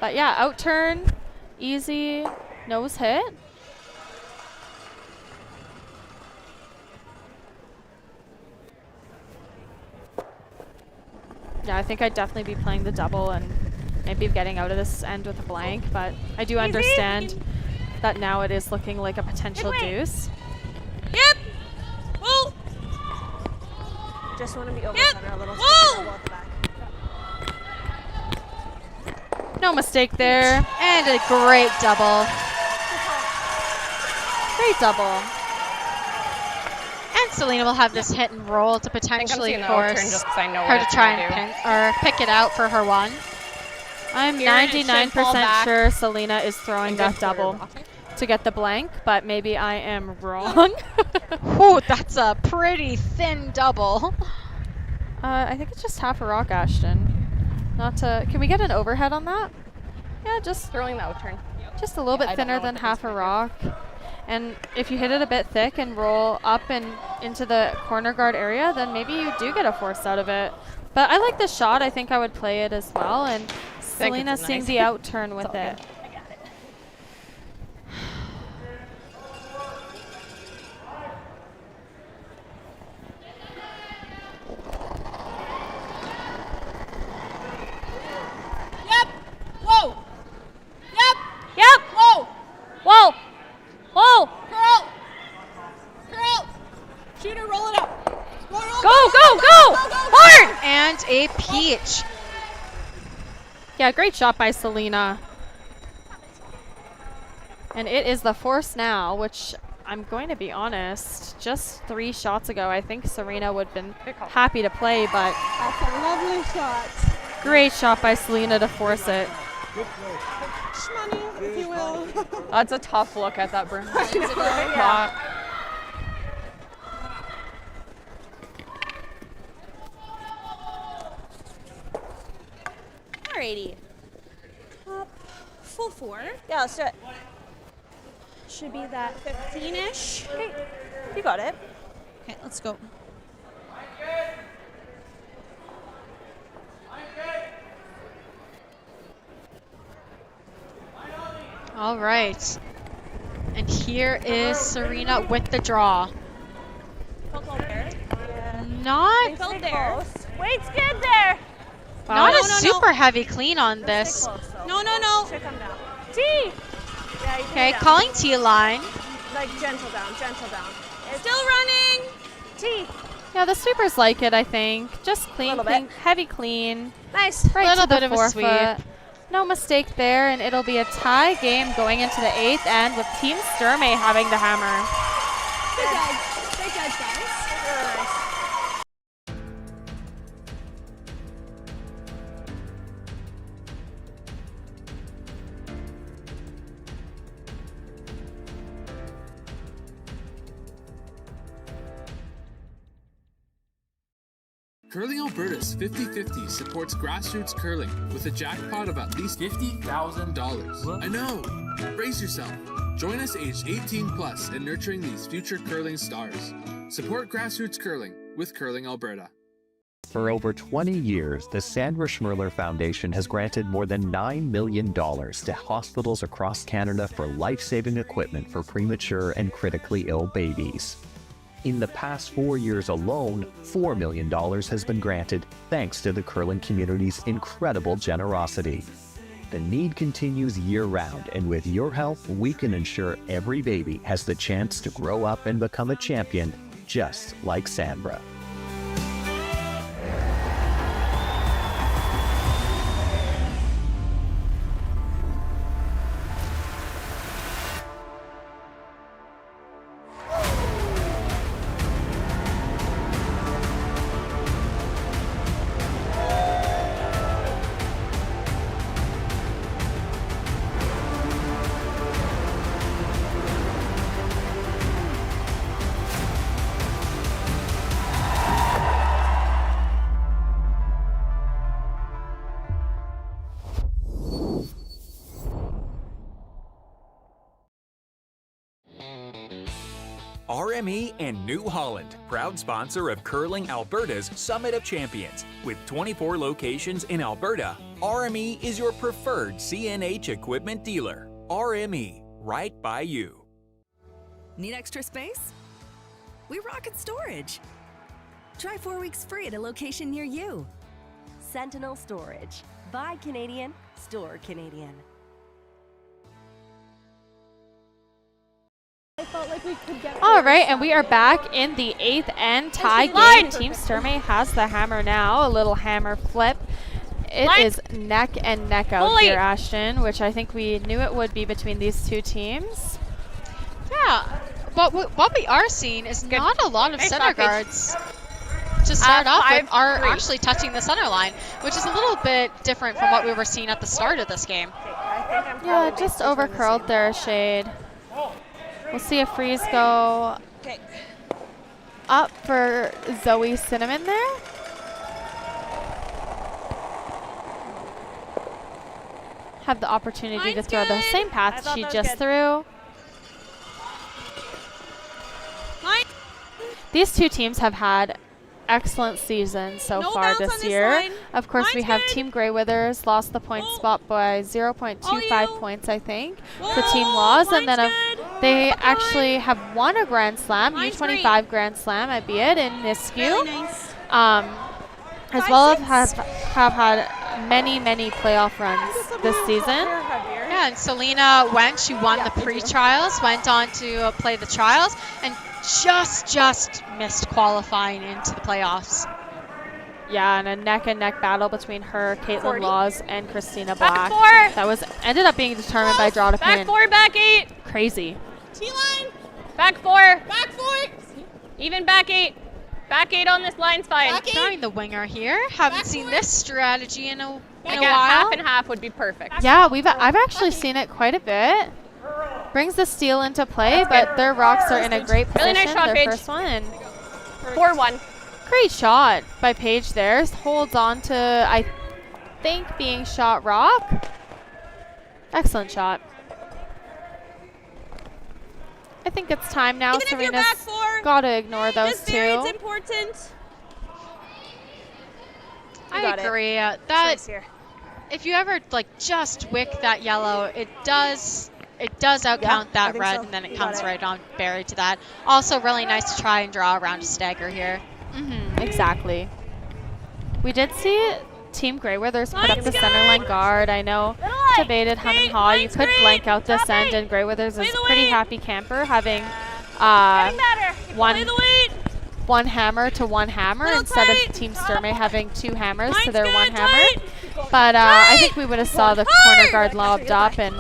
But yeah, out turn, easy, nose hit. Yeah, I think I'd definitely be playing the double and maybe getting out of this end with a blank, but I do understand that now it is looking like a potential deuce. Yep. Whoa. Just want to be over center a little. Whoa. No mistake there. And a great double. Great double. And Selena will have this hit and roll to potentially force her to try and pick it out for her one. I'm 99% sure Selena is throwing that double to get the blank, but maybe I am wrong. Ooh, that's a pretty thin double. I think it's just half a rock, Ashton. Can we get an overhead on that? Yeah, just throwing the out turn. Just a little bit thinner than half a rock. And if you hit it a bit thick and roll up and into the corner guard area, then maybe you do get a force out of it. But I like the shot. I think I would play it as well. And Selena seeing the out turn with it. I got it. Yep. Whoa. Yep. Yep. Whoa. Whoa. Whoa. Girl. Girl. Shooter, roll it up. Go, Hard! And a peach. Yeah, great shot by Selena. And it is the force now, which I'm going to be honest, just 3 shots ago, I think Serena would have been happy to play, but that's a lovely shot. Great shot by Selena to force it. Shmoney, if you will. That's a tough look at that broom. Yeah. Alrighty. Full 4. Yeah, let's do it. Should be that 15-ish. Okay, you got it. Okay, let's go. All right. And here is Serena with the draw. Not Felt there. Weight's good there. Not a super heavy clean on this. No. Should come down. T. Yeah, Okay, calling T line. Like gentle down. It's still running. T. Yeah, the sweepers like it, I think. Just clean, heavy clean. Nice. Right Little to the bit of a forefoot. sweep. No mistake there, and it'll be a tie game going into the 8th end with Team Sturmay having the hammer. Good judge. Great judge, guys. Curling Alberta's 50-50 supports grassroots curling with a jackpot of at least $50,000. I know! Brace yourself. Join us aged 18 plus in nurturing these future curling stars. Support grassroots curling with Curling Alberta. For over 20 years, the Sandra Schmirler Foundation has granted more than $9 million to hospitals across Canada for life-saving equipment for premature and critically ill babies. In the past 4 years alone, $4 million has been granted thanks to the curling community's incredible generosity. The need continues year-round, and with your help, we can ensure every baby has the chance to grow up and become a champion, just like Sandra. RME and New Holland, proud sponsor of Curling Alberta's Summit of Champions. With 24 locations in Alberta, RME is your preferred CNH equipment dealer. RME, right by you. Need extra space? We rocket storage. Try 4 weeks free at a location near you. Sentinel Storage. Buy Canadian, store Canadian. I felt like we could get All right, and we are back in the 8th end tie game. Team Sturmay has the hammer now, a little hammer flip. It is neck and neck out here, Ashton, which I think we knew it would be between these two teams. Yeah, but what we are seeing is not a lot of center guards to start off with are actually touching the center line, which is a little bit different from what we were seeing at the start of this game. Yeah, just over curled there, Shade. We'll see a freeze go up for Zoe Cinnamon there. Have the opportunity to throw the same path she just threw. These two teams have had excellent seasons so far this year. Of course, we have Team Grey Withers lost the point spot by 0.25 points, I think, to Team Laws, and then they actually have won a Grand Slam, U25 Grand Slam, albeit in Nisku, as well as have had many playoff runs this season. Yeah, and Selena she won the pre-trials, went on to play the trials, and just missed qualifying into the playoffs. Yeah, and a neck-and-neck battle between her, Caitlin Laws, and Christina Black. That ended up being determined by draw to pin. Back 4, back 8. Crazy. T-line. Back 4. Back 4. Even back 8. Back 8 on this line's fine. Throwing the winger here. Haven't seen this strategy in a while. Half and half would be perfect. Yeah, I've actually seen it quite a bit. Brings the steal into play, but their rocks are in a great position. Really nice shot, their Paige. first one. 4-1. Great shot by Paige there. Holds on to, I think, being shot rock. Excellent shot. I think it's time now. Serena's got to ignore those two. It's important. I agree. That if you ever just wick that yellow, it does outcount that red, and then it comes right on buried to that. Also, really nice to try and draw around a stagger here. Exactly. We did see Team Grey Withers put up the center line guard. I know debated hum and haw. You could blank out this end, and Grey Withers is a pretty happy camper having one hammer to one hammer instead of Team Sturmay having two hammers to their one hammer. But I think we would have saw the corner guard lobbed up and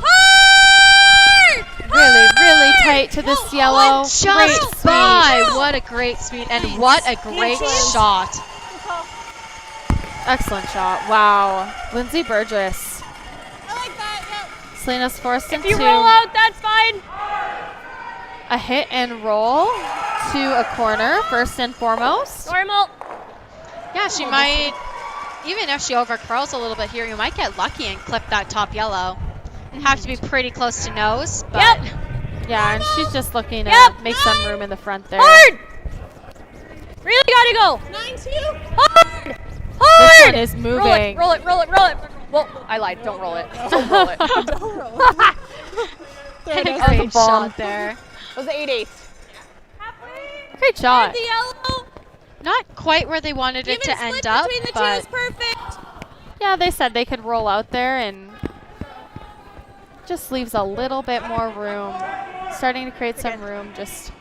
really tight to this yellow. Great speed. What a great speed and what a great shot. Excellent shot. Wow. Lindsay Burgess. I like that. Yep. Selena's forced If into you roll out, that's fine. a hit and roll to a corner, first and foremost. Normal. Yeah, she might, even if she overcurls a little bit here, you might get lucky and clip that top yellow. Have to be pretty close to nose, but yeah, and she's just looking to make some room in the front there. Hard. Really gotta go. 9-2. Hard. This one is moving. Roll it. Well, I lied. Don't roll it. Don't roll it. Don't roll it. great shot there. It was the 8-8. Great shot. The yellow. Not quite where they wanted it to end up, between the two but is perfect. Yeah, they said they could roll out there and just leaves a little bit more room. Starting to create some room just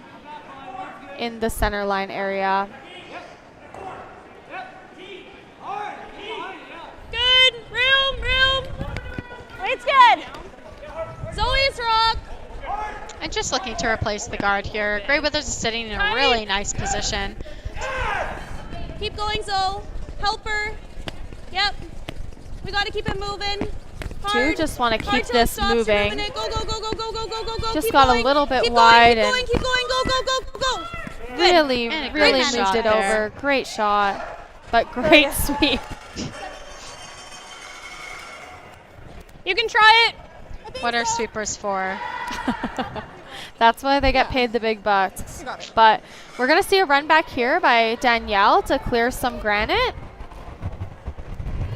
in the center line area. Good. Room. It's good. Zoe's rock. and just looking to replace the guard here. Grey Withers is sitting in a really nice position. Keep going, Zoe. Help her. Yep. We got to keep it moving. Two just want to keep this moving. Go. Just keep got going. a little bit keep wide going, and keep going. Go. really moved it over. Great shot, but great sweep. You can try it. What are sweepers for? That's why they get paid the big bucks. But we're going to see a run back here by Danielle to clear some granite.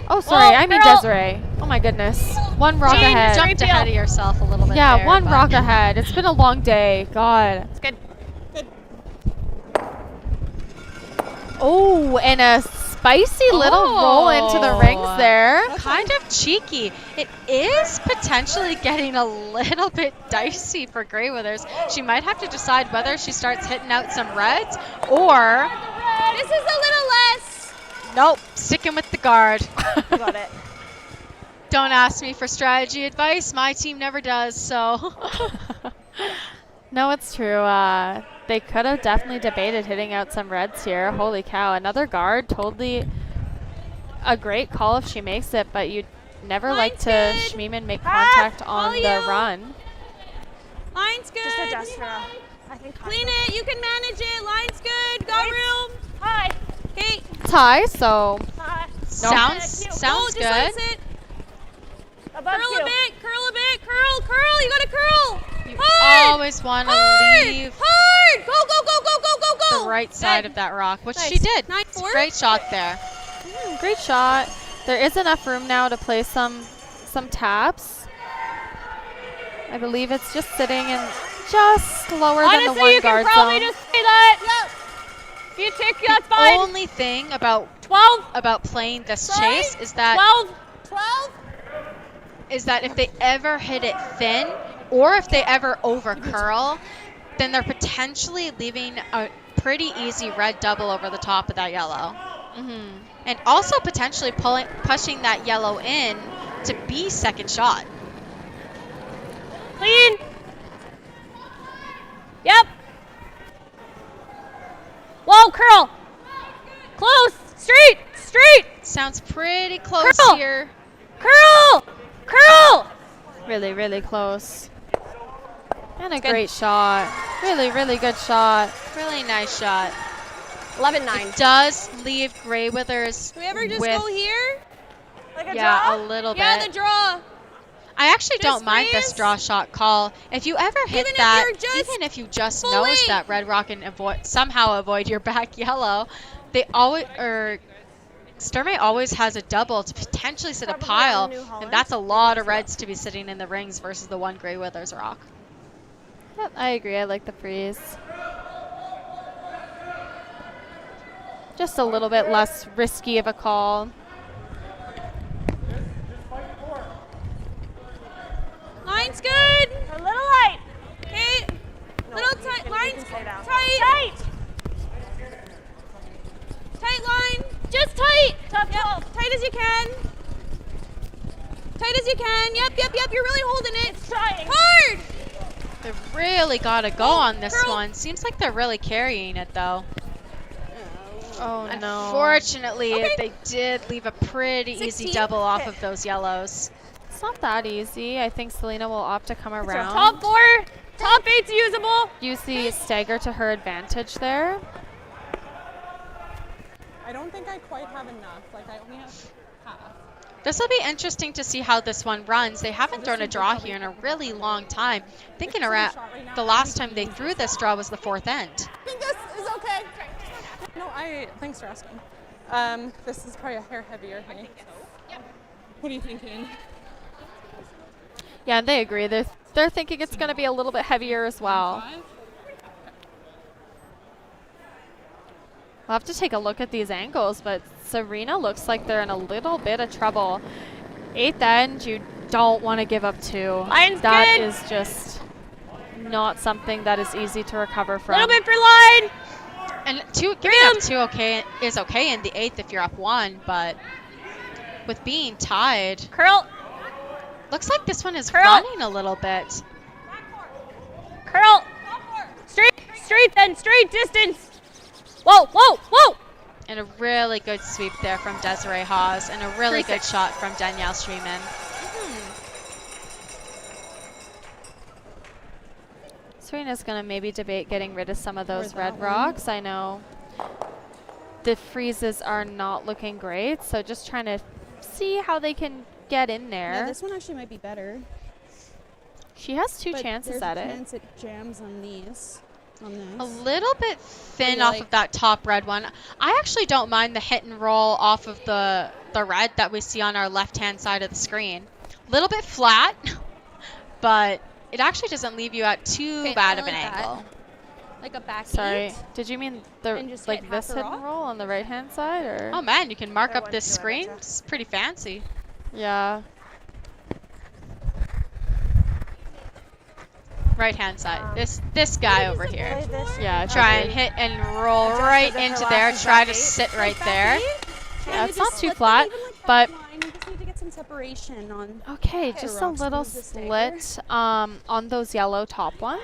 Oh, sorry. I mean Desiree. Oh, my goodness. One rock ahead. You jumped ahead of yourself a little bit Yeah, there, one but rock ahead. It's been a long day. God. It's good. Oh, and a spicy little roll into the rings there. Kind of cheeky. It is potentially getting a little bit dicey for Grey Withers. She might have to decide whether she starts hitting out some reds or... This is a little less. Nope, sticking with the guard. You got it. Don't ask me for strategy advice. My team never does, so... No, it's true. They could have definitely debated hitting out some reds here. Holy cow. Another guard. Totally a great call if she makes it, but you'd never like to Schmiemann make contact on the run. Line's good. Just adjust for now. I think Clean it. You can manage it. Line's good. Got room. Hi. Okay. It's high, so... Sounds good. Curl a bit. Curl. You gotta curl. You always want to leave hard. Go. the right side of that rock, which she did. It's a great shot there. Great shot. There is enough room now to play some taps. I believe it's just sitting in just lower than the one you guard can probably zone. just say that. If you tick, that's fine. The only thing about 12 about playing this chase is that 12 is that if they ever hit it thin or if they ever over curl, then they're potentially leaving a pretty easy red double over the top of that yellow. And also potentially pushing that yellow in to be second shot. Clean. Yep. Whoa, curl. Close. Straight. Sounds pretty close here. Curl. Really close. And a great shot. Really good shot. Really nice shot. 11-9. It does leave Grey Withers Do we ever just with, go here? Like a yeah, draw? a little Yeah, bit. the draw. I actually Just don't mind this freeze. draw shot call. If you ever hit Even if that, you're just even if you just fully- nose that red rock and somehow avoid your back yellow, they always, Sturmay always has a double to potentially sit a pile, and that's a lot of reds to be sitting in the rings versus the one Grey Withers rock. Yep, I agree. I like the freeze. Just a little bit less risky of a call. Line's good. A little light. Okay. Little tight. Line's tight. Tight line. Just tight. Top 12. Tight as you can. Tight as you can. Yep. You're really holding it. It's trying. Hard. They really got to go on this one. Seems like they're really carrying it, though. Oh, no. Unfortunately, they did leave a pretty easy double off of those yellows. It's not that easy. I think Selena will opt to come around. Top 4. Top 8's usable. Use the stagger to her advantage there. I don't think I quite have enough. Like, I only have half. This will be interesting to see how this one runs. They haven't thrown a draw here in a really long time. Thinking around the last time they threw this draw was the 4th end. I think this is okay. No, thanks for asking. This is probably a hair heavier. Hey? What are you thinking? Yeah, and they agree. They're thinking it's going to be a little bit heavier as well. We'll have to take a look at these angles, but Serena looks like they're in a little bit of trouble. 8th end, you don't want to give up 2. That is just not something that is easy to recover from. Little bit for line. And giving up 2 is okay in the 8th if you're up 1, but with being tied, curl. Looks like this one is running a little bit. Curl. Straight then, straight distance. Whoa. And a really good sweep there from Desiree Hawes, and a really good shot from Danielle Streeman. Serena's going to maybe debate getting rid of some of those red rocks. I know the freezes are not looking great, so just trying to see how they can get in there. Yeah, this one actually might be better. She has 2 chances at it. There's a chance it jams on these. A little bit thin off of that top red one. I actually don't mind the hit and roll off of the red that we see on our left-hand side of the screen. A little bit flat, but it actually doesn't leave you at too bad of an angle. Like a back Sorry, 8. did you mean like this hit and roll on the right-hand side? Or? Oh man, you can mark up this screen. It's pretty fancy. Yeah. Right-hand side. This guy over here. Yeah. Try and hit and roll right into there. Try to sit right there. Yeah, it's not too flat, but You just need to get some separation on. okay, just a little split on those yellow top ones.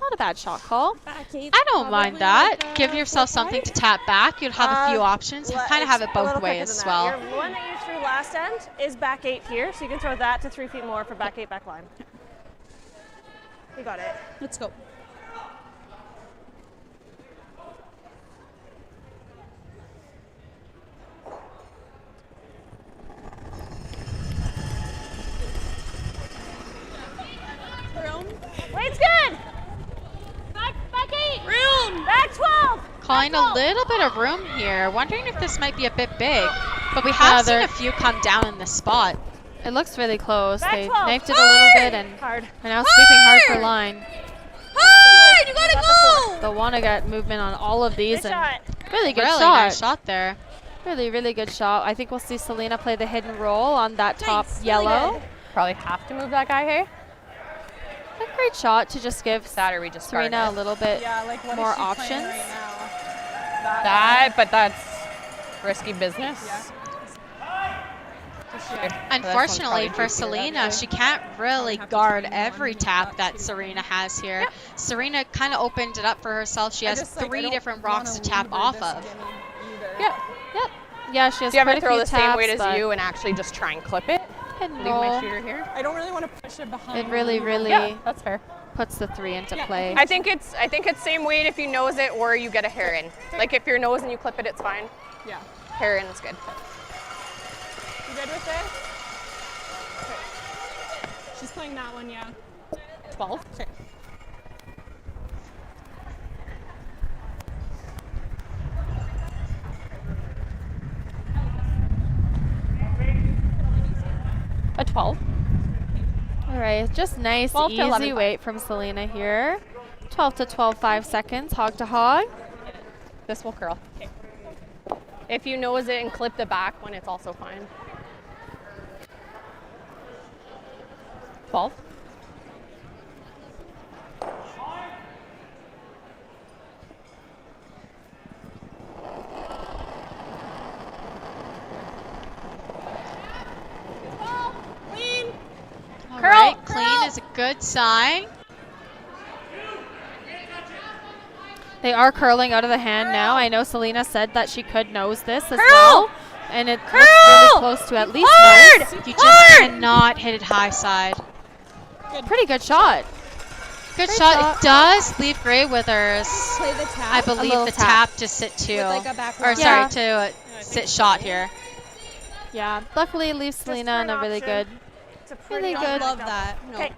Not a bad shot call. I don't mind that. Give yourself something to tap back. You'd have a few options. You kind of have it both ways as well. Your one that you threw last end is back 8 here, so you can throw that to 3 feet more for back 8 back line. You got it. Let's go. Weight's good. Back 8. Room. Back 12. Calling a little bit of room here. Wondering if this might be a bit big. But we have seen a few come down in this spot. It looks really close. Back They 12. knifed it a little bit and are now sweeping hard for line. Hard. You gotta go. They'll want to get movement on all of these. Good and shot. Really good Really shot. nice shot there. Really good shot. I think we'll see Selena play the hidden roll on that top yellow. Probably have to move that guy, hey? A great shot to just give Serena a little bit more options. But that's risky business. Unfortunately for Selena, she can't really guard every tap that Serena has here. Yep. Serena kind of opened it up for herself. She has 3 different rocks to tap off of. Yep. Yeah, she has Do you quite ever a throw few the same taps, weight as but you and actually just try and clip it? hidden Leave roll. my shooter here. I don't really want to push it behind. It really that's fair. puts the 3 into play. I think it's same weight if you nose it or you get a hair in. Like if you're nose and you clip it, it's fine. Yeah. Hair in is good. You good with this? Okay. She's playing that one, yeah. 12. Okay. A 12. All right, just nice, 12 to easy 11.5. weight from Selena here. 12 to 12, 5 seconds, hog to hog. This will curl. If you nose it and clip the back one, it's also fine. 12. That's a good sign. They are curling out of the hand now. I know Selena said that she could nose this as well. And it looks really close to at least nose. You just cannot hit it high side. Pretty good shot. Good shot. It does leave Grey Withers, Play the tap. I believe, the tap to sit to. With like a back Or roll. sorry, to sit shot here. Yeah, luckily it leaves Selena in a really good, really I good love that. No.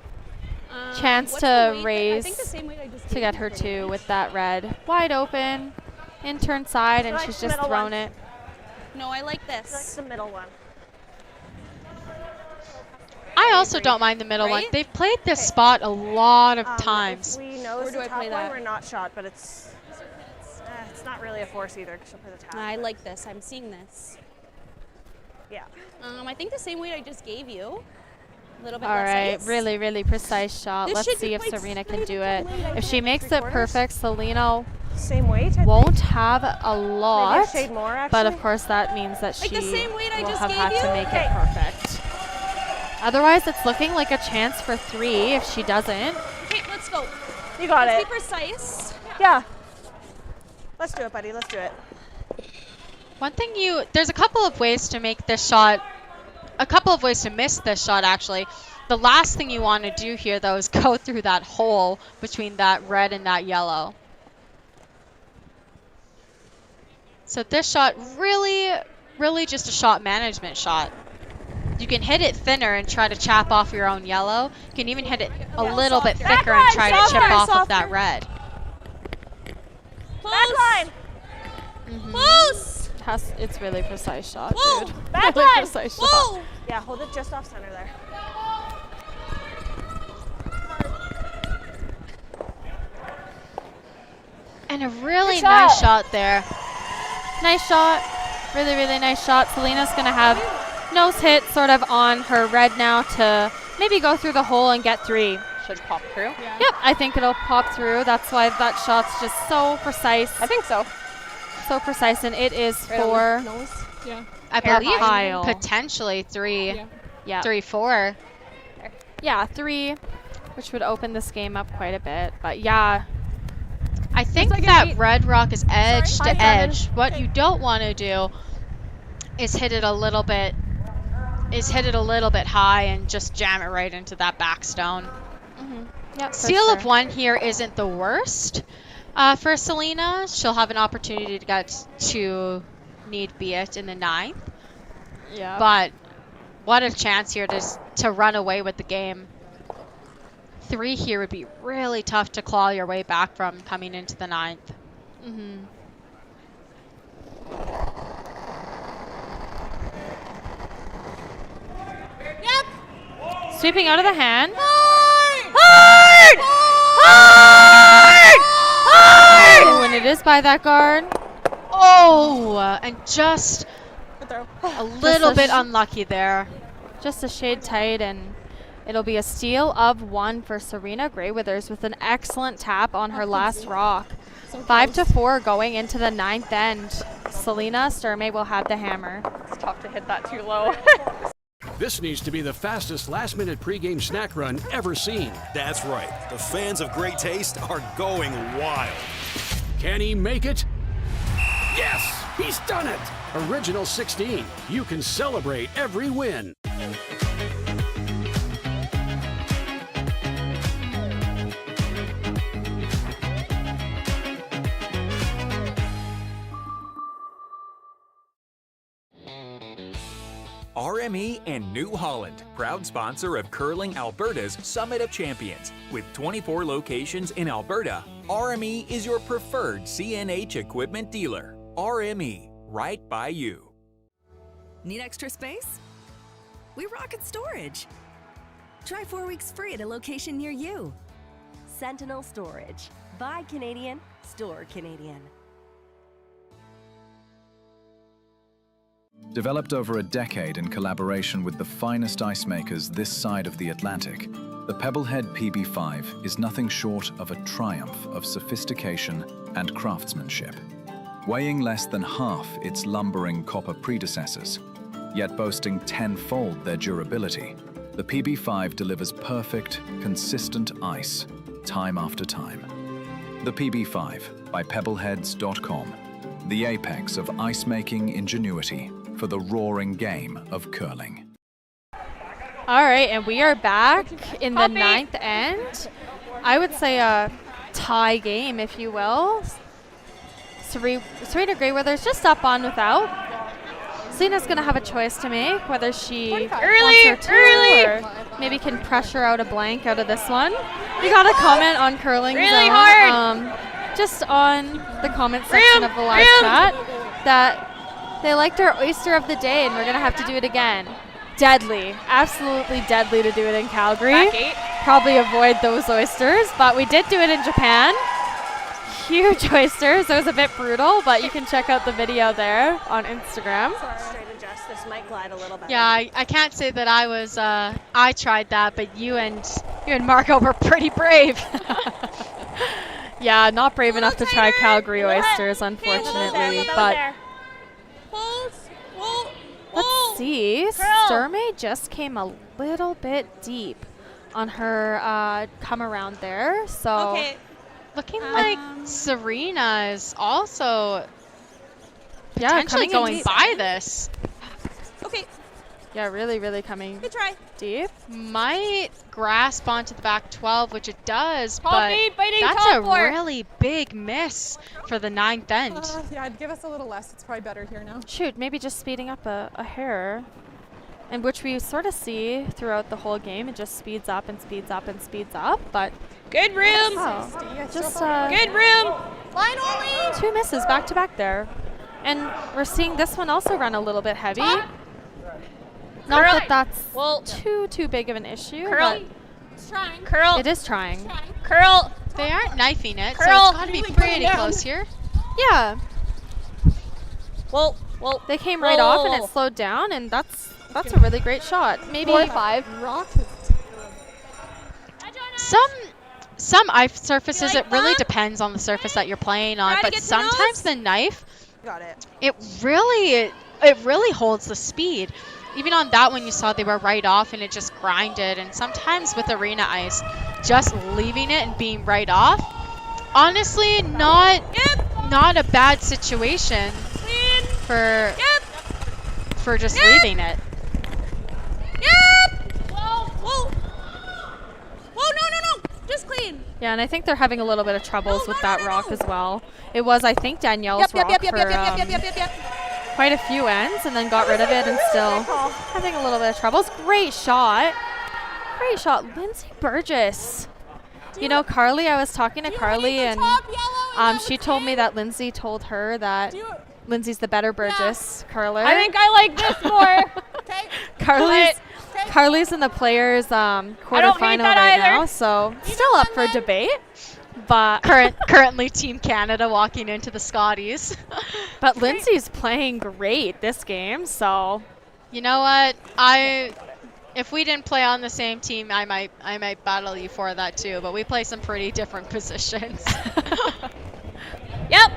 chance What's to the weight? I raise think the same weight I just to get her two with that red. Wide open, in turn side, and she's just thrown it. No, I like this. That's the middle one. I also don't mind the middle one. They've played this spot a lot of times. If we know Where the do I top play one, that? we're not shot, but it's not really a force either because she'll play the tap. I like this. I'm seeing this. Yeah. I think the same weight I just gave you. A little bit All less right, ice. really, really precise shot. This Let's should see be if played Serena can straight do at it. the weight. I If think she makes it 3/4. perfect, Selena Same weight. I won't have a lot. Maybe a shade more, But of actually. course, that means that Like she the same weight I will just have gave had you? to make Okay. it perfect. Otherwise, it's looking like a chance for 3 if she doesn't. Okay, let's go. You got Let's it. be precise. Yeah. Let's do it, buddy. Let's do it. One thing there's a couple of ways to make this shot, a couple of ways to miss this shot actually. The last thing you want to do here though is go through that hole between that red and that yellow. So this shot really just a shot management shot. You can hit it thinner and try to chap off your own yellow. You can even hit it a little bit thicker and try to chip off of that red. Backline. Close. It's really precise shot, Whoa. dude. Really Backline. precise shot. Whoa. Yeah, hold it just off center there. And a really Good nice shot. shot there. Nice shot. Really, really nice shot. Selena's going to have nose hit sort of on her red now to maybe go through the hole and get 3. Should pop through. Yep, I think it'll pop through. That's why that shot's just so precise. I think so. So precise, and it is Right on for the nose. Yeah. I Air believe pile. potentially 3. Yeah. 3-4. Yeah, 3, which would open this game up quite a bit. But yeah, I think like that an 8. red rock is edge Sorry? to Hi, edge. What you don't want to do is hit it a little bit high and just jam it right into that back stone. yep, for Steal sure. of 1 here isn't the worst for Selena. She'll have an opportunity to get to need be it in the 9th. Yeah. But what a chance here to run away with the game. 3 here would be really tough to claw your way back from coming into the 9th. Sweeping out of the hand. Hard! Oh, and it is by that guard. Oh, and just Good throw. a little a bit unlucky there. Just a shade tight, and it'll be a steal of 1 for Serena Grey Withers with an excellent tap on her last rock. 5-4 going into the 9th end. Selena Sturmay will have the hammer. It's tough to hit that too low. This needs to be the fastest last-minute pregame snack run ever seen. That's right. The fans of great taste are going wild. Can he make it? Yes, he's done it! Original 16. You can celebrate every win. RME and New Holland, proud sponsor of Curling Alberta's Summit of Champions. With 24 locations in Alberta, RME is your preferred CNH equipment dealer. RME, right by you. Need extra space? We rocket storage. Try 4 weeks free at a location near you. Sentinel Storage. Buy Canadian, store Canadian. Developed over a decade in collaboration with the finest ice makers this side of the Atlantic, the Pebblehead PB5 is nothing short of a triumph of sophistication and craftsmanship. Weighing less than half its lumbering copper predecessors, yet boasting tenfold their durability, The PB5 delivers perfect, consistent ice, time after time. The PB5 by pebbleheads.com. The apex of ice-making ingenuity for the roaring game of curling. All right, and we are back in the ninth end. I would say a tie game, if you will. Serena Greyweather's just up on without. Selena's going to have a choice to make, whether she wants her to or maybe can pressure out a blank out of this one. We got a comment on Curling Zone, just on the comment section of the live chat, that they liked our oyster of the day and we're going to have to do it again. Deadly, absolutely deadly to do it in Calgary. Probably avoid those oysters, but we did do it in Japan. Huge oysters. It was a bit brutal, but you can check out the video there on Instagram. Straight adjust. This might glide a little better. Yeah, I can't say that I tried that, but you and Marco were pretty brave. Yeah, not brave enough to try Calgary oysters, unfortunately, but let's see. Sturmay just came a little bit deep on her come around there, so looking like Serena is also potentially going by this. Okay. Yeah, really coming deep. Might grasp onto the back 12, which it does, but biting that's top a four. really big miss for the 9th end. Yeah, I'd give us a little less. It's probably better here now. Shoot, maybe just speeding up a hair, and which we sort of see throughout the whole game. It just speeds up and speeds up and speeds up, but good room. Just good room. Line only. 2 misses back to back there, and we're seeing this one also run a little bit heavy. Not that that's too big of an issue. Curl. But Trying. Curl. It is trying. Curl. They aren't knifing it, so Curl. it's got to be pretty close here. Yeah. Well, they came right off and it slowed down, and that's a really great shot. Maybe 4-5. Some ice surfaces, it really depends on the surface that you're playing on, but sometimes the knife, it really holds the speed. Even on that one, you saw they were right off and it just grinded. And sometimes with arena ice, just leaving it and being right off, honestly, not a bad situation for just leaving it. Whoa, no. Just clean. Yeah, and I think they're having a little bit of troubles with that rock as well. It was, I think, Danielle's rock for quite a few ends, and then got rid of it and still having a little bit of troubles. Great shot. Lindsay Burgess. You know, Carly, I was talking to Carly, and she told me that Lindsay told her that Lindsay's the better Burgess curler. I think I like this more. Carly's in the players quarterfinal right now, so still up for debate. But currently Team Canada walking into the Scotties. But Lindsay's playing great this game, so you know what? If we didn't play on the same team, I might battle you for that too, but we play some pretty different positions. Yep.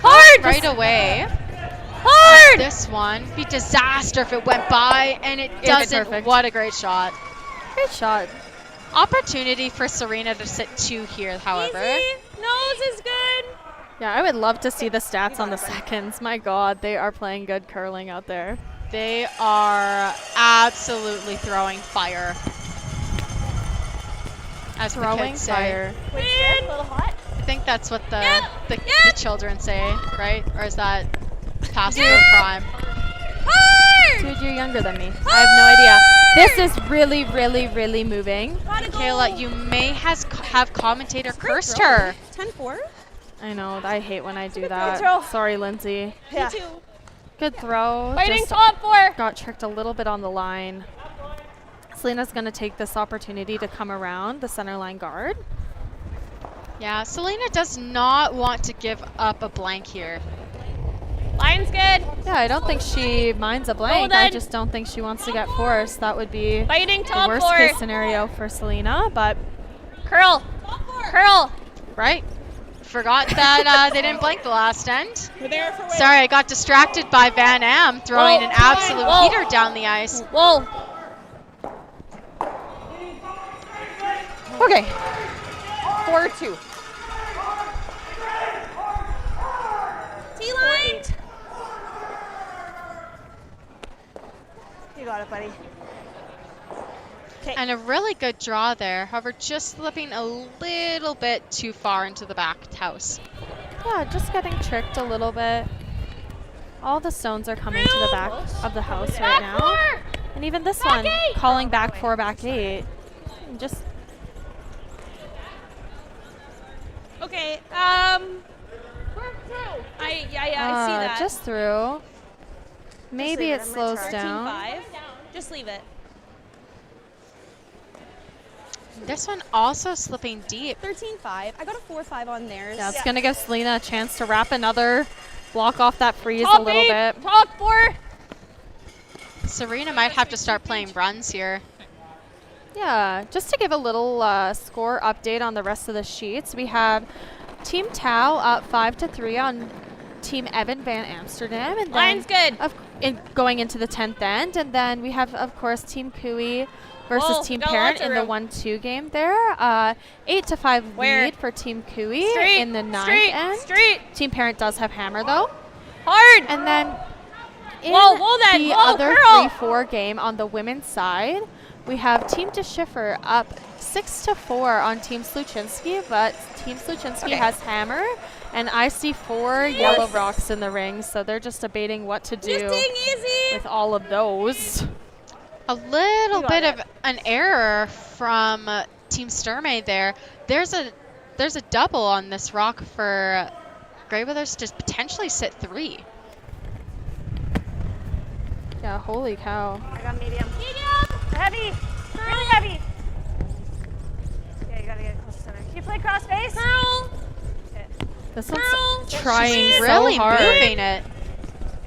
Hard right away. Hard. This one be disaster if it went by, and it doesn't. Perfect. What a great shot. Great shot. Opportunity for Serena to sit 2 here, however. Nose is good. Yeah, I would love to see the stats on the seconds. My God, they are playing good curling out there. They are absolutely throwing fire. As the kids say. A little hot. I think that's what the children say, right? Or is that past their prime? Dude, you're younger than me. I have no idea. This is really moving. Kayla, you may have commentator cursed her. 10-4. I know. I hate when I do that. Sorry, Lindsay. Me too. Good throw. Fighting Just top 4. got tricked a little bit on the line. Selena's going to take this opportunity to come around the center line guard. Yeah, Selena does not want to give up a blank here. Line's good. Yeah, I don't think she minds a blank. I just don't think she wants to get forced. That would be Fighting top the worst 4. case scenario for Selena, but Curl. Right. forgot that they didn't blank the last end. We're there for win. Sorry, I got distracted by Van Am throwing an absolute heater down the ice. Whoa. Okay. 4-2. T-line. You got it, buddy. And a really good draw there. However, just slipping a little bit too far into the back house. Yeah, just getting tricked a little bit. All the stones are coming to the back of the house right now. And even this one, calling back 4, back 8. And just Okay. I see that. just through. Maybe it slows down. 13-5. Just leave it. This one also slipping deep. 13-5. I got a 4-5 on theirs. Yeah, it's going to give Selena a chance to wrap another, block off that freeze Top a little 8, bit. top 4. Serena might have to start playing runs here. Yeah, just to give a little score update on the rest of the sheets, we have Team Tau up 5-3 on Team Evan Van Amsterdam. And Line's good. Going into the 10th end. And then we have, of course, Team Cooey versus Team Parent in the 1-2 game there. 8-5 lead for Team Cooey in the 9th end. Team Parent does have hammer, though. Hard. And then in the other 3-4 game on the women's side, we have Team DeSchiffer up 6-4 on Team Sluchinski, but Team Sluchinski has hammer, and I see 4 yellow rocks in the ring, so they're just debating what to do with all of those. A little bit of an error from Team Sturmay there. There's a double on this rock for Greyweathers to potentially sit 3. Yeah, holy cow. I got medium. Heavy. Really heavy. Yeah, you gotta get close to center. Can you play cross face? Curl. This one's trying so really hard. moving it.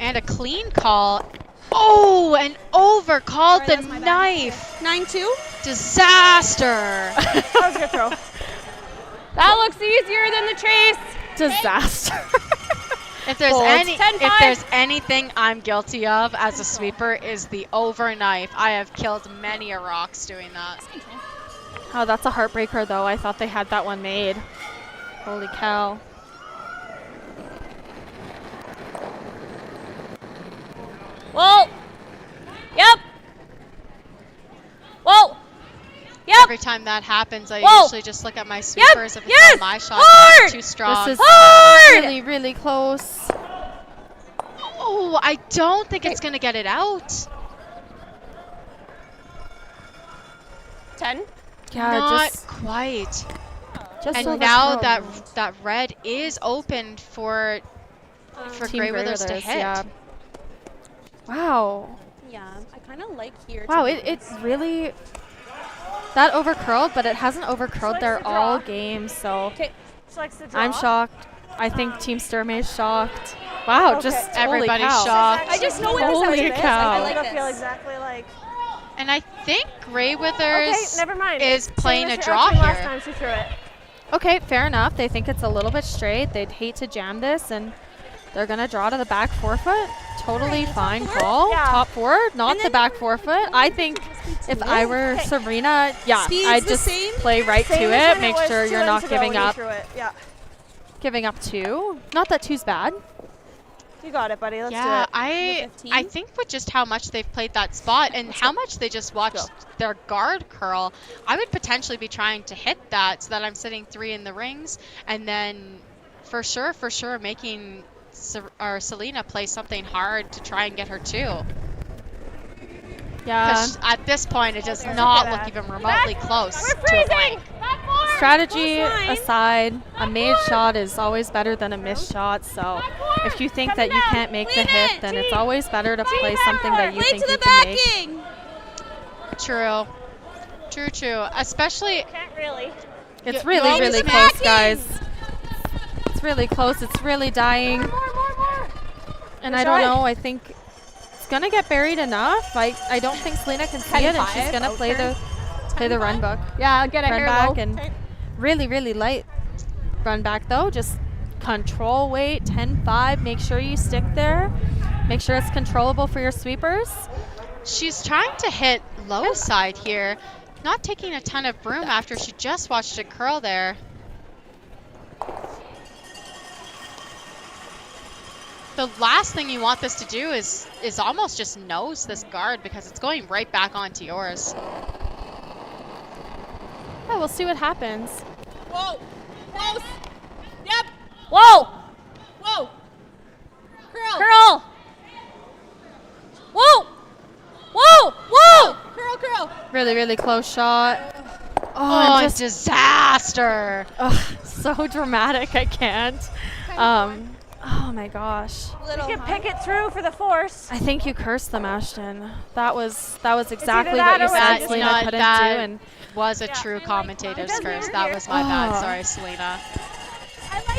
And a clean call. Oh, and over called the knife. 9-2. Disaster. That was a good throw. That looks easier than the trace. Disaster. If there's anything I'm guilty of as a sweeper is the over knife. I have killed many a rocks doing that. Oh, that's a heartbreaker, though. I thought they had that one made. Holy cow. Whoa. Yep. Whoa. Yep. Every time that happens, I usually just look at my sweepers if it's on my shot. It's too strong. This is really, really close. Oh, I don't think it's going to get it out. 10? Yeah, not just quite. Just and now that red is open for Team Greyweathers to hit. Yeah. Wow. Yeah, I kind of like here. Wow, it's really that overcurled, but it hasn't overcurled there all game. So I'm shocked. I think Team Sturmay is shocked. Wow, just everybody's holy cow. shocked. I just know when holy cow. I like feel exactly like. And I think Greyweathers never mind. is playing a draw Last here. time she threw it. Okay, fair enough. They think it's a little bit straight. They'd hate to jam this, and they're going to draw to the back forefoot. Totally fine call. Yeah. Top 4, not the back forefoot. I think if I were Serena, I'd just play right to it. Make sure you're not giving up. Yeah. Giving up 2. Not that 2's bad. You got it, buddy. Let's do Yeah, it. I think with just how much they've played that spot and how much they just watched their guard curl, I would potentially be trying to hit that so that I'm sitting 3 in the rings, and then for sure making Selena play something hard to try and get her 2. Yeah. At this point, it does not look even remotely close to a blank. Strategy aside, a made shot is always better than a missed shot. So if you think that you can't make the hit, then it's always better to play something that you think you can make. True. Especially. Can't really. It's really close, guys. It's really close. It's really dying. And I don't know. I think it's gonna get buried enough. I don't think Selena can see it, and she's gonna play the run book. Yeah, I'll get a run hair back low. and really light. run back though. Just control weight, 10-5. Make sure you stick there. Make sure it's controllable for your sweepers. She's trying to hit low side here, not taking a ton of room after she just watched it curl there. The last thing you want this to do is almost just nose this guard because it's going right back onto yours. Yeah, we'll see what happens. Whoa! Close! Yep! Whoa! Whoa! Curl! Curl! Whoa! Whoa! Whoa! Curl, curl! Really, really close shot. Oh, just disaster! So dramatic, I can't. Oh my gosh. You can pick it through for the force. I think you cursed them, Ashton. That was exactly that what you or said what- Selena couldn't do. And was a true commentator's curse. That was my bad. Sorry, Selena.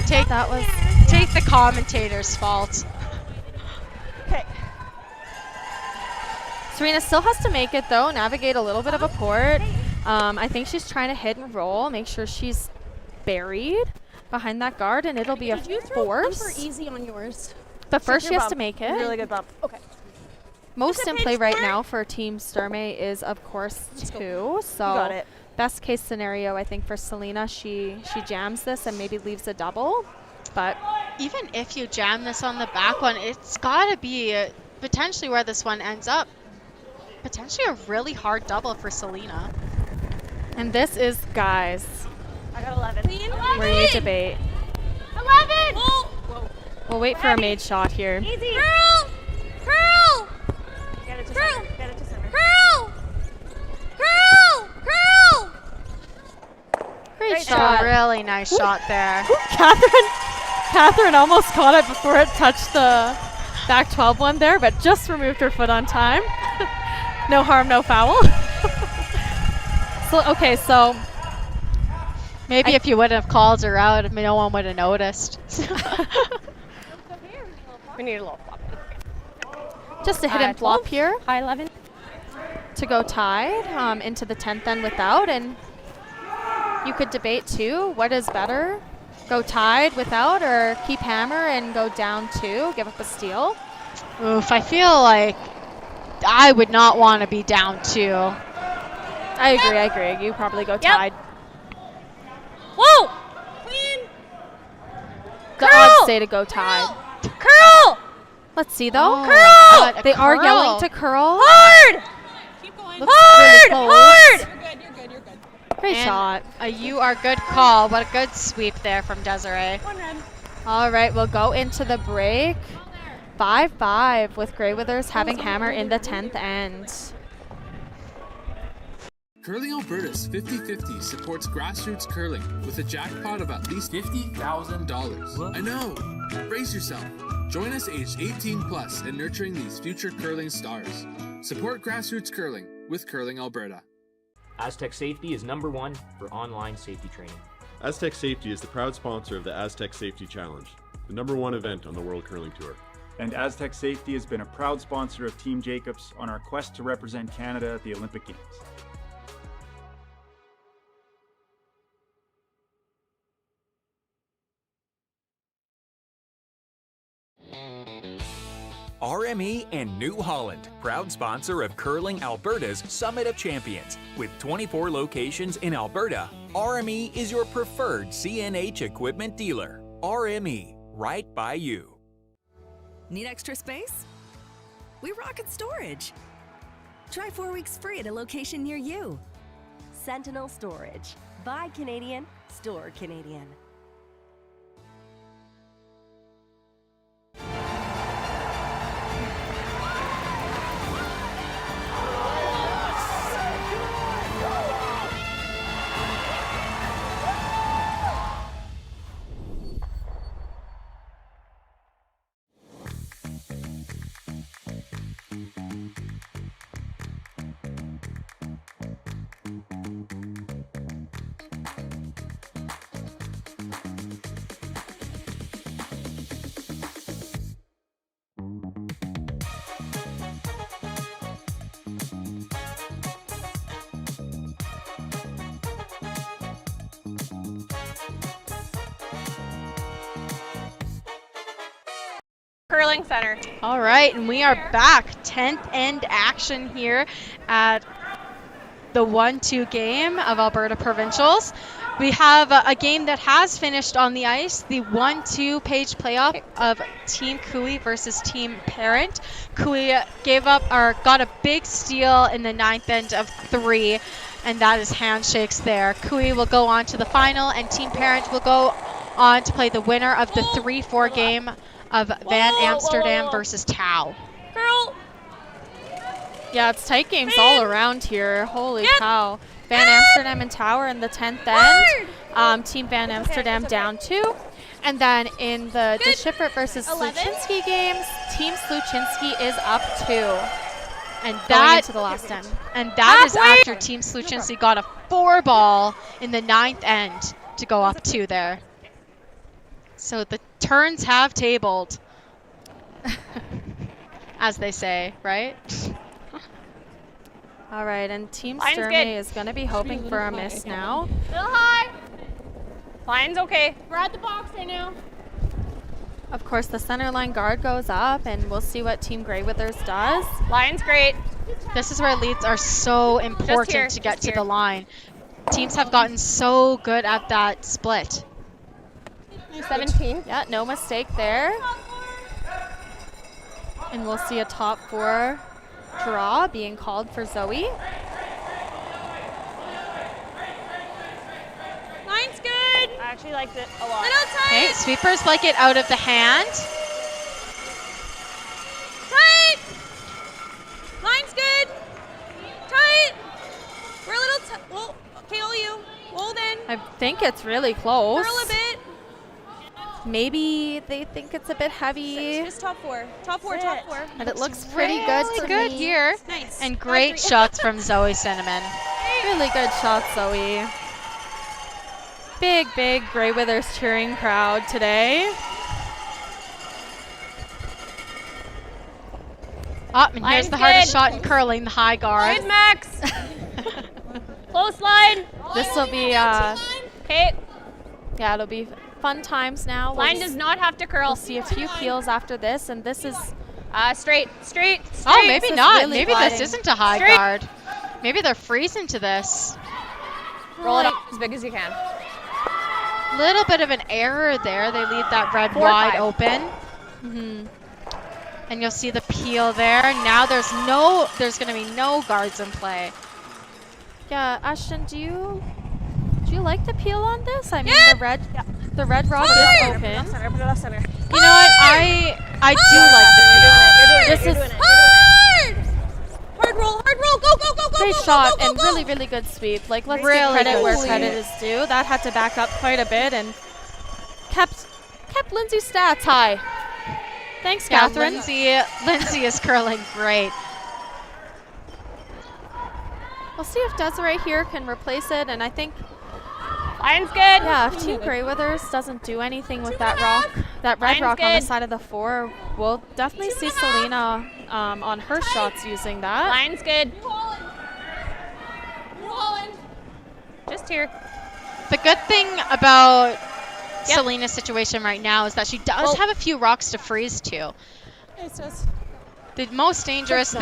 take the commentator's fault. Okay. Serena still has to make it though, navigate a little bit of a port. I think she's trying to hit and roll, make sure she's buried behind that guard, and it'll be a force. For easy on yours. But first she has to make it. Really good bump. Okay. Most in play right now for Team Sturmay is, of course, 2. So got it. best case scenario, I think, for Selena, she jams this and maybe leaves a double. But even if you jam this on the back one, it's got to be potentially where this one ends up. Potentially a really hard double for Selena. And this is, guys, I got 11. where you debate. 11! Whoa. We'll wait for a made shot here. Easy. Curl! Curl! Get it to center. Get it to center. Curl! Curl! Curl! Great shot. A really nice shot there. Catherine almost caught it before it touched the back 12 one there, but just removed her foot on time. No harm, no foul. So maybe if you wouldn't have called her out, no one would have noticed. We need a little flop. Just a hidden flop here. High 11. To go tied into the 10th end without, and you could debate too. What is better? Go tied without, or keep hammer and go down 2, give up a steal? Oof, I feel like I would not want to be down 2. I agree. You probably go tied. Whoa! Queen! The odds say to go tied. Curl! Let's see though. Curl! They are yelling to curl. Hard! Keep going. Hard! Hard! You're good. Great shot. You are good call. What a good sweep there from Desiree. One run. All right, we'll go into the break. 5-5 with Grey Withers having hammer in the 10th end. Curling Alberta's 50/50 supports grassroots curling with a jackpot of at least $50,000. I know! Brace yourself. Join us aged 18 plus in nurturing these future curling stars. Support grassroots curling with Curling Alberta. Aztec Safety is #1 for online safety training. Aztec Safety is the proud sponsor of the Aztec Safety Challenge, the #1 event on the World Curling Tour. And Aztec Safety has been a proud sponsor of Team Jacobs on our quest to represent Canada at the Olympic Games. RME and New Holland, proud sponsor of Curling Alberta's Summit of Champions. With 24 locations in Alberta, RME is your preferred CNH equipment dealer. RME, right by you. Need extra space? We rocket storage. Try 4 weeks free at a location near you. Sentinel Storage. Buy Canadian, store Canadian. curling center. All right, and we are back. 10th end action here at the 1-2 game of Alberta Provincials. We have a game that has finished on the ice, the 1-2 page playoff of Team Cooey versus Team Parent. Cooey got a big steal in the 9th end of 3, and that is handshakes there. Cooey will go on to the final, and Team Parent will go on to play the winner of the 3-4 game of Van Amsterdam versus Tau. Girl. Yeah, it's tight games all around here. Holy cow. Van Amsterdam and Tau are in the 10th end. Team Van Amsterdam down 2. And then in the Schiffer versus Sluchinski games, Team Sluchinski is up 2. And going into the last end. And that is after Team Sluchinski got a 4-ball in the 9th end to go up 2 there. So the turns have tabled, as they say, right? All right, and Team Line's Sturmay good. is going to be hoping for a miss now. Still high. Line's okay. We're at the box right now. Of course, the center line guard goes up, and we'll see what Team Grey Withers does. Line's great. This is where leads are so important to get to the line. Teams have gotten so good at that split. 17. Yeah, no mistake there. And we'll see a top 4 draw being called for Zoe. Line's good. I actually liked it a lot. Okay, sweepers like it out of the hand. Tight. Line's good. Tight. We're a little tight. Well, KO you. Hold in. I think it's really close. Curl a bit. Maybe they think it's a bit heavy. Just top 4. Top 4, top 4. And it looks pretty good to good me. here. Nice. And great shots from Zoe Cinnamon. Really good shots, Zoe. Big, big Grey Withers cheering crowd today. Oh, and here's the hardest shot in curling, the high guard. Good, Max. Close line. This will be, okay. Yeah, it'll be fun times now. Line does not have to curl. We'll see a few peels after this, and this is straight. Oh, maybe not. Really Maybe gliding. this isn't a high guard. Maybe they're freezing to this. Roll it up as big as you can. Little bit of an error there. They leave that red 4 wide 5. open. And you'll see the peel there. Now there's going to be no guards in play. Yeah, Ashton, do you like the peel on this? I mean, the red rock is open. Put it off center. You know what? I do like the peel. You're doing it. Hard! Hard roll. Go. Great shot and really, really good sweep. Like, let's give credit where credit is due. That had to back up quite a bit and kept Lindsay's stats high. Thanks, Yeah, Catherine. Lindsay is curling great. We'll see if Desiree here can replace it, and I think Line's good. Yeah, if Team Grey Withers doesn't do anything with that rock, that red rock on the side of the 4, we'll definitely see Selena on her shots using that. Line's good. Just here. The good thing about Selena's situation right now is that she does have a few rocks to freeze to. The most dangerous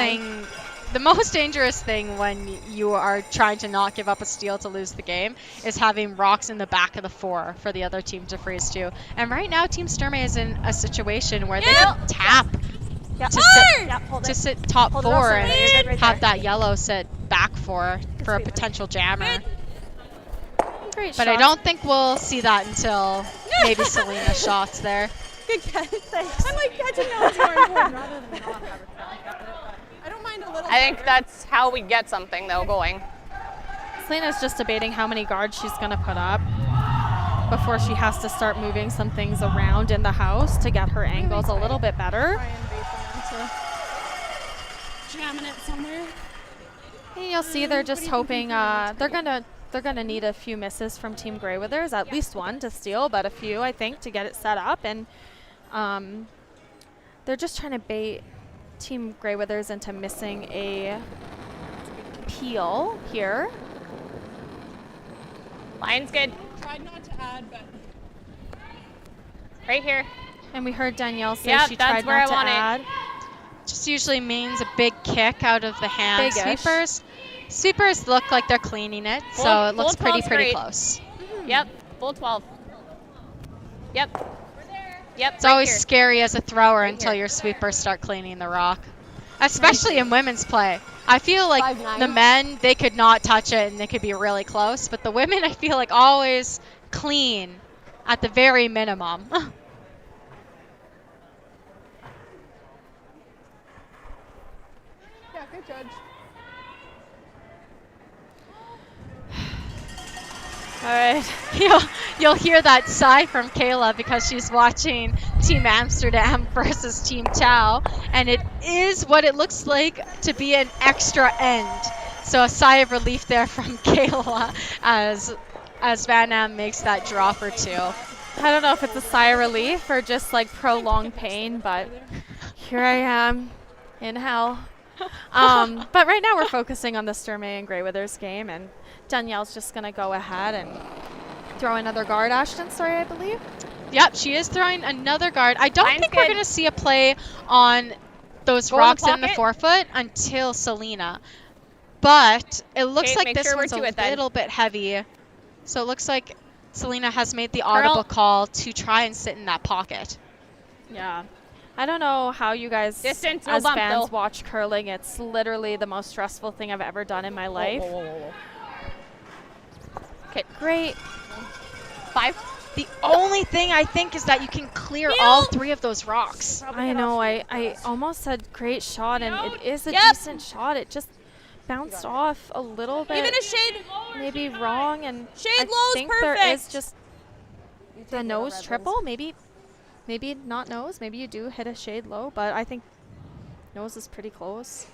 thing when you are trying to not give up a steal to lose the game is having rocks in the back of the 4 for the other team to freeze to. And right now, Team Sturmay is in a situation where they can tap to sit top 4 and have that yellow sit back for a potential jammer. Great But I don't think we'll see that until maybe Selena's shots there. Good catch, thanks. I'm like, catching now is more important rather than not have a shot. I don't mind a little. I think that's how we get something, though, going. Selena's just debating how many guards she's going to put up before she has to start moving some things around in the house to get her angles a little bit better. Jamming it somewhere. And you'll see they're just hoping they're gonna need a few misses from Team Grey Withers, at least one to steal, but a few I think to get it set up, and they're just trying to bait Team Grey Withers into missing a peel here. Line's good. Tried not to add, but right here. And we heard Danielle say Yep, she that's tried where not I to want it. add. Just usually means a big kick out of the hand Big-ish. sweepers. Sweepers look like they're cleaning it, so Full- it looks full 12's pretty great. close. Yep, full 12. Yep. Yep. It's always here. scary as a thrower Right until here. your sweepers start cleaning the rock, especially in women's play. I feel like 5'9". the men, they could not touch it and they could be really close, but the women, I feel like always clean at the very minimum. Yeah, good judge. All right. You'll hear that sigh from Kayla because she's watching Team Amsterdam versus Team Tau, and it is what it looks like to be an extra end. So a sigh of relief there from Kayla as Van Am makes that draw for 2. I don't know if it's a sigh of relief or just like prolonged pain, but here I am in hell. But right now we're focusing on the Sturmay and Greyweathers game, and Danielle's just going to go ahead and throw another guard, Ashton, sorry, I believe. Yep, she is throwing another guard. I don't Line's think we're good. going to see a play on those Go in the rocks in the pocket. forefoot until Selena. But it looks Okay, like make this sure we're one's a to it then. little bit heavy. So it looks like Selena has made the audible call to try and sit in that pocket. Yeah. I don't know how you guys Distance, no as bump, fans though. watch curling. It's literally the most stressful thing I've ever done in my life. Okay, great. 5. The only thing I think is that you can clear all 3 of those rocks. I know, I almost said great shot, and it is a Yep. decent shot. It just bounced off a little bit. Even a shade. Maybe wrong, and Shade I low's think there is perfect. just the nose triple. Maybe not nose. Maybe you do hit a shade low, but I think nose is pretty close.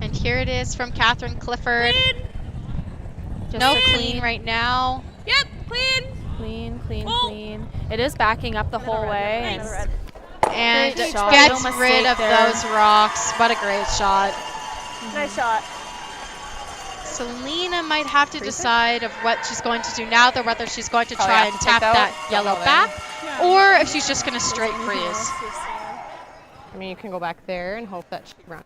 And here it is from Catherine Clifford. Just No a clean right now. Yep, clean. Clean, clean, Oh. clean. It is backing up the whole way. And Great shot. gets No rid mistake of there. those rocks. What a great shot. Nice shot. Selena might have to decide of what she's going to do now, though, whether she's going to Probably try have and to take tap out. that Don't yellow go there. back, or if she's just going to straight freeze. I mean, you can go back there and hope that she runs.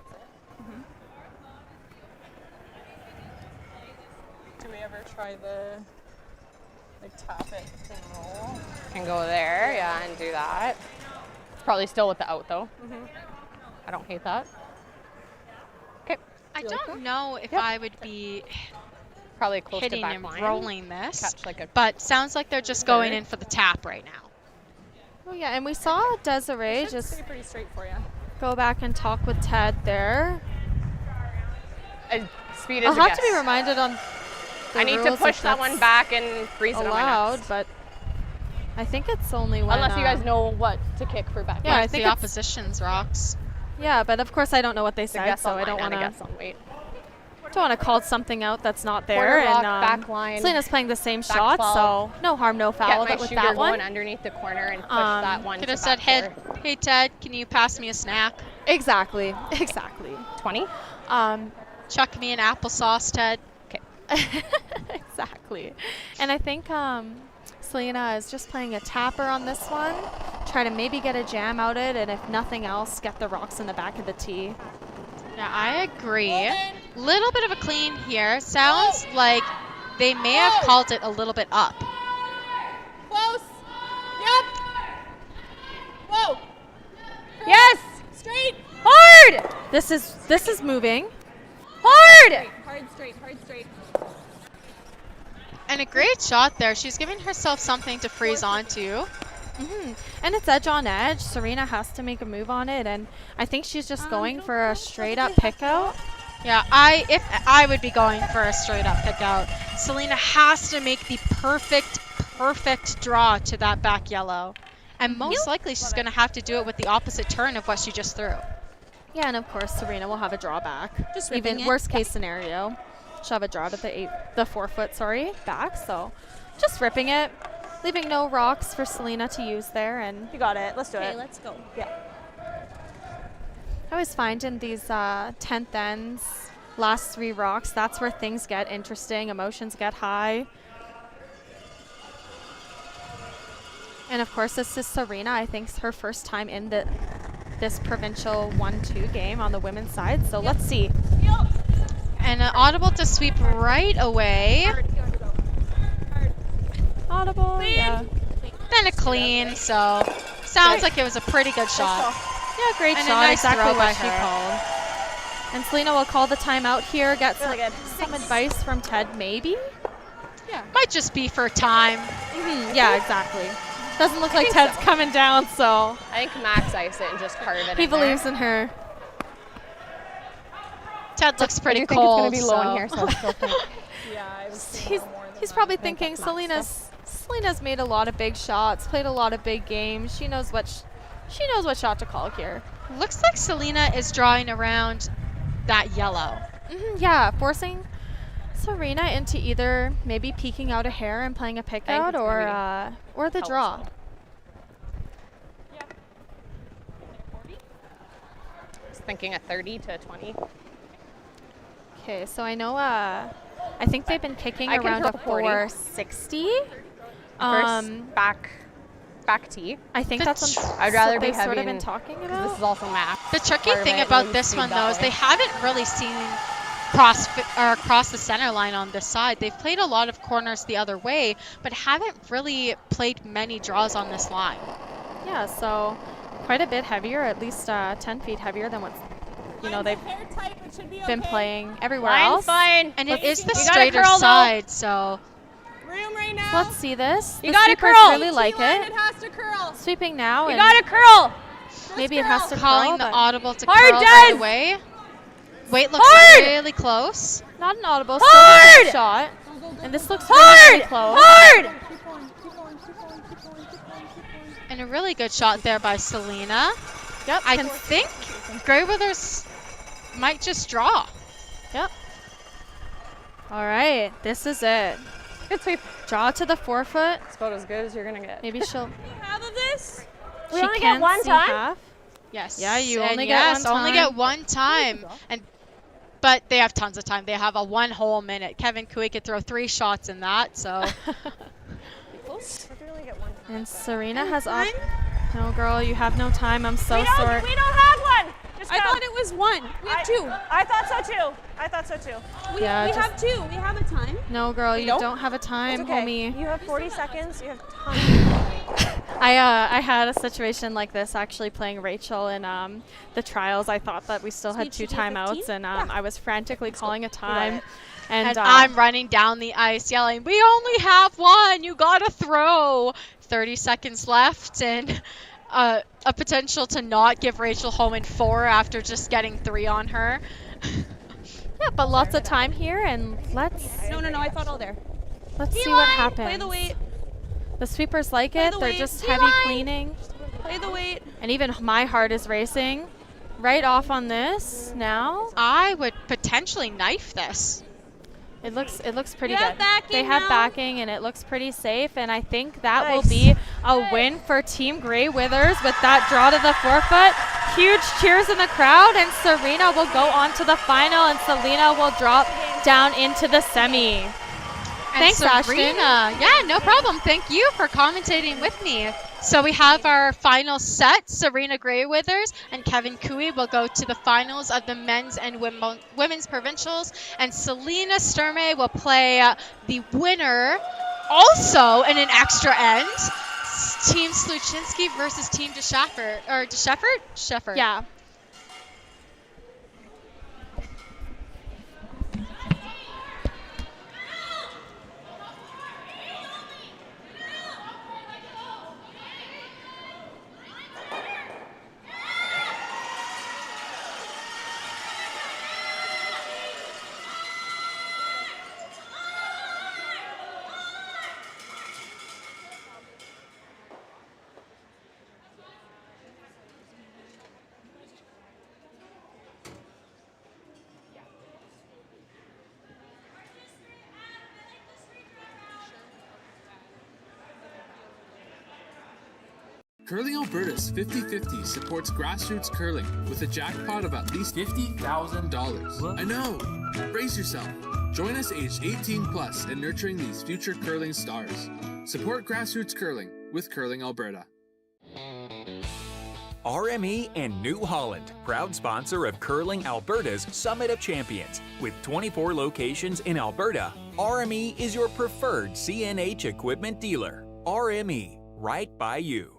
Do we ever try the tap it and roll? Can go there, yeah, and do that. It's probably still with the out though. I don't hate that. Okay. I don't know if Yep. I would be Probably close hitting to back and line. rolling this, Catch like a but sounds like they're just going third. in for the tap right now. Oh yeah, and we saw Desiree Should just stay pretty straight for you. go back and talk with Ted there. Speed is I'll a have guess. to be reminded on the I need to rules push if that one that's back and freeze it on my allowed, nuts. but I think it's only when Unless you guys know what to kick for back. Yeah, I It's think the it's- opposition's rocks. Yeah, but of course I don't know what they It's a said, guess so on I don't line and want a guess on weight. to call something out that's not there. Quarter rock, And back line, Selena's playing the same back shot, 12. so no harm, no foul Get my with shooter that one. going underneath the corner and push that one Could to have said, back four. hey Ted, can you pass me a snack? Exactly, exactly. 20? Chuck me an applesauce, Ted. Okay. Exactly. And I think Selena is just playing a tapper on this one. Try to maybe get a jam out it, and if nothing else, get the rocks in the back of the tee. Yeah, I agree. Little bit of a clean here. Sounds like they may have called it a little bit up. Close. Yep. Whoa. Yes! Straight. Hard! This is moving. Hard! Hard straight. Hard straight. And a great shot there. She's giving herself something to freeze onto. And it's edge on edge. Serena has to make a move on it, and I think she's just going for a straight up pick out. Yeah, if I would be going for a straight up pick out. Selena has to make the perfect draw to that back yellow. And most likely she's going to have to do it with the opposite turn of what she just threw. Yeah, and of course Serena will have a drawback. Just even ripping it. worst case scenario, she'll have a draw to the 4 foot, back. So just ripping it, leaving no rocks for Selena to use there. And You got it. Let's do it. Okay, let's go. Yeah. I always find in these 10th ends, last 3 rocks, that's where things get interesting, emotions get high. And of course, this is Serena. I think it's her first time in this provincial 1-2 game on the women's side. So let's see. And an audible to sweep right away. Audible, yeah. Then a clean, so sounds like it was a pretty good shot. Yeah, great and shot. A nice exactly throw by what she her. called. And Selena will call the timeout here. Get Really good. some advice from Ted, maybe? Yeah. Might just be for time. Yeah, exactly. Doesn't look like Ted's coming down, so. I think max ice it and just carve it He in there. believes in her. Ted looks pretty I do think cold. it's going to be low in here, so I still think. He's probably thinking Selena's made a lot of big shots, played a lot of big games. She knows what shot to call here. Looks like Selena is drawing around that yellow. Yeah, forcing Serena into either maybe peeking out a hair and playing a pick out or the draw. Just thinking a 30 to 20. Okay, so I know I think they've been kicking around a 460. First back tee. I think that's what I'd rather they've be sort heavy of been talking about. This is also max. The tricky thing about this one, though, is they haven't really seen across the center line on this side. They've played a lot of corners the other way, but haven't really played many draws on this line. Yeah, so quite a bit heavier, at least 10 feet heavier than what's they've been playing everywhere else. Fine. And it is the straighter side, so. Room right now. So let's see this. You the got to sweepers curl. really like it. It has to curl. Sweeping now. You and got to curl. maybe it has to Calling curl. the but audible to Hard, curl Jen. right away. Weight looks really close. Not an audible. Hard. Still a good shot. And this looks Hard. really close. Hard. And a really good shot there by Selena. Yep. I think Greyweathers might just draw. Yep. All right. This is it. Good sweep. Draw to the 4 foot. It's about as good as you're going to get. Maybe she'll. Half of this. She We only can get one see time. half. Yes. Yeah, you And only get yes, one time. only get one time. But they have tons of time. They have a 1 whole minute. Kevin Cooey could throw 3 shots in that, so. And Serena has up. No, girl, you have no time. I'm so We sorry. don't have one. Just I go. thought it was one. We have two. I thought so too. I thought so too. We Yeah, just- have two. We have a time. No, girl, you don't? don't have a time, It's okay. homie. You have 40 seconds. You have time. I had a situation like this actually playing Rachel in the trials. I thought that we still So had we 2 should do timeouts, 15? and I was frantically calling a time. And I'm running down the ice yelling, "We only have one. You gotta throw." 30 seconds left, and a potential to not give Rachel home in 4 after just getting 3 on her. Yeah, but lots of time here, and let's No, I thought all there. see what happens. Play the weight. The sweepers like Play it. the They're weight. just D-line. heavy cleaning. Play the weight. And even my heart is racing. Right off on this now. I would potentially knife this. It looks pretty You have good. backing They have now. backing, and it looks pretty safe, and I think that will Nice. be a win for Team Greyweathers with that draw to the 4 foot. Huge cheers in the crowd, and Serena will go on to the final, and Selena will drop down into the semi. And Thanks, Ashton. Serena. Yeah, no problem. Thank you for commentating with me. So we have our final set. Serena Greyweathers and Kevin Cooey will go to the finals of the men's and women's provincials. And Selena Sturmay will play the winner also in an extra end. Team Sluchinski versus Team DeSheffert. Or DeSheffert? Sheffert. Yeah. Curling Alberta's 50-50 supports grassroots curling with a jackpot of at least $50,000. I know! Brace yourself. Join us aged 18 plus in nurturing these future curling stars. Support grassroots curling. with Curling Alberta. RME and New Holland, proud sponsor of Curling Alberta's Summit of Champions. With 24 locations in Alberta, RME is your preferred CNH equipment dealer. RME, right by you.